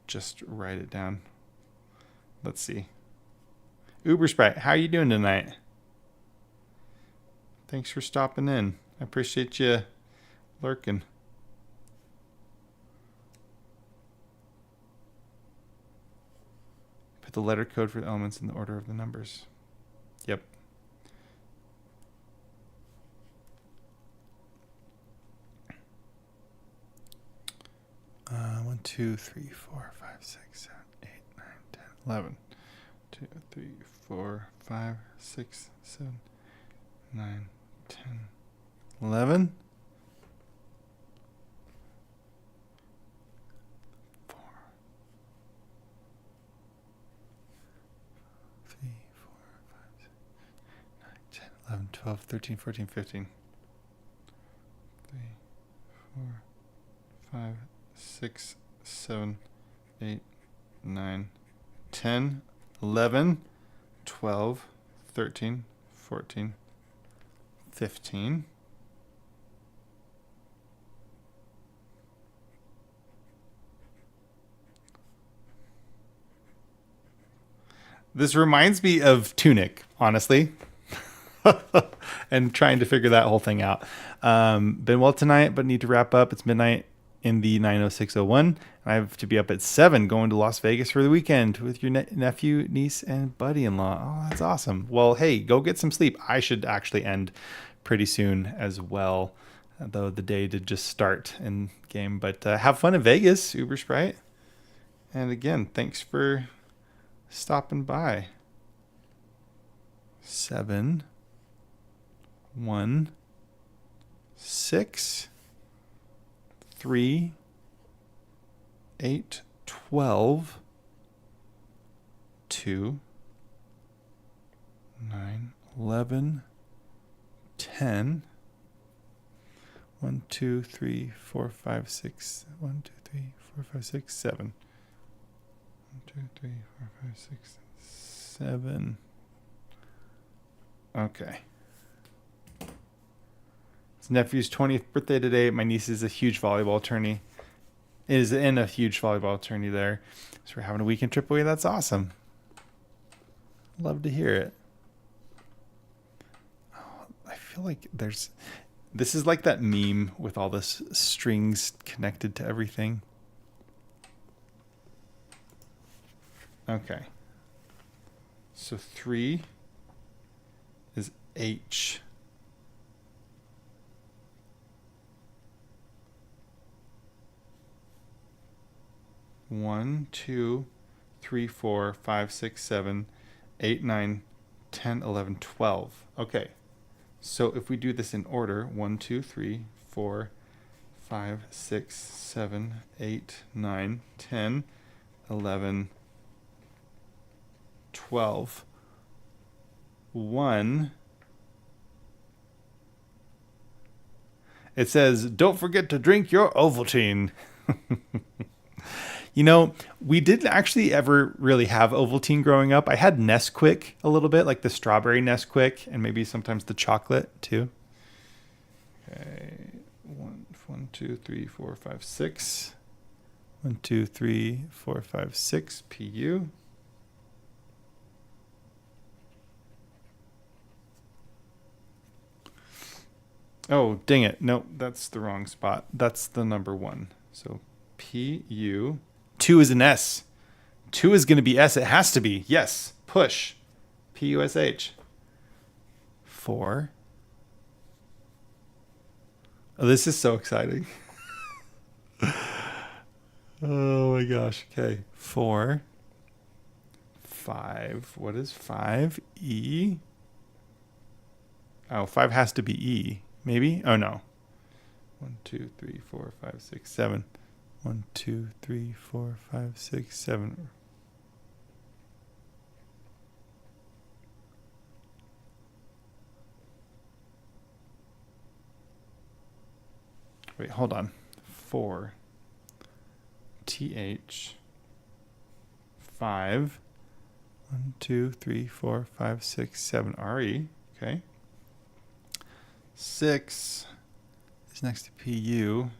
just write it down. Let's see. Uber Sprite, how are you doing tonight? Thanks for stopping in. I appreciate you lurking. Put the letter code for the elements in the order of the numbers. Yep. Uh, 1, 2, 3, 4, 5, 6, 7, 8, 9, 10, 11. 2, 3, 4, 5, 6, 7, 9, 10, 11. 4, 3, 4, 5, 6, 9, 10, 11, 12, 13, 14, 15. 3, 4, 5, 6, 7, 8, 9, 10, 11, 12, 13, 14, 15. This reminds me of Tunic, honestly. And trying to figure that whole thing out. Been well tonight, but need to wrap up. It's midnight in the 90601. I have to be up at 7 going to Las Vegas for the weekend with your nephew, niece, and buddy-in-law. Oh, that's awesome. Well, hey, go get some sleep. I should actually end pretty soon as well, though the day did just start in game. But have fun in Vegas, Uber Sprite. And again, thanks for stopping by. 7, 1, 6, 3, 8, 12, 2, 9, 11, 10. 1, 2, 3, 4, 5, 6. 1, 2, 3, 4, 5, 6, 7. 1, 2, 3, 4, 5, 6, 7. Okay. His nephew's 20th birthday today. My niece is a huge volleyball tourney. Is in a huge volleyball tourney there. So we're having a weekend trip away. That's awesome. Love to hear it. Oh, I feel like this is like that meme with all the strings connected to everything. Okay. So 3 is H. One, 2, 3, 4, 5, 6, 7, 8, 9, 10, 11, 12. Okay. So if we do this in order, 1, 2, 3, 4, 5, 6, 7, 8, 9, 10, 11, 12. 1. It says, don't forget to drink your Ovaltine. You know, we didn't actually ever really have Ovaltine growing up. I had Nesquik a little bit, like the strawberry Nesquik, and maybe sometimes the chocolate too. Okay, 1, 2, 3, 4, 5, 6. 1, 2, 3, 4, 5, 6. PU. Oh, dang it. No, that's the wrong spot. That's the number 1. So PU. 2 is an S. 2 is going to be S. It has to be. Yes. Push. P-U-S-H. 4. Oh, this is so exciting. Oh my gosh. Okay. 4. 5. What is 5? E. Oh, 5 has to be E. Maybe? Oh, no. 1, 2, 3, 4, 5, 6, 7. 1, 2, 3, 4, 5, 6, 7. Wait, hold on. 4. TH. 5. 1, 2, 3, 4, 5, 6, 7. RE. Okay. 6 is next to PU.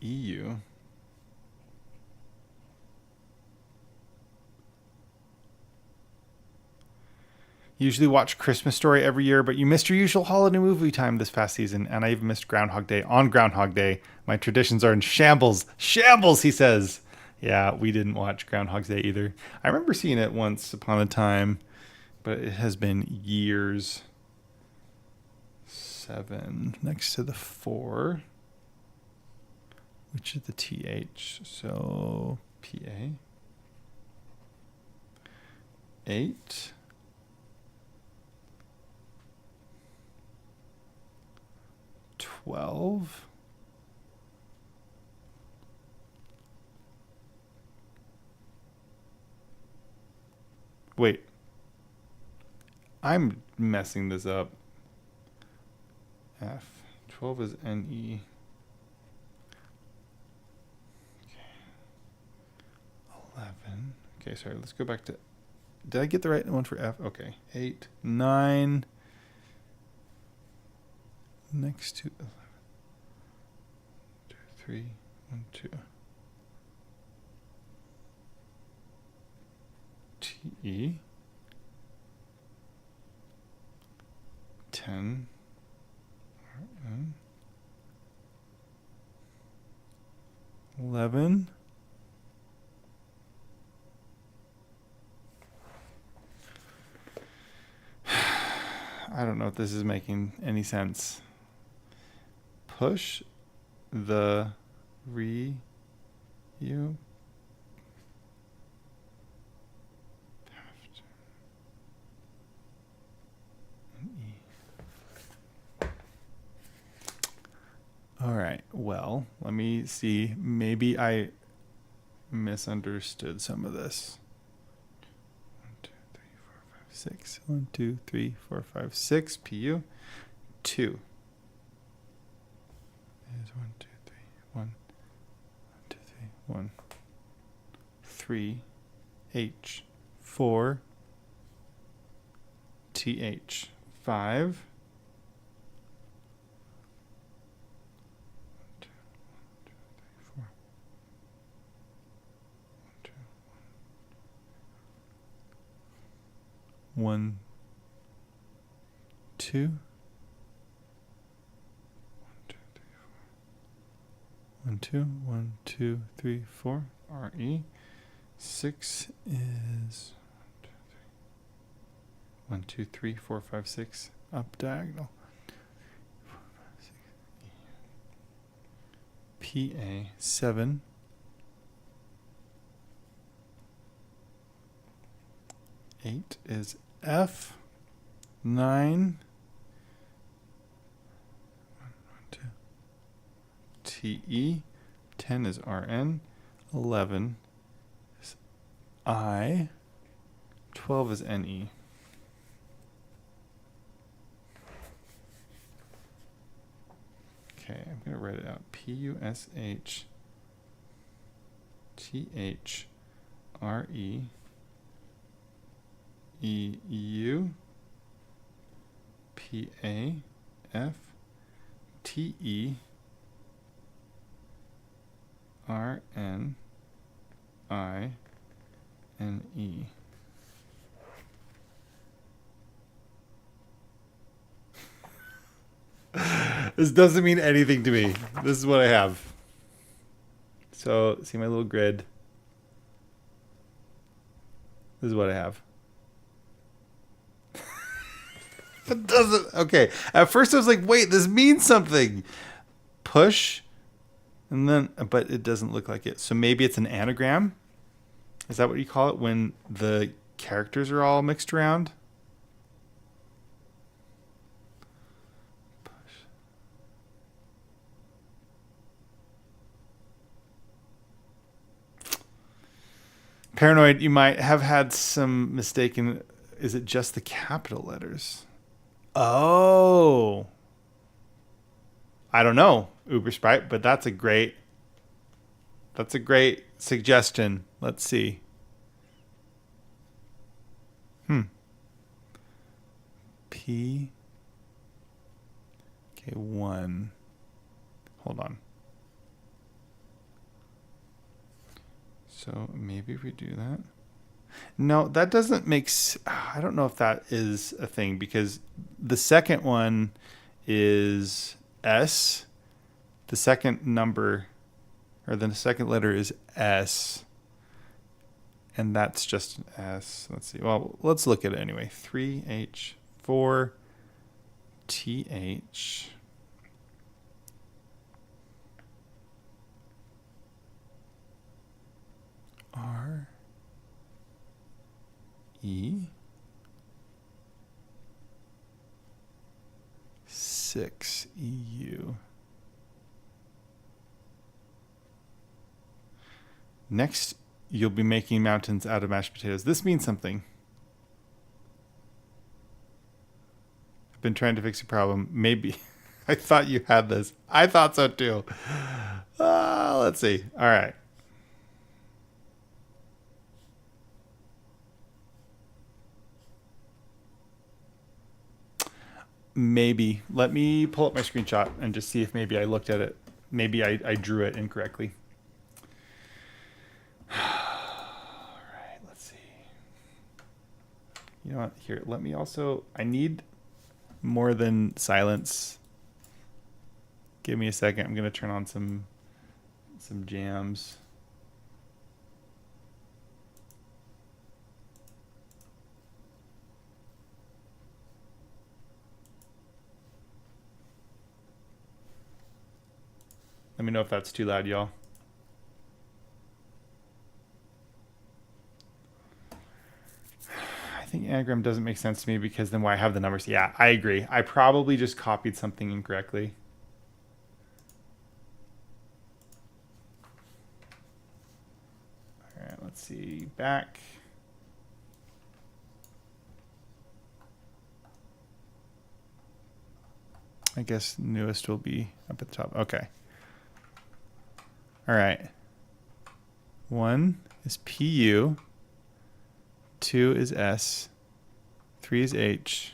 EU. Usually watch Christmas Story every year, but you missed your usual holiday movie time this past season, and I even missed Groundhog Day on Groundhog Day. My traditions are in shambles. Shambles, he says. Yeah, we didn't watch Groundhog Day either. I remember seeing it once upon a time, but it has been years. 7 next to the 4, which is the TH. So PA. 8. 12. Wait. I'm messing this up. F. 12 is NE. Okay. 11. Okay, sorry. Let's go back to... Did I get the right one for F? Okay. 8. 9. Next to 11. 2, 3. 1, 2. TE. 10. 11. I don't know if this is making any sense. Push the you. All right. Well, let me see. Maybe I misunderstood some of this. 1, 2, 3, 4, 5, 6. 1, 2, 3, 4, 5, 6. PU. 2. Is 1, 2, 3, 1. 1, 2, 3, 1. 3. H. 4. TH. 5. 1, 2. 1, 2, 3, 4. 1, 2. 1, 2, 3, 4. RE. 6 is 1, 2, 3, 4, 5, 6. Up diagonal. 4, 5, 6. PA. 7. 8 is F. 9. 1, 2. TE. 10 is RN. 11 is I. 12 is NE. Okay, I'm going to write it out. PUSH THRE EU PAF TE RNINE. This doesn't mean anything to me. This is what I have. So, see my little grid. This is what I have. It doesn't. Okay. At first I was like, wait, this means something. Push. And then, but it doesn't look like it. So maybe it's an anagram. Is that what you call it when the characters are all mixed around? Push. Paranoid, you might have had some mistaken. Is it just the capital letters? Oh. I don't know, Uber Sprite, but that's a great suggestion. Let's see. P. Okay, 1. Hold on. So maybe if we do that. No, that doesn't make I don't know if that is a thing because the second one is S. The second number or the second letter is S. And that's just an S. Let's see. Well, let's look at it anyway. 3H, 4TH. RE. 6EU. Next, you'll be making mountains out of mashed potatoes. This means something. I've been trying to fix your problem. Maybe. I thought you had this. I thought so too. Let's see. All right. Maybe. Let me pull up my screenshot and just see if maybe I looked at it. Maybe I drew it incorrectly. All right, let's see. You know what? Here, let me also... I need more than silence. Give me a second. I'm going to turn on some jams. Let me know if that's too loud, y'all. I think anagram doesn't make sense to me because then why have the numbers? Yeah, I agree. I probably just copied something incorrectly. All right, let's see. Back. I guess newest will be up at the top. Okay. All right. 1 is PU. 2 is S. 3 is H.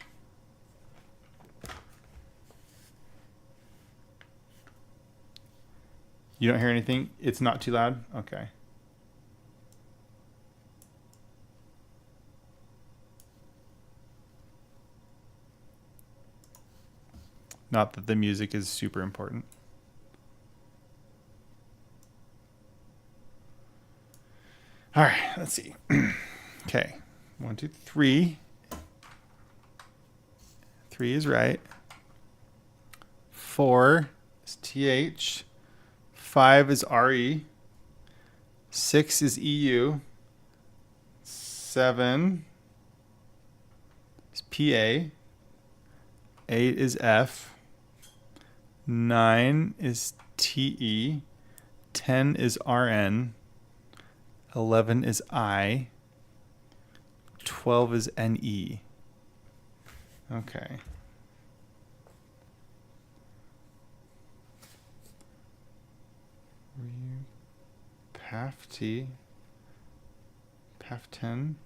You don't hear anything? It's not too loud? Okay. Not that the music is super important. All right, let's see. Okay, 1, 2, 3. 3 is right. 4 is TH. 5 is RE. 6 is EU. 7 is PA. 8 is F. 9 is TE. 10 is RN. 11 is I. 12 is NE. Okay. PAF T. PAF 10.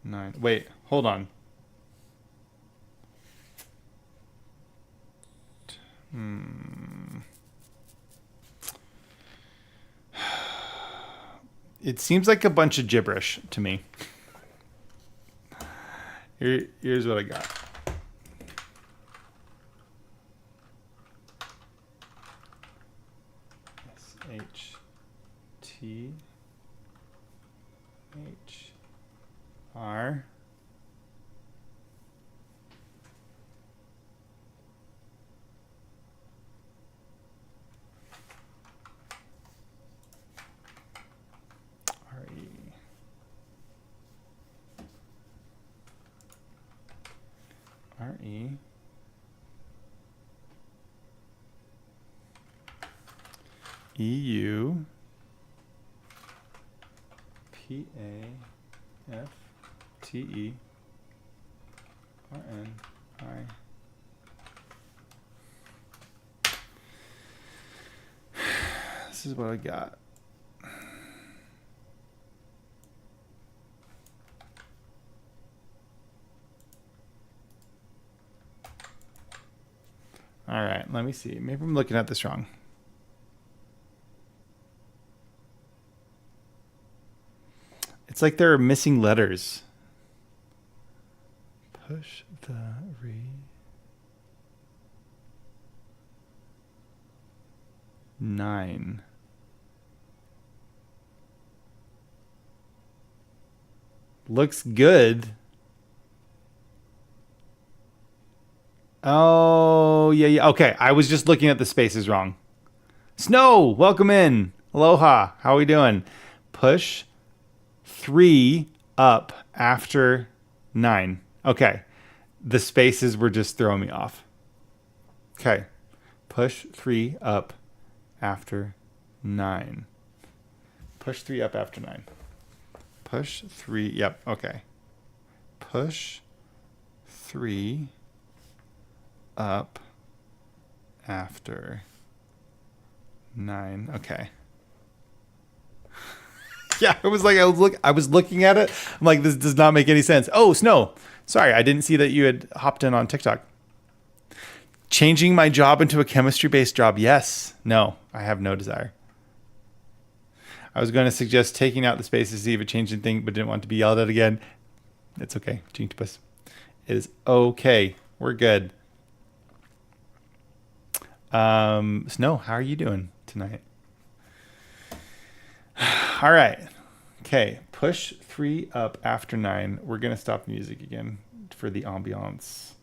9. Wait, hold on. It seems like a bunch of gibberish to me. Here's what I got. SHT H R. R-E. R-E. E-U. P-A-F-T-E. R-N-I. This is what I got. All right, let me see. Maybe I'm looking at this wrong. It's like there are missing letters. Push the re. Nine. Looks good. Oh, yeah. Okay, I was just looking at the spaces wrong. Snow, welcome in. Aloha. How are we doing? Push 3 up after 9. Okay. The spaces were just throwing me off. Okay. Push 3 up after 9. Push 3 up after 9. Push 3. Yep. Okay. Push 3 up after 9. Okay. Yeah, it was like I was looking at it. I'm like, this does not make any sense. Oh, Snow. Sorry, I didn't see that you had hopped in on TikTok. Changing my job into a chemistry-based job. Yes. No, I have no desire. I was going to suggest taking out the spaces to see if it changed anything, but didn't want to be yelled at again. It's okay. Jinktopus. It is okay. We're good. Snow, how are you doing tonight? All right. Okay. Push 3 up after 9. We're going to stop the music again for the ambiance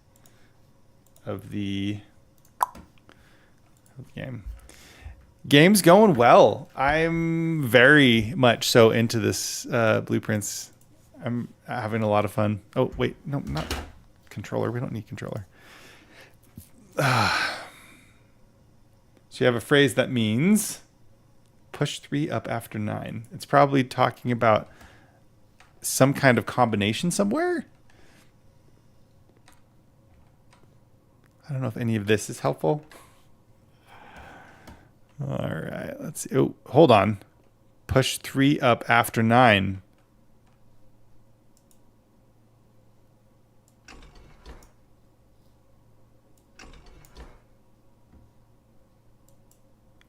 of the game. Game's going well. I'm very much so into this Blueprints. I'm having a lot of fun. Oh, wait. No, not controller. We don't need controller. So you have a phrase that means push 3 up after 9. It's probably talking about some kind of combination somewhere. I don't know if any of this is helpful. All right, let's see. Oh, hold on. Push 3 up after 9.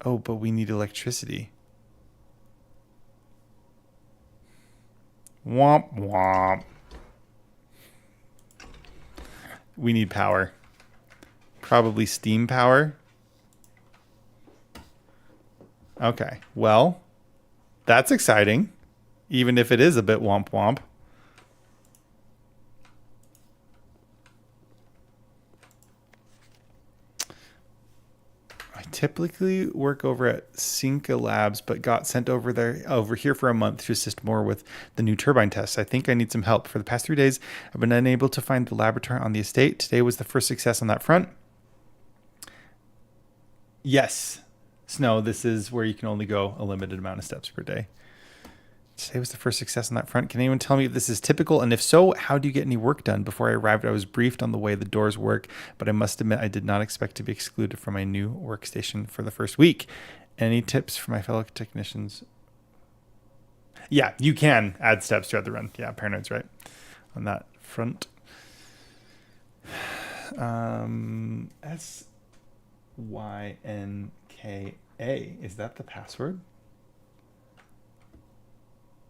Oh, but we need electricity. Womp womp. We need power. Probably steam power. Okay, well, that's exciting, even if it is a bit womp womp. I typically work over at Cinca Labs, but got sent over here for a month to assist more with the new turbine tests. I think I need some help. For the past 3 days, I've been unable to find the laboratory on the estate. Today was the first success on that front. Yes. Snow, this is where you can only go a limited amount of steps per day. Today was the first success on that front. Can anyone tell me if this is typical? And if so, how do you get any work done? Before I arrived, I was briefed on the way the doors work, but I must admit I did not expect to be excluded from my new workstation for the first week. Any tips for my fellow technicians? Yeah, you can add steps throughout the run. Yeah, Paranoid's right on that front. SYNKA. Is that the password?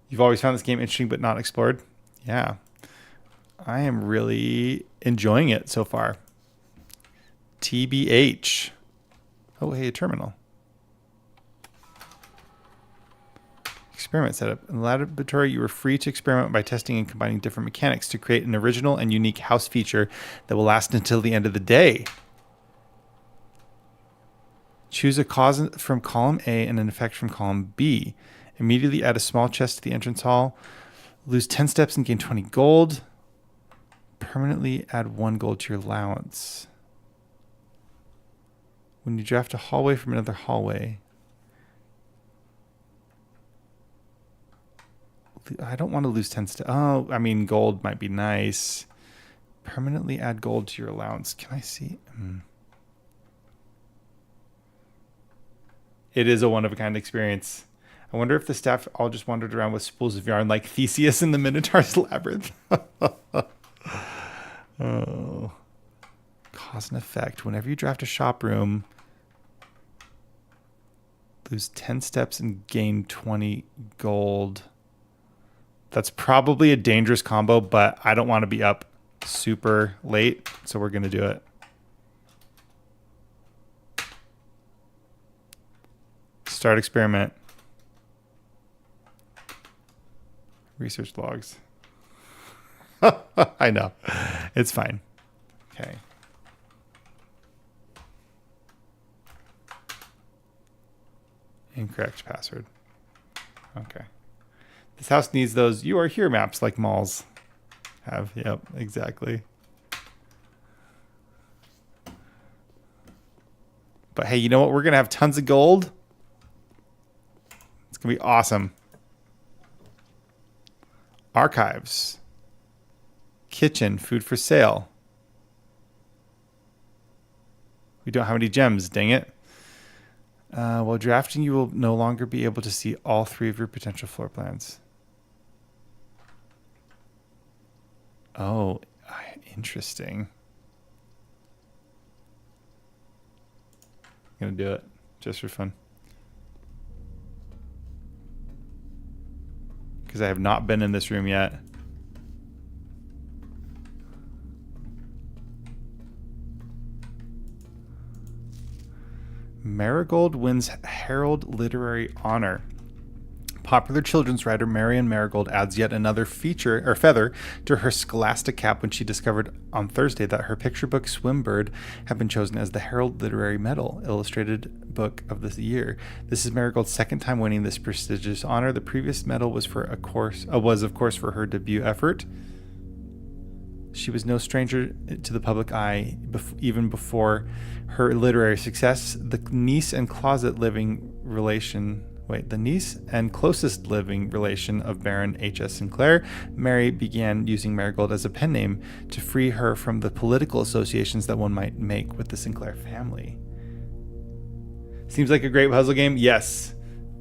You've always found this game interesting but not explored? Yeah. I am really enjoying it so far. TBH. Oh, hey, a terminal. Experiment setup. In the laboratory, you are free to experiment by testing and combining different mechanics to create an original and unique house feature that will last until the end of the day. Choose a cause from column A and an effect from column B. Immediately add a small chest to the entrance hall. Lose 10 steps and gain 20 gold. Permanently add 1 gold to your allowance. When you draft a hallway from another hallway. I don't want to lose 10 steps. Oh, I mean, gold might be nice. Permanently add gold to your allowance. Can I see? It is a one-of-a-kind experience. I wonder if the staff all just wandered around with spools of yarn like Theseus in the Minotaur's Labyrinth. Oh. Cause and effect. Whenever you draft a shop room, lose 10 steps and gain 20 gold. That's probably a dangerous combo, but I don't want to be up super late, so we're going to do it. Start experiment. Research logs. I know. It's fine. Okay. Incorrect password. Okay. This house needs those "you are here" maps like malls have. Yep, exactly. But hey, you know what? We're going to have tons of gold. It's going to be awesome. Archives. Kitchen. Food for sale. We don't have any gems. Dang it. While drafting, you will no longer be able to see all 3 of your potential floor plans. Oh, interesting. I'm going to do it just for fun. Because I have not been in this room yet. Marigold wins Herald Literary Honor. Popular children's writer Marion Marigold adds yet another feature or feather to her scholastic cap when she discovered on Thursday that her picture book Swimbird had been chosen as the Herald Literary Medal Illustrated Book of the Year. This is Marigold's second time winning this prestigious honor. The previous medal was of course for her debut effort. She was no stranger to the public eye even before her literary success. The niece and closest living relation of Baron H.S. Sinclair, Mary began using Marigold as a pen name to free her from the political associations that one might make with the Sinclair family. Seems like a great puzzle game. Yes.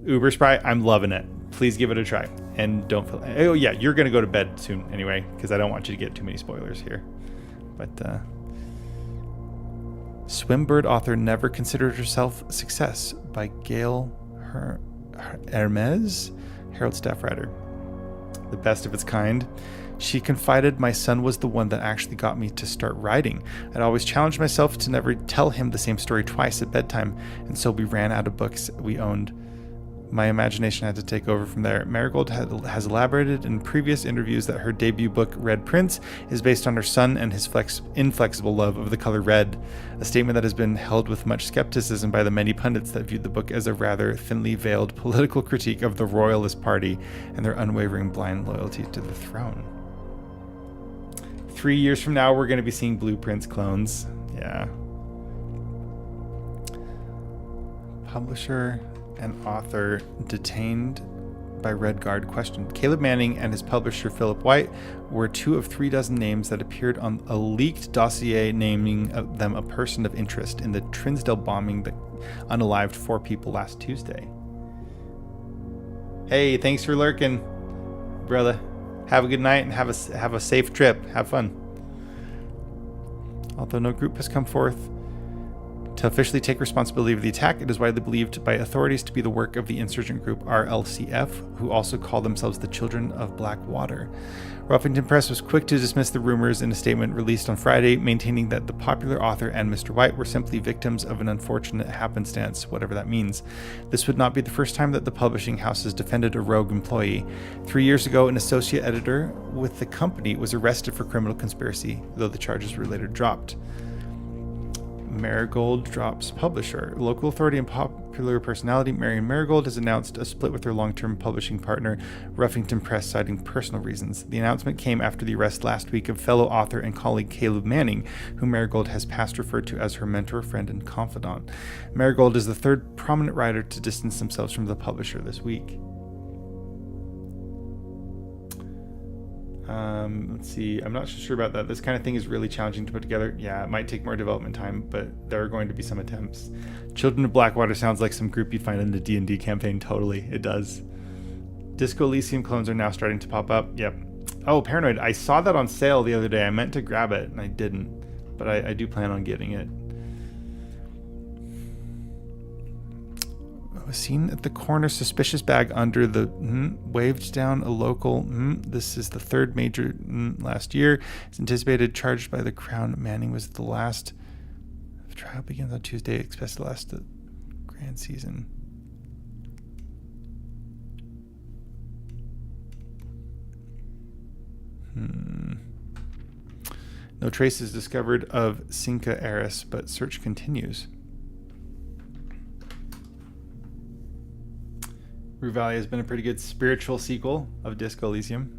Uber Spry, I'm loving it. Please give it a try. And don't feel... Oh, yeah, you're going to go to bed soon anyway, because I don't want you to get too many spoilers here. But, Swimbird author never considered herself a success by Gail Hermes, Herald staff writer. The best of its kind. She confided, my son was the one that actually got me to start writing. I'd always challenged myself to never tell him the same story twice at bedtime, and so we ran out of books we owned. My imagination had to take over from there. Marigold has elaborated in previous interviews that her debut book, Red Prince, is based on her son and his inflexible love of the color red, a statement that has been held with much skepticism by the many pundits that viewed the book as a rather thinly veiled political critique of the Royalist Party and their unwavering blind loyalty to the throne. 3 years from now, we're going to be seeing Blue Prince clones. Yeah. Publisher and author detained by Red Guard questioned. Caleb Manning and his publisher Philip White were 2 of 3 dozen names that appeared on a leaked dossier naming them a person of interest in the Trinsdale bombing that unalived 4 people last Tuesday. Hey, thanks for lurking, brother. Have a good night and have a safe trip. Have fun. Although no group has come forth To officially take responsibility for the attack, it is widely believed by authorities to be the work of the insurgent group RLCF, who also call themselves the Children of Blackwater. Ruffington Press was quick to dismiss the rumors in a statement released on Friday, maintaining that the popular author and Mr. White were simply victims of an unfortunate happenstance, whatever that means. This would not be the first time that the publishing house has defended a rogue employee. 3 years ago, an associate editor with the company was arrested for criminal conspiracy, though the charges were later dropped. Marigold drops publisher. Local authority and popular personality Marion Marigold has announced a split with her long-term publishing partner, Ruffington Press, citing personal reasons. The announcement came after the arrest last week of fellow author and colleague Caleb Manning, whom Marigold has past referred to as her mentor, friend, and confidant. Marigold is the third prominent writer to distance themselves from the publisher this week. Let's see. I'm not sure about that. This kind of thing is really challenging to put together. Yeah, it might take more development time, but there are going to be some attempts. Children of Blackwater sounds like some group you'd find in the D&D campaign. Totally, it does. Disco Elysium clones are now starting to pop up. Yep. Oh, Paranoid. I saw that on sale the other day. I meant to grab it, and I didn't. But I do plan on getting it. Was seen at the corner, suspicious bag under the waved down a local. This is the third major last year. It's anticipated, charged by the Crown. Manning was the last. The trial begins on Tuesday. Expects to last the grand season. No traces discovered of Cinca Eris, but search continues. Ruvalia has been a pretty good spiritual sequel of Disco Elysium.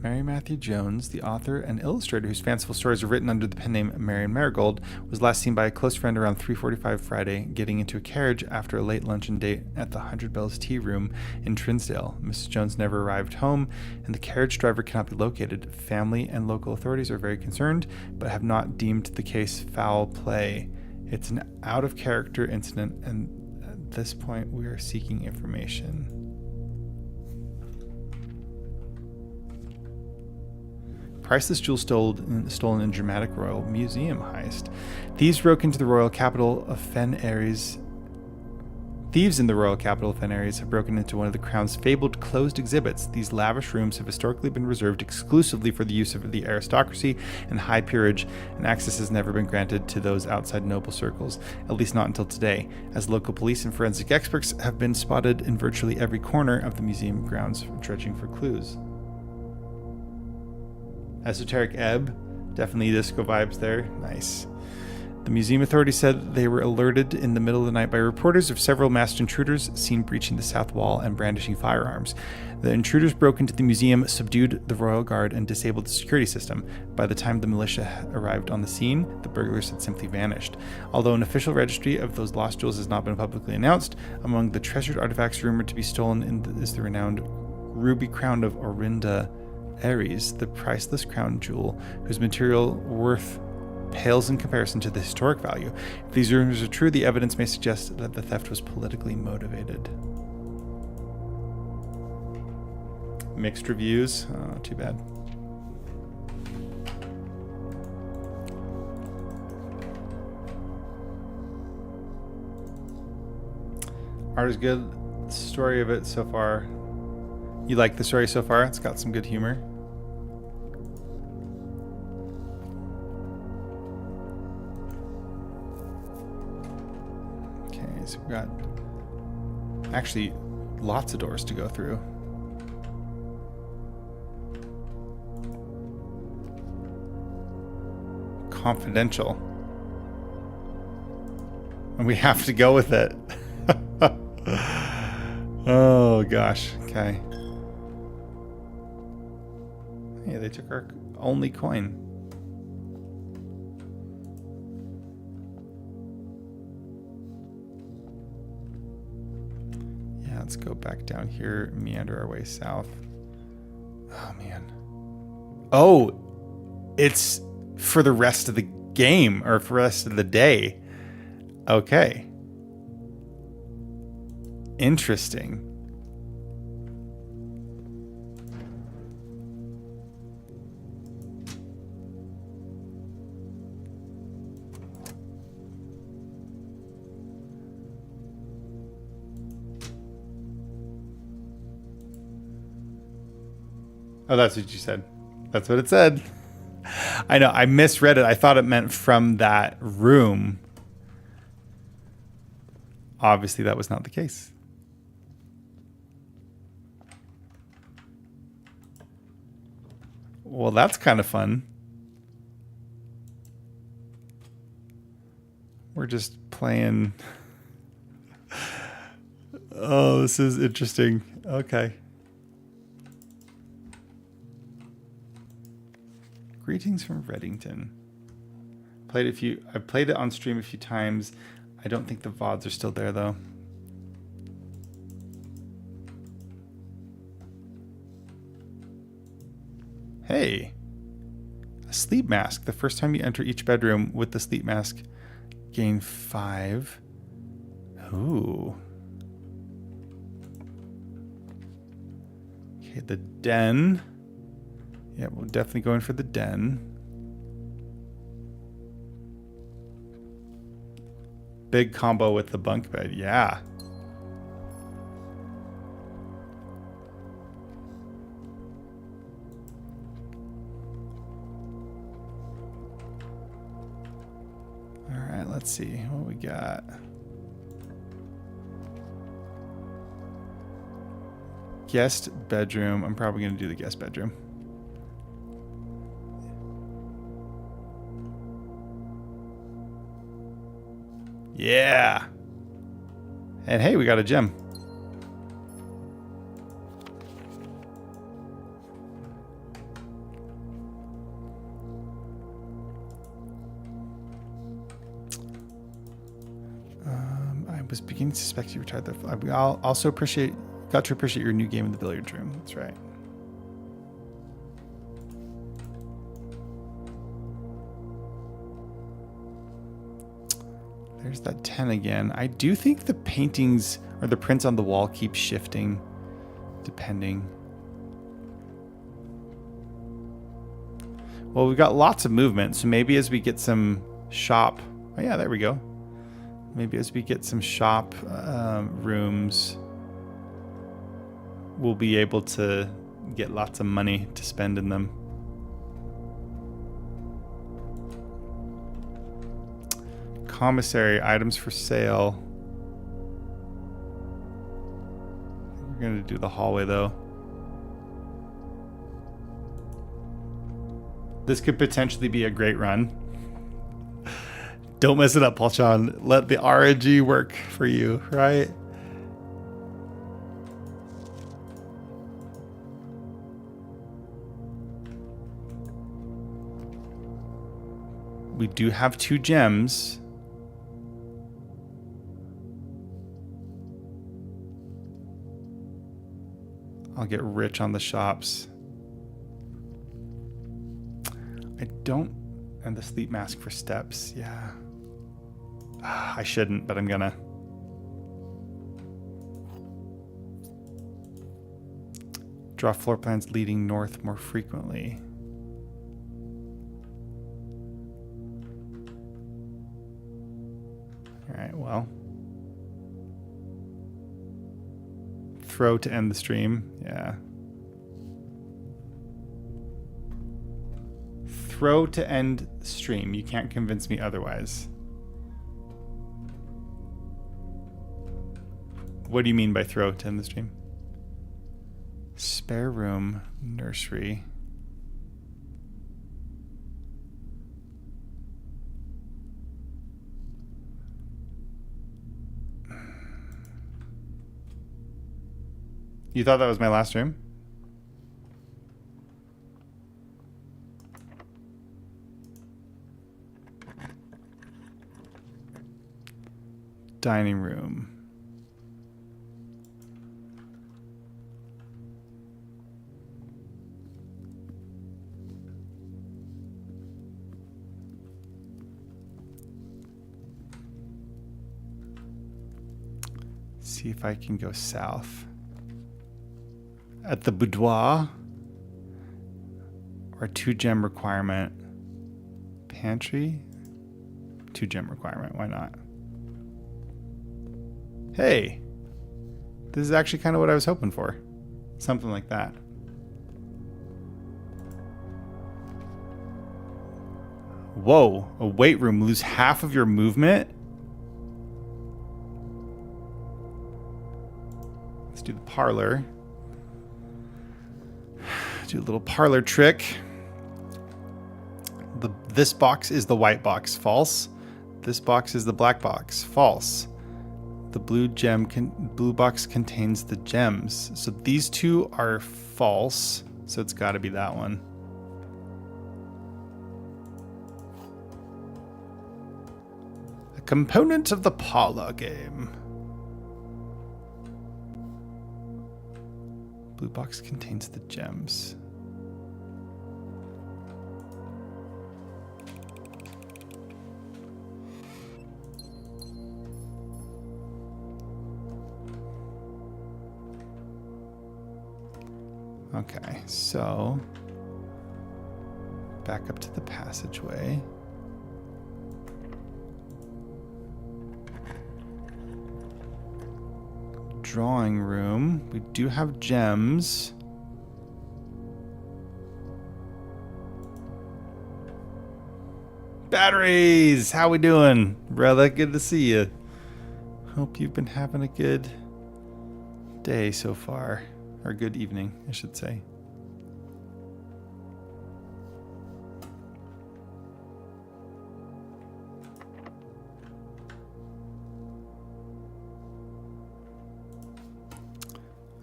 Mary Matthew Jones, the author and illustrator whose fanciful stories are written under the pen name Marion Marigold, was last seen by a close friend around 3:45 Friday, getting into a carriage after a late luncheon date at the 100 Bells Tea Room in Trinsdale. Mrs. Jones never arrived home, and the carriage driver cannot be located. Family and local authorities are very concerned, but have not deemed the case foul play. It's an out-of-character incident, and at this point, we are seeking information. Priceless jewels stolen in dramatic Royal Museum heist. Thieves broke into the royal capital of Fen Ares. Thieves in the royal capital of Fen Ares have broken into one of the Crown's fabled closed exhibits. These lavish rooms have historically been reserved exclusively for the use of the aristocracy and high peerage, and access has never been granted to those outside noble circles, at least not until today, as local police and forensic experts have been spotted in virtually every corner of the museum grounds dredging for clues. Esoteric Ebb, definitely disco vibes there. Nice. The museum authorities said they were alerted in the middle of the night by reporters of several masked intruders seen breaching the south wall and brandishing firearms. The intruders broke into the museum, subdued the royal guard, and disabled the security system. By the time the militia arrived on the scene, the burglars had simply vanished. Although an official registry of those lost jewels has not been publicly announced, among the treasured artifacts rumored to be stolen is the renowned ruby crown of Orinda Ares, the priceless crown jewel whose material worth pales in comparison to the historic value. If these rumors are true, the evidence may suggest that the theft was politically motivated. Mixed reviews. Oh, too bad. Art is good. The story of it so far. You like the story so far? It's got some good humor. Okay, so we've got actually lots of doors to go through. Confidential. And we have to go with it. Oh gosh. Okay. Yeah, they took our only coin. Yeah, let's go back down here, meander our way south. Oh, man. Oh, it's for the rest of the game, or for the rest of the day. Okay. Interesting. Oh, that's what you said. That's what it said. I know. I misread it. I thought it meant from that room. Obviously, that was not the case. Well, that's kind of fun. We're just playing. Oh, this is interesting. Okay. Greetings from Reddington. I've played it on stream a few times. I don't think the VODs are still there though. Hey. A sleep mask. The first time you enter each bedroom with the sleep mask, gain 5. Ooh. Okay, the den. Yeah, we'll definitely go in for the den. Big combo with the bunk bed, yeah. All right, let's see what we got. Guest bedroom. I'm probably going to do the guest bedroom. Yeah. And hey, we got a gem. I was beginning to suspect you retired there. I'll also got to appreciate your new game in the billiard room. That's right. There's that 10 again. I do think the paintings or the prints on the wall keep shifting depending. Well, we've got lots of movement, so maybe as we get some shop... Oh yeah, there we go. Maybe as we get some shop rooms, we'll be able to get lots of money to spend in them. Commissary, items for sale. We're going to do the hallway though. This could potentially be a great run. Don't mess it up, Paul Sean. Let the RNG work for you, right? We do have 2 gems. I'll get rich on the shops. I don't... And the sleep mask for steps, yeah. I shouldn't, but I'm gonna. Draw floor plans leading north more frequently. Alright, well. Throw to end the stream, yeah. Throw to end stream. You can't convince me otherwise. What do you mean by throw to end the stream? Spare room, nursery. You thought that was my last room? Dining room. See if I can go south. At the boudoir. Or 2 gem requirement. Pantry. 2 gem requirement. Why not? Hey. This is actually kind of what I was hoping for. Something like that. Whoa, a weight room. Lose half of your movement? Let's do the parlor. Do a little parlor trick. This box is the white box. False. This box is the black box. False. The blue box contains the gems. So these two are false. So it's got to be that one. A component of the parlor game. Blue box contains the gems. Okay, so back up to the passageway. Drawing room. We do have gems. Batteries! How we doing, brother? Good to see you. Hope you've been having a good day so far. Or good evening, I should say.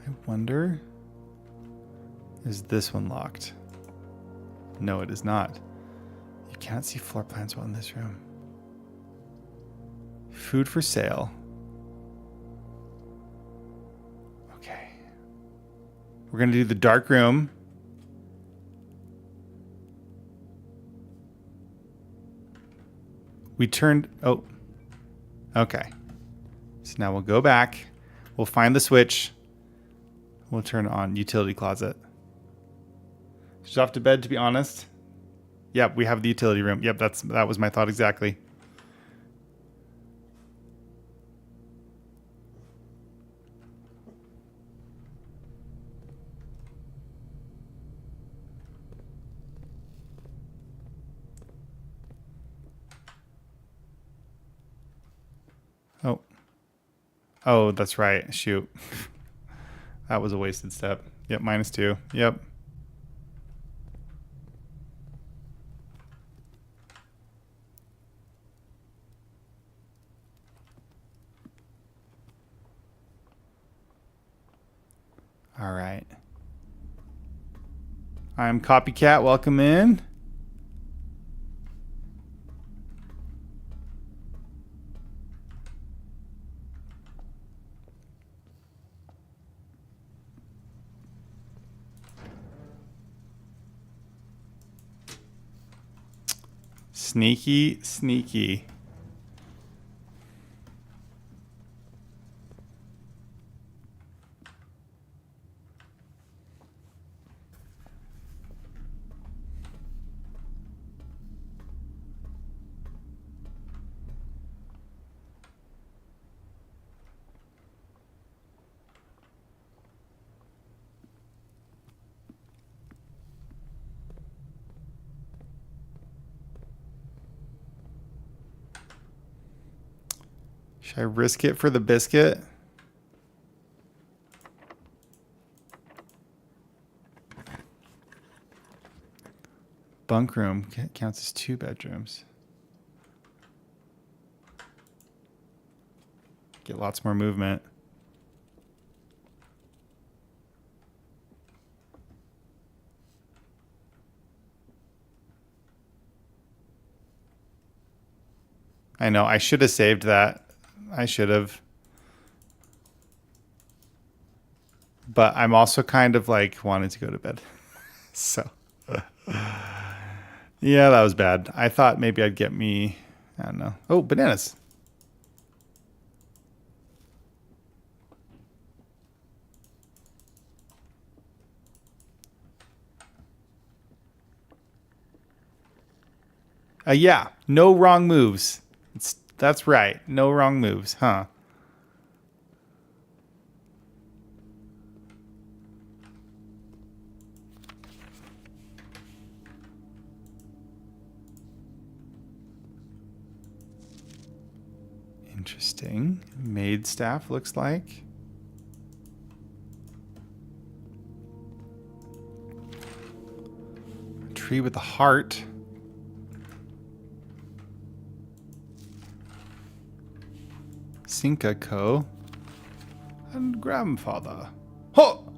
I wonder, is this one locked? No, it is not. You can't see floor plans while in this room. Food for sale. Okay. We're going to do the dark room. We turned... Oh. Okay. So now we'll go back. We'll find the switch. We'll turn on utility closet. She's off to bed, to be honest. Yep, we have the utility room. Yep, that was my thought exactly. Oh. Oh, that's right. Shoot. That was a wasted step. Yep, -2. Yep. All right. I'm Copycat. Welcome in. Sneaky, sneaky. Should I risk it for the biscuit? Bunk room counts as 2 bedrooms. Get lots more movement. I know, I should have saved that. I should have. But I'm also kind of like wanting to go to bed. So, yeah, that was bad. I thought maybe I'd get me, I don't know. Oh, bananas. Yeah, no wrong moves. That's right. No wrong moves, huh? Interesting. Maid staff looks like. A tree with a heart. Sinka Co. And grandfather. Ho!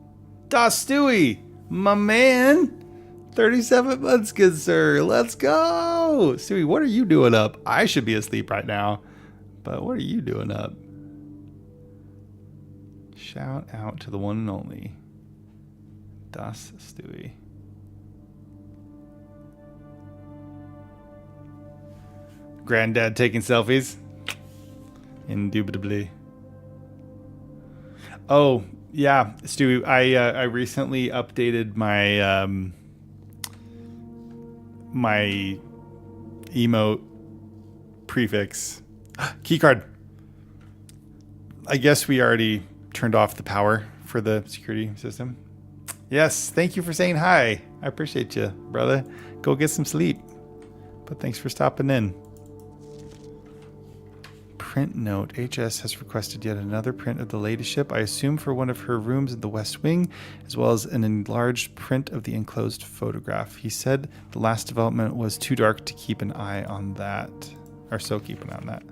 Da Stewie! My man! 37 months, good sir. Let's go! Stewie, what are you doing up? I should be asleep right now. But what are you doing up? Shout out to the one and only Das Stewie. Granddad taking selfies. Indubitably. Oh, yeah, Stewie, I recently updated my my emote prefix. Keycard. I guess we already turned off the power for the security system. Yes, thank you for saying hi. I appreciate you, brother. Go get some sleep. But thanks for stopping in. Print note. HS has requested yet another print of the latest ship, I assume for one of her rooms in the West Wing, as well as an enlarged print of the enclosed photograph. He said the last development was too dark to keep an eye on that. Or so keep an eye on that.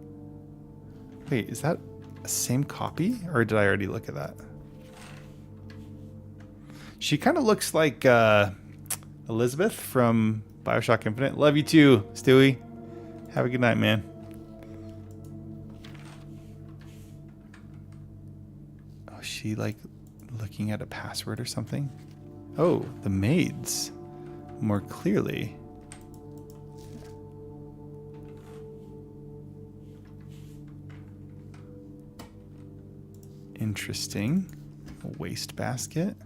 Wait, is that a same copy? Or did I already look at that? She kind of looks like Elizabeth from Bioshock Infinite. Love you too, Stewie. Have a good night, man. Oh, is she like looking at a password or something? Oh, the maids. More clearly. Interesting. A waste basket.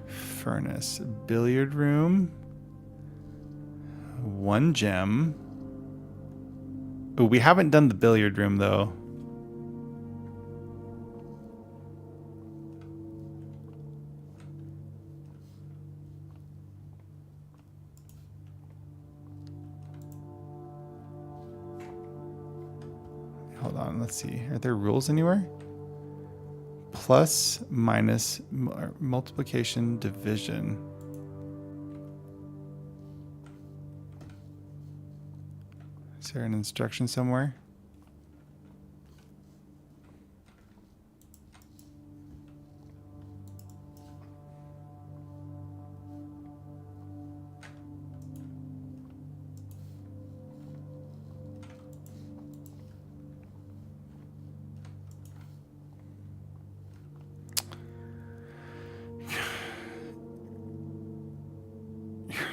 Furnace. Billiard room. One gem. Oh, we haven't done the billiard room though. Hold on, let's see. Are there rules anywhere? Plus, minus, multiplication, division. Is there an instruction somewhere?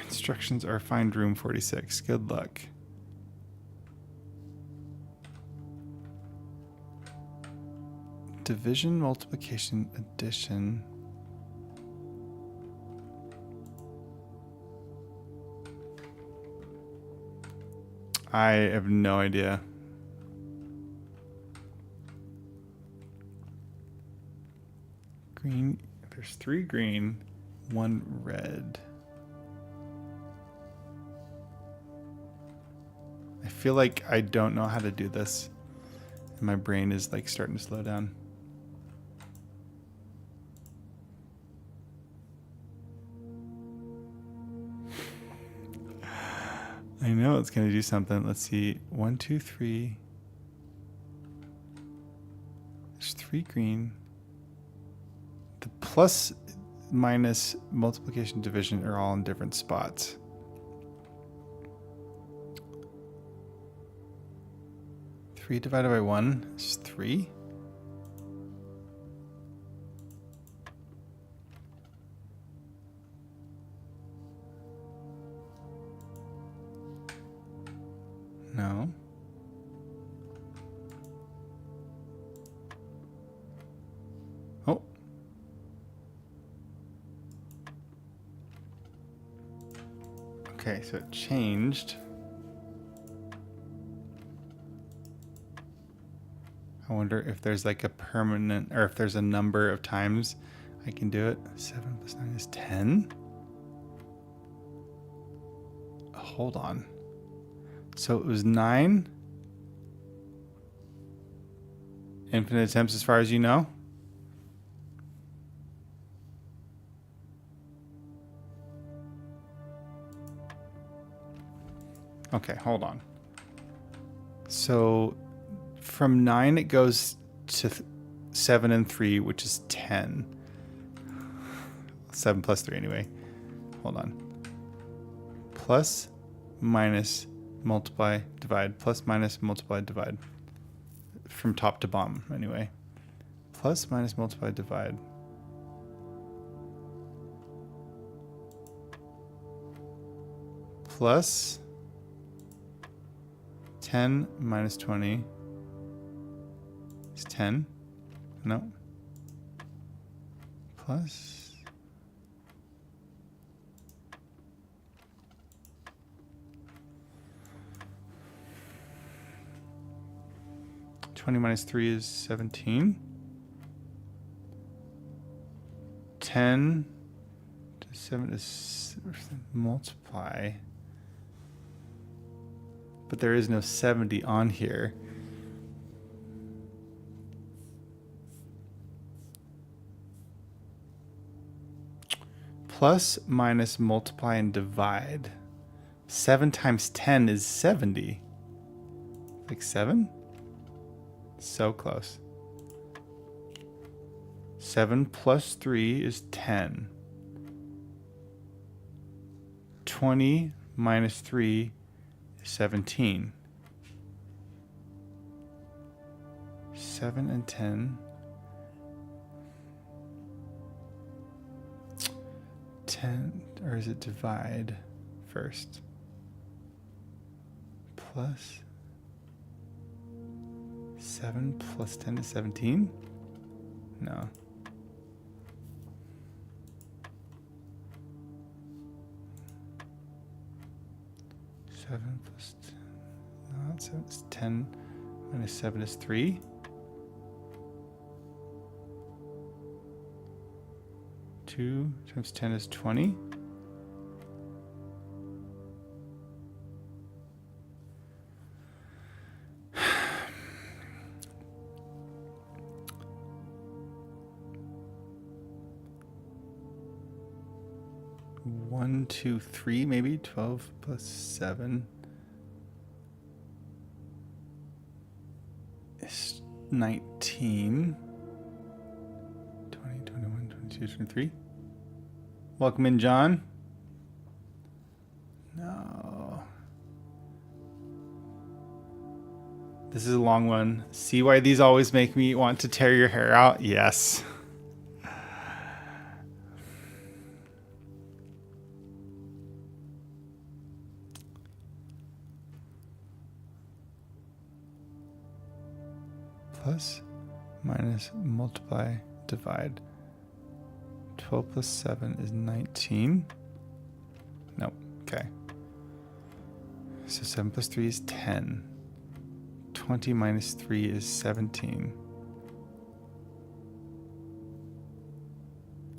Instructions are find room 46. Good luck. Division, multiplication, addition. I have no idea. Green. There's 3 green, 1 red. I feel like I don't know how to do this. And my brain is like starting to slow down. I know it's going to do something. Let's see. 1, 2, 3. There's 3 green. The plus, minus, multiplication, division are all in different spots. Three divided by 1 is 3. No. Oh. Okay, so it changed. I wonder if there's like a permanent, or if there's a number of times I can do it. 7 plus 9 is 10. Hold on. So it was 9 infinite attempts as far as you know? Okay, hold on. So from 9 it goes to 7 and 3, which is 10. 7 plus 3 anyway. Hold on. Plus, minus, multiply, divide. Plus, minus, multiply, divide. From top to bottom, anyway. Plus, minus, multiply, divide. Plus 10 minus 20 is 10. No. Plus 20 minus 3 is 17. 10 to 7 is multiply. But there is no 70 on here. Plus, minus, multiply, and divide. 7 times 10 is 70. Like 7? So close. 7 plus 3 is 10. 20 minus 3 is 17. 7 and 10. 10, or is it divide first? Plus 7 plus 10 is 17? No. Seven plus 10. No, 7 is 10 minus 7 is 3. Two times 10 is 20. One, two, three, maybe 12 plus 7 is 19. 20, 21, 22, 23. Welcome in, John. No. This is a long one. See why these always make me want to tear your hair out? Yes. Plus, minus, multiply, divide. 12 plus 7 is 19. Nope. Okay. So 7 plus 3 is 10. 20 minus 3 is 17.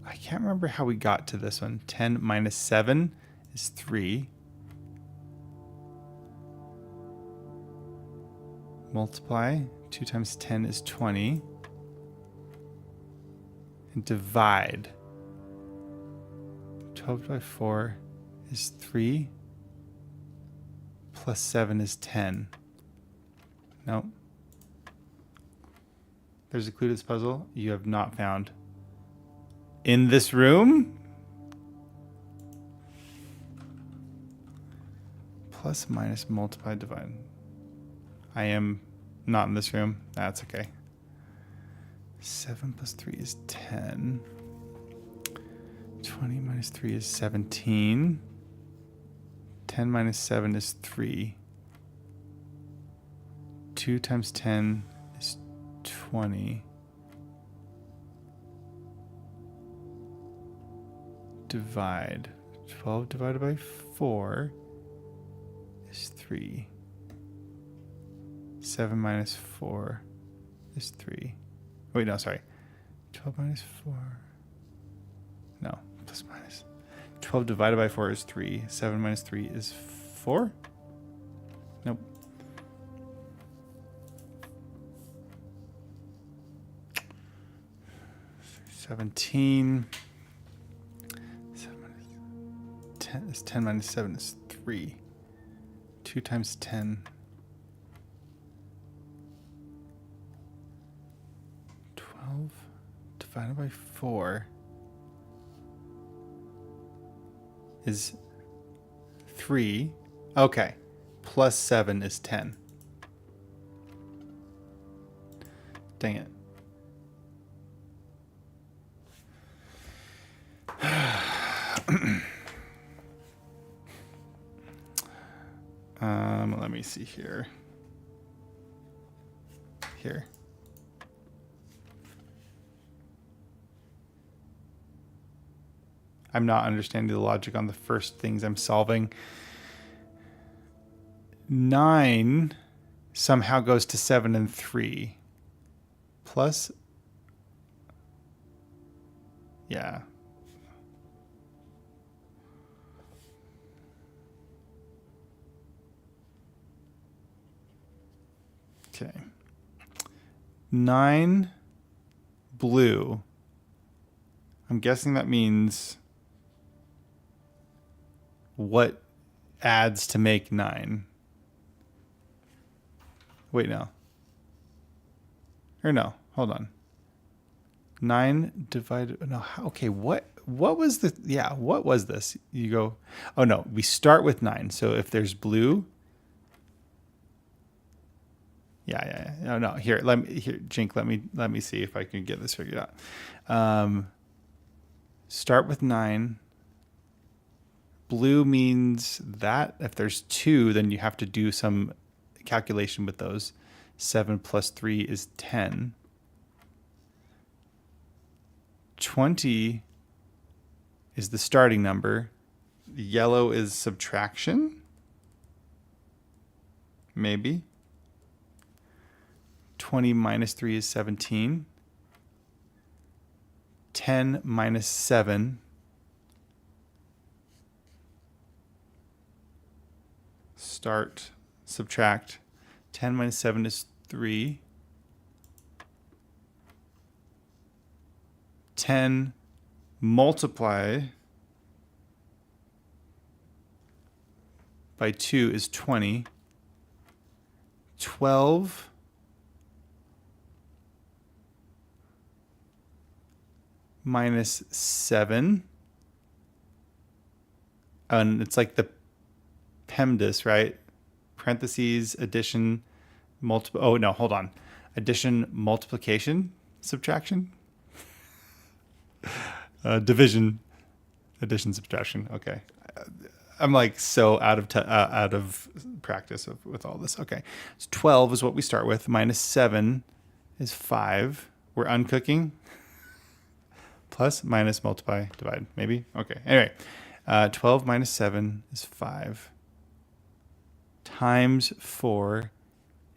I can't remember how we got to this one. 10 minus 7 is 3. Multiply. 2 times 10 is 20. And divide. 12 by 4 is 3. Plus 7 is 10. Nope. There's a clue to this puzzle you have not found. In this room? Plus, minus, multiply, divide. I am not in this room. That's okay. 7 plus 3 is 10. 20 minus 3 is 17. 10 minus 7 is 3. 2 times 10 is 20. Divide. 12 divided by 4 is 3. 7 minus 4 is 3. Wait, no, sorry. 12 minus 4 No, plus minus. 12 divided by 4 is 3. 7 minus 3 is 4? Nope. $17. 7 minus 10 is 10 minus 7 is 3. 2 times 10. 12 divided by 4 is 3. Okay. Plus 7 is 10. Dang it. Let me see here. Here. I'm not understanding the logic on the first things I'm solving. 9 somehow goes to 7 and 3. Plus. Yeah. Okay. 9 blue. I'm guessing that means what adds to make 9? Wait, no. Or no, hold on. 9 divided, no, okay, what was the, yeah, what was this? You go, oh no, we start with 9. So if there's blue, yeah. No, here, Jink, let me see if I can get this figured out. Start with 9. Blue means that if there's 2, then you have to do some calculation with those. 7 plus 3 is 10. 20 is the starting number. Yellow is subtraction. Maybe. 20 minus 3 is 17. 10 minus 7. Start, subtract. 10 minus 7 is 3. 10 multiply by 2 is 20. 12 minus 7. And it's like the PEMDAS, right? Parentheses, addition, oh no, hold on. Addition, multiplication, subtraction. Division, addition, subtraction. Okay. I'm like so out of practice with all this. Okay. So 12 is what we start with. Minus 7 is 5. We're uncooking. Plus, minus, multiply, divide. Maybe? Okay. Anyway, 12 minus 7 is 5. Times 4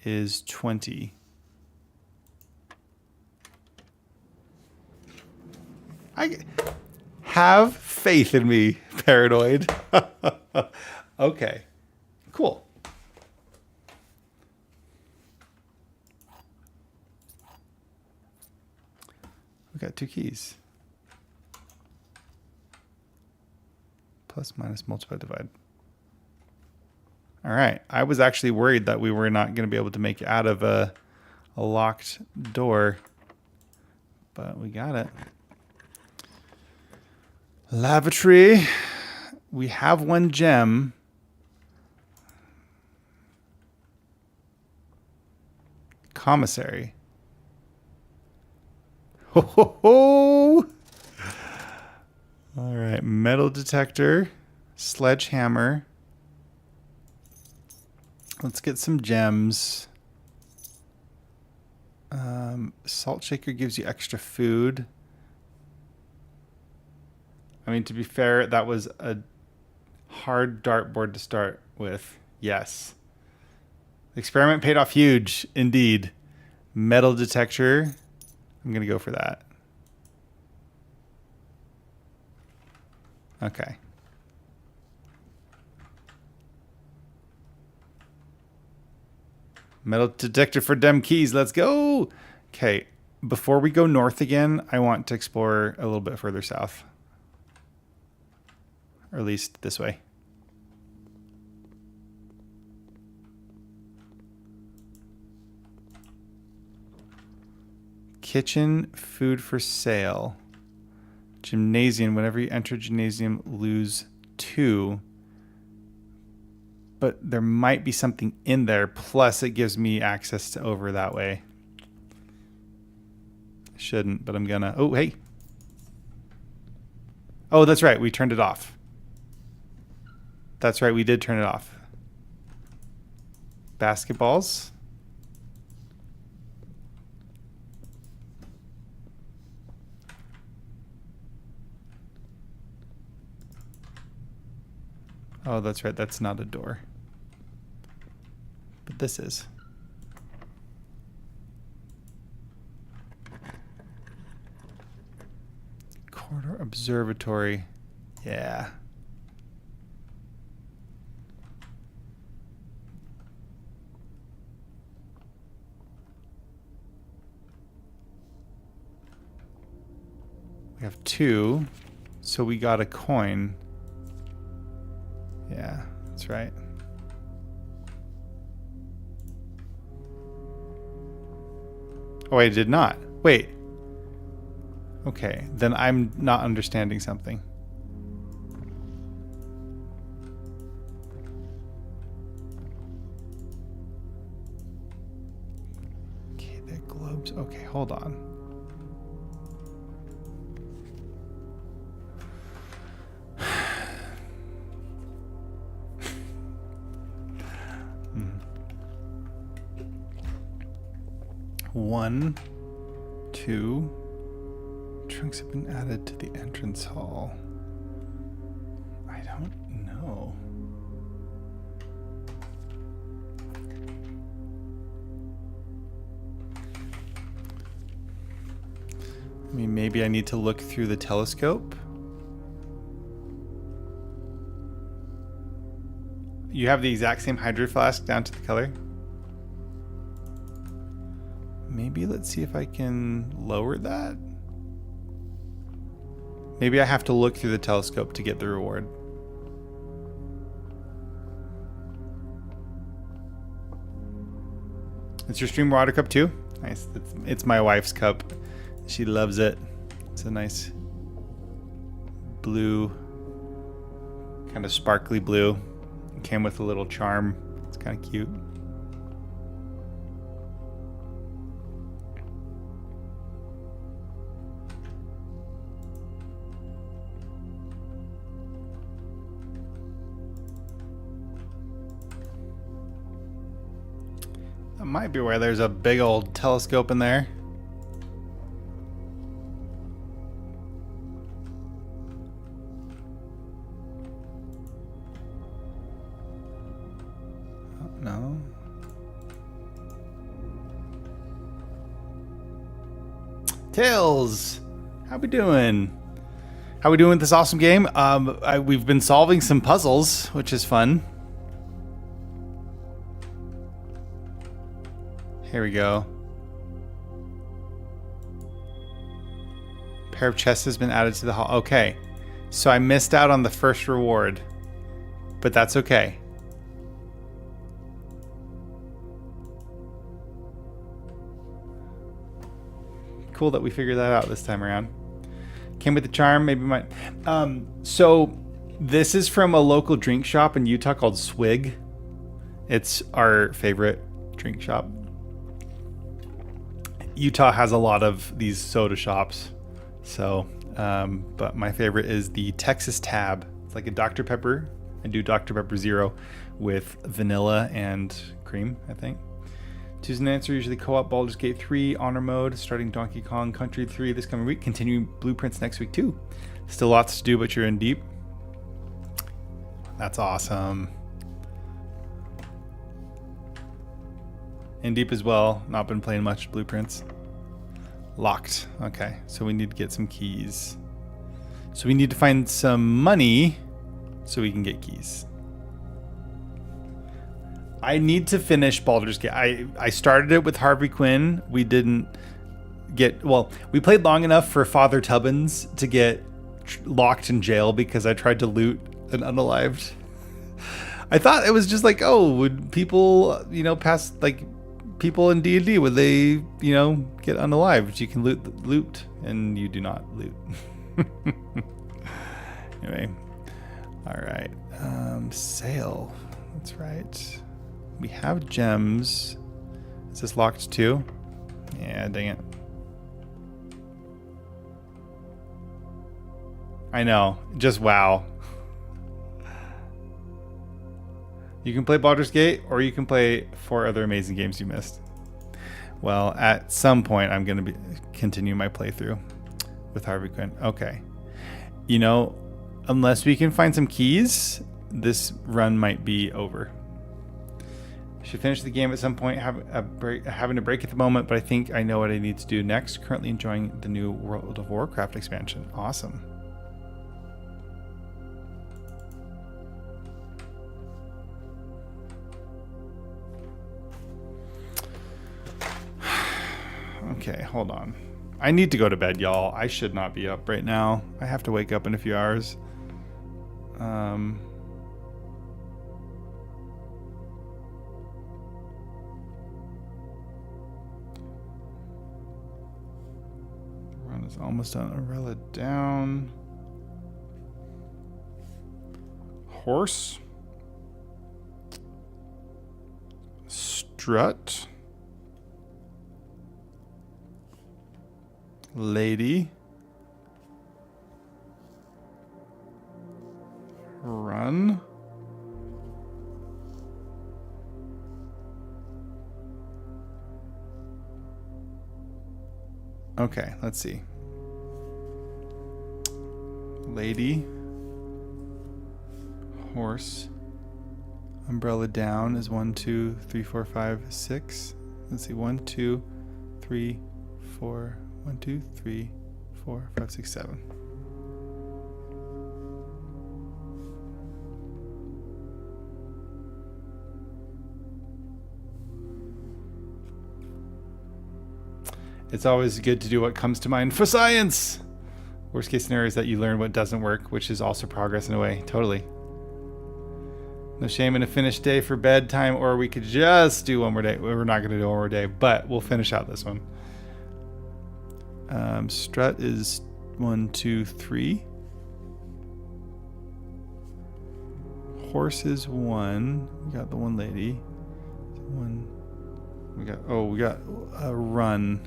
is 20. I have faith in me, paranoid. Okay, cool. We got 2 keys. Plus, minus, multiply, divide. All right. I was actually worried that we were not going to be able to make it out of a locked door, but we got it. Lavatory. We have 1 gem. Commissary. Ho, ho, ho. All right. Metal detector. Sledgehammer. Let's get some gems. Salt shaker gives you extra food. I mean, to be fair, that was a hard dartboard to start with. Yes. The experiment paid off huge, indeed. Metal detector. I'm going to go for that. Okay. Metal detector for dem keys. Let's go. Okay. Before we go north again, I want to explore a little bit further south. Or at least this way. Kitchen, food for sale. Gymnasium. Whenever you enter gymnasium, lose 2. But there might be something in there. Plus, it gives me access to over that way. Shouldn't, but I'm gonna. Oh, hey. Oh, that's right. We turned it off. That's right. We did turn it off. Basketballs. Oh, that's right. That's not a door. But this is. Corridor observatory. Yeah. We have 2. So we got a coin. Yeah, that's right. Oh, I did not. Wait. Okay, then I'm not understanding something. Okay, the globes. Okay, hold on. One, 2. Trunks have been added to the entrance hall. I don't know. I mean, maybe I need to look through the telescope. You have the exact same hydro flask down to the color? Maybe let's see if I can lower that. Maybe I have to look through the telescope to get the reward. It's your stream water cup too? Nice. It's my wife's cup. She loves it. It's a nice blue, kind of sparkly blue. It came with a little charm. It's kind of cute. That might be where there's a big old telescope in there. Oh, no. Tails, how we doing? How we doing with this awesome game? We've been solving some puzzles, which is fun. Here we go. Pair of chests has been added to the hall. Okay. So I missed out on the first reward. But that's okay. Cool that we figured that out this time around. Came with the charm, maybe my... So this is from a local drink shop in Utah called Swig. It's our favorite drink shop. Utah has a lot of these soda shops, so but my favorite is the Texas Tab. It's like a Dr. Pepper. I do Dr. Pepper Zero with vanilla and cream, I think. Choose an answer, usually co-op Baldur's Gate 3, Honor Mode, starting Donkey Kong Country 3 this coming week, continuing Blueprints next week too. Still lots to do, but you're in deep. That's awesome. In deep as well. Not been playing much Blueprints. Locked. Okay, so we need to get some keys. So we need to find some money so we can get keys. I need to finish Baldur's Gate. I started it with Harvey Quinn. We didn't get... Well, we played long enough for Father Tubbins to get locked in jail because I tried to loot an unalived. I thought it was just like, oh, would people, pass, like, people in D&D, would they, get unalived? You can loot, and you do not loot. Anyway. All right. Sale. That's right. We have gems. Is this locked too? Yeah, dang it. I know. Just wow. You can play Baldur's Gate, or you can play 4 other amazing games you missed. Well, at some point, I'm going to continue my playthrough with Harvey Quinn. Okay. Unless we can find some keys, this run might be over. Should finish the game at some point. Having a break at the moment, but I think I know what I need to do next. Currently enjoying the new World of Warcraft expansion. Awesome. Okay, hold on. I need to go to bed, y'all. I should not be up right now. I have to wake up in a few hours. Run is almost done. Arella down. Horse. Strut. Lady. Run. Okay, let's see. Lady. Horse. Umbrella down is 1, 2, 3, 4, 5, 6. Let's see. 1, 2, 3, 4. 1, 2, 3, 4, 5, 6, 7. It's always good to do what comes to mind for science. Worst case scenario is that you learn what doesn't work, which is also progress in a way. Totally. No shame in a finished day for bedtime, or we could just do one more day. We're not going to do one more day, but we'll finish out this one. Strut is 1, 2, 3. Horse is 1. We got the one lady. 1. We got a run.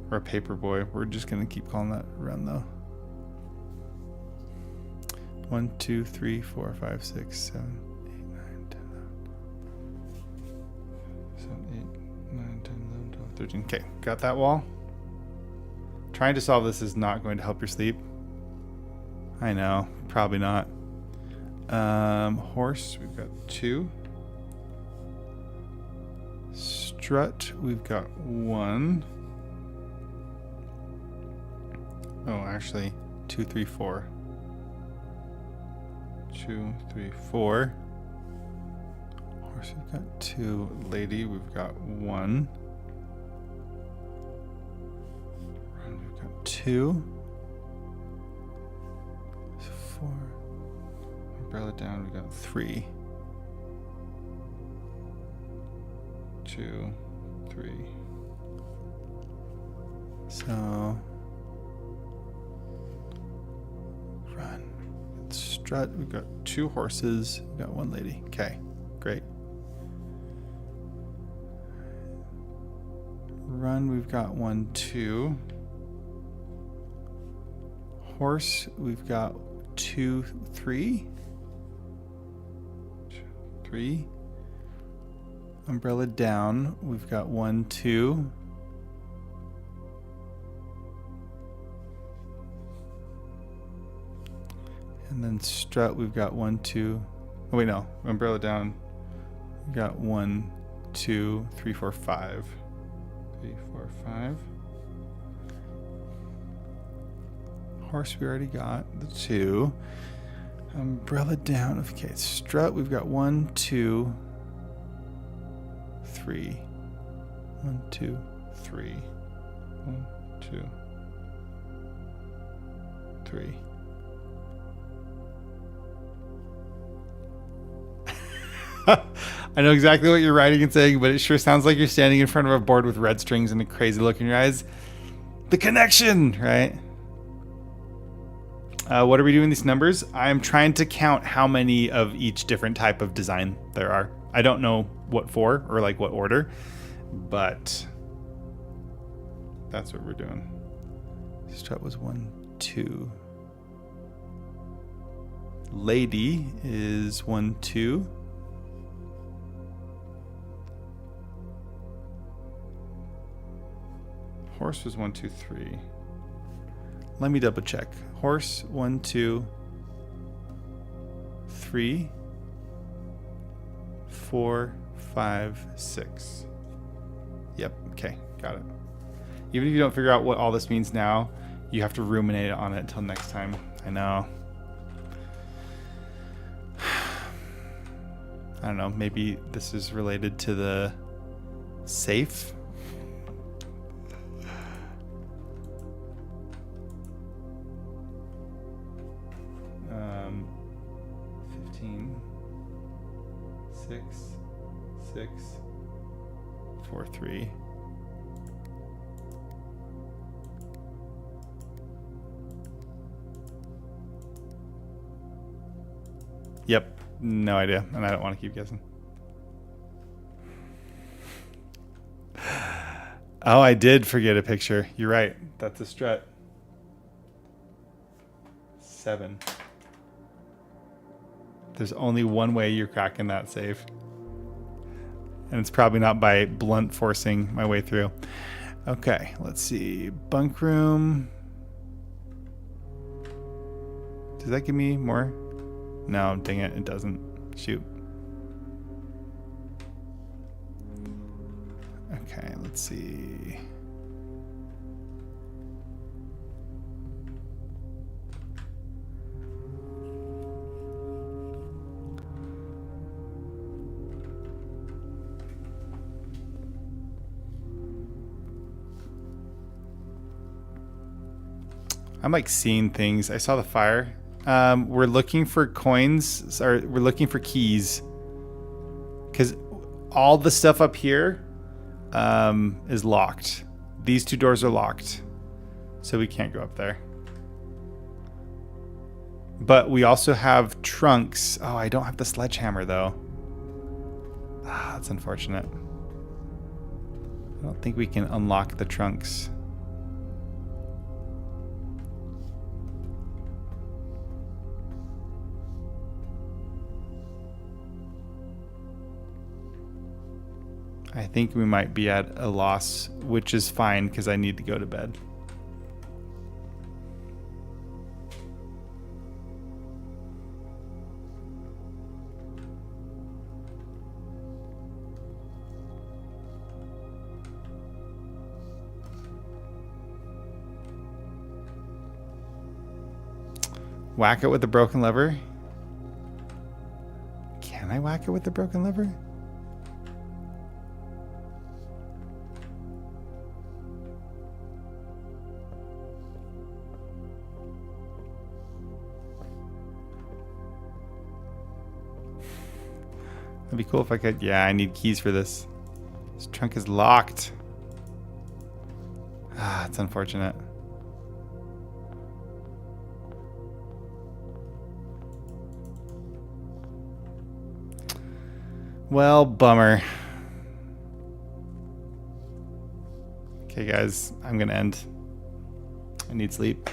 Or a paper boy. We're just gonna keep calling that run though. 1, 2, 3, 4, 5, 6, 7, 8, 9, 10, 11, 7, 8, 9, 10, 11, 12, 13. Okay, got that wall. Trying to solve this is not going to help your sleep. I know, probably not. Horse, we've got 2. Strut, we've got 1. Oh, actually, 2, 3, 4. 2, 3, 4. Horse, we've got 2. Lady, we've got 1. 2. 4. Umbrella down, we got 3. 2, 3. So run. Strut, we've got 2 horses, we've got 1 lady. Okay, great. Run, we've got 1, 2. Horse, we've got 2, 3. 3. Umbrella down, we've got 1, 2. And then strut, we've got 1, 2. Oh wait, no. Umbrella down, we've got 1, 2, 3, 4, 5. 3, 4, 5. Horse we already got, the 2. Umbrella down. Okay, strut, we've got 1, 2, 3. 1, 2, 3. 1, 2, 3. I know exactly what you're writing and saying, but it sure sounds like you're standing in front of a board with red strings and a crazy look in your eyes. The connection, right? What are we doing these numbers? I'm trying to count how many of each different type of design there are. I don't know what for or like what order, but that's what we're doing. Strut was 1, 2. Lady is 1, 2. Horse was 1, 2, 3. Let me double check. Horse 1, 2, 3, 4, 5, 6. Yep. Okay. Got it. Even if you don't figure out what all this means now, you have to ruminate on it until next time. I know. I don't know. Maybe this is related to the safe. 15, 6, 6, 4, 3. Yep, no idea, and I don't want to keep guessing. Oh, I did forget a picture. You're right. That's a strut. 7. There's only one way you're cracking that safe. And it's probably not by blunt forcing my way through. Okay, let's see. Bunk room. Does that give me more? No, dang it, it doesn't. Shoot. Okay, let's see. I'm like seeing things. I saw the fire. We're looking for coins. Sorry, we're looking for keys. Because all the stuff up here is locked. These 2 doors are locked. So we can't go up there. But we also have trunks. Oh, I don't have the sledgehammer though. Ah, that's unfortunate. I don't think we can unlock the trunks. I think we might be at a loss, which is fine because I need to go to bed. Whack it with the broken lever. Can I whack it with the broken lever? It'd be cool if I could. Yeah, I need keys for this. This trunk is locked. Ah, it's unfortunate. Well, bummer. Okay, guys, I'm gonna end. I need sleep.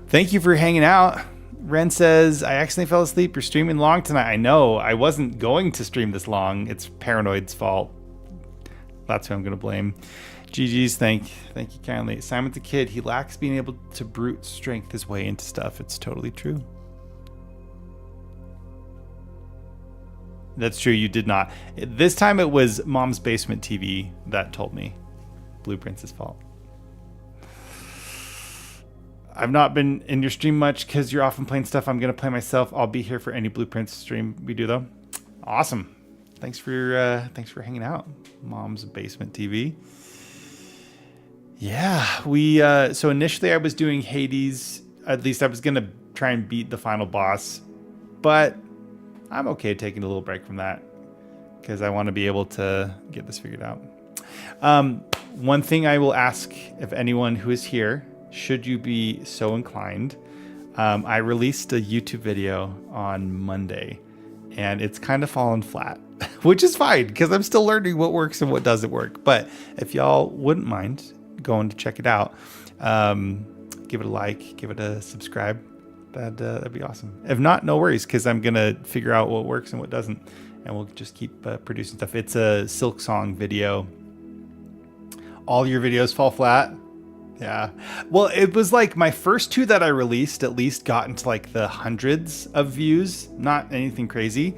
Thank you for hanging out. Ren says, I accidentally fell asleep. You're streaming long tonight. I know. I wasn't going to stream this long. It's Paranoid's fault. That's who I'm going to blame. GG's, thank you kindly. Simon's a kid. He lacks being able to brute strength his way into stuff. It's totally true. That's true. You did not. This time it was Mom's Basement TV that told me. Blueprint's his fault. I've not been in your stream much because you're often playing stuff I'm going to play myself. I'll be here for any Blueprints stream we do, though. Awesome. Thanks for hanging out, Mom's Basement TV. Yeah, so initially I was doing Hades. At least I was going to try and beat the final boss, but I'm okay taking a little break from that because I want to be able to get this figured out. One thing I will ask of anyone who is here, should you be so inclined, I released a YouTube video on Monday, and it's kind of fallen flat, which is fine because I'm still learning what works and what doesn't work. But if y'all wouldn't mind going to check it out, give it a like, give it a subscribe, that'd be awesome. If not, no worries, because I'm gonna figure out what works and what doesn't, and we'll just keep producing stuff. It's a Silksong video. All your videos fall flat. Yeah. Well, it was like my first two that I released at least got into like the hundreds of views, not anything crazy.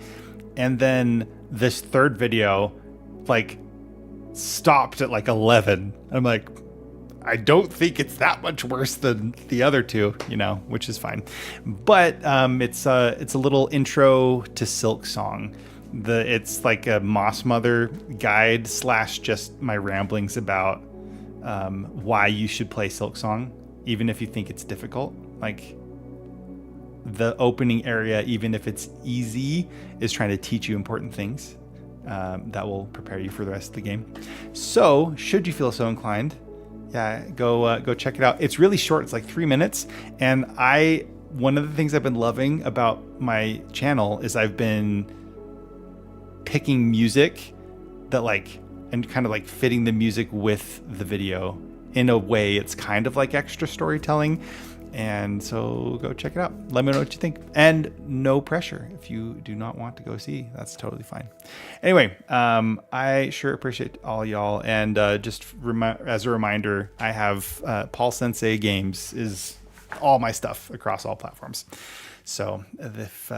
And then this third video like stopped at like 11. I'm like, I don't think it's that much worse than the other two, which is fine. But it's a little intro to Silksong. It's like a Moss Mother guide / just my ramblings about why you should play Silksong, even if you think it's difficult. Like the opening area, even if it's easy, is trying to teach you important things that will prepare you for the rest of the game. So, should you feel so inclined, yeah, go check it out. It's really short. It's like 3 minutes, and one of the things I've been loving about my channel is I've been picking music that and kind of like fitting the music with the video in a way. It's kind of like extra storytelling. And so go check it out. Let me know what you think. And no pressure. If you do not want to go see, that's totally fine. Anyway, I sure appreciate all y'all. And just as a reminder, I have Paul Sensei Games is all my stuff across all platforms. So if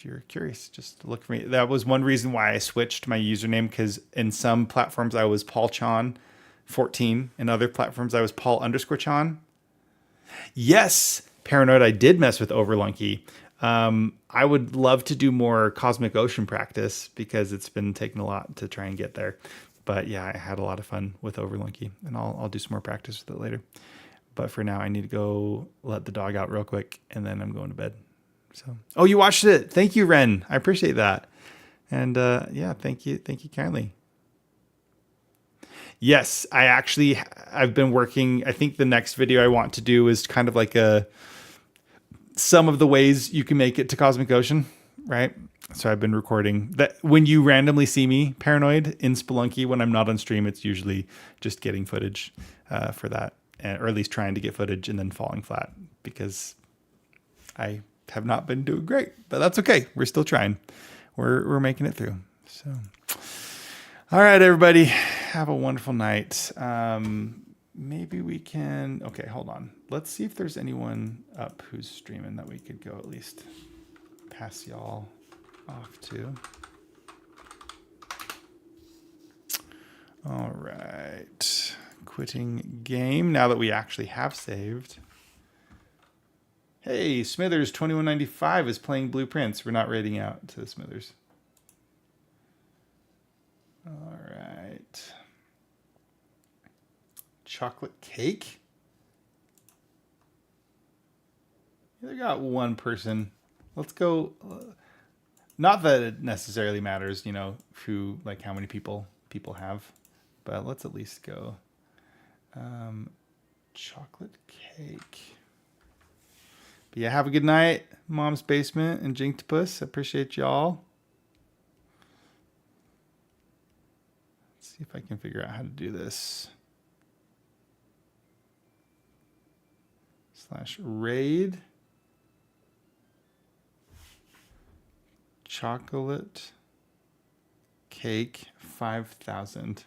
you're curious, just look for me. That was one reason why I switched my username, because in some platforms I was PaulChan14. In other platforms I was Paul_Chan. Yes, Paranoid, I did mess with Overlunky. I would love to do more Cosmic Ocean practice because it's been taking a lot to try and get there. But yeah, I had a lot of fun with Overlunky, and I'll do some more practice with it later. But for now, I need to go let the dog out real quick, and then I'm going to bed. So, oh, you watched it. Thank you, Ren. I appreciate that. And yeah, thank you kindly. Yes, I've been working. I think the next video I want to do is kind of like some of the ways you can make it to Cosmic Ocean, right? So I've been recording that. When you randomly see me, Paranoid, in Spelunky, when I'm not on stream, it's usually just getting footage for that, or at least trying to get footage and then falling flat because I have not been doing great, but that's okay. We're still trying. We're making it through. So, all right, everybody, have a wonderful night. Maybe we can. Okay, hold on. Let's see if there's anyone up who's streaming that we could go at least pass y'all off to. All right, quitting game now that we actually have saved. Hey, Smithers 2195 is playing Blueprints. We're not raiding out to Smithers. All right. Chocolate cake? They got one person. Let's go. Not that it necessarily matters, who, like how many people have, but let's at least go. Chocolate cake. But yeah, have a good night, Mom's Basement and Jinktopus. I appreciate y'all. Let's see if I can figure out how to do this. /raid. Chocolate cake 5,000.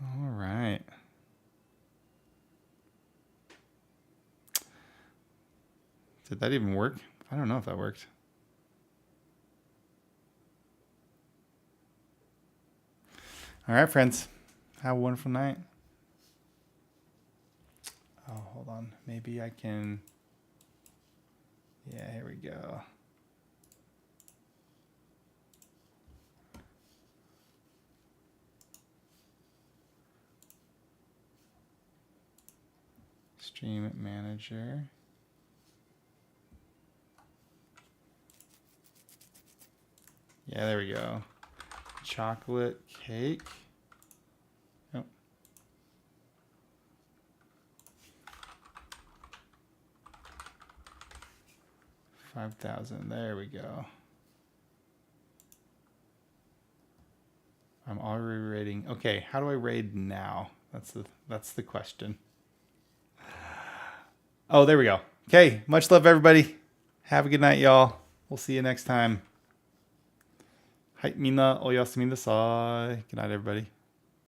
All right. Did that even work? I don't know if that worked. All right, friends. Have a wonderful night. Oh, hold on. Maybe I can. Yeah, here we go. Stream manager. Yeah, there we go. Chocolate cake. Oh. 5,000. There we go. I'm already rating. Okay, how do I raid now? That's the question. Oh, there we go. Okay, much love, everybody. Have a good night, y'all. We'll see you next time. Hai, minna oyasumi nasai. Good night, everybody.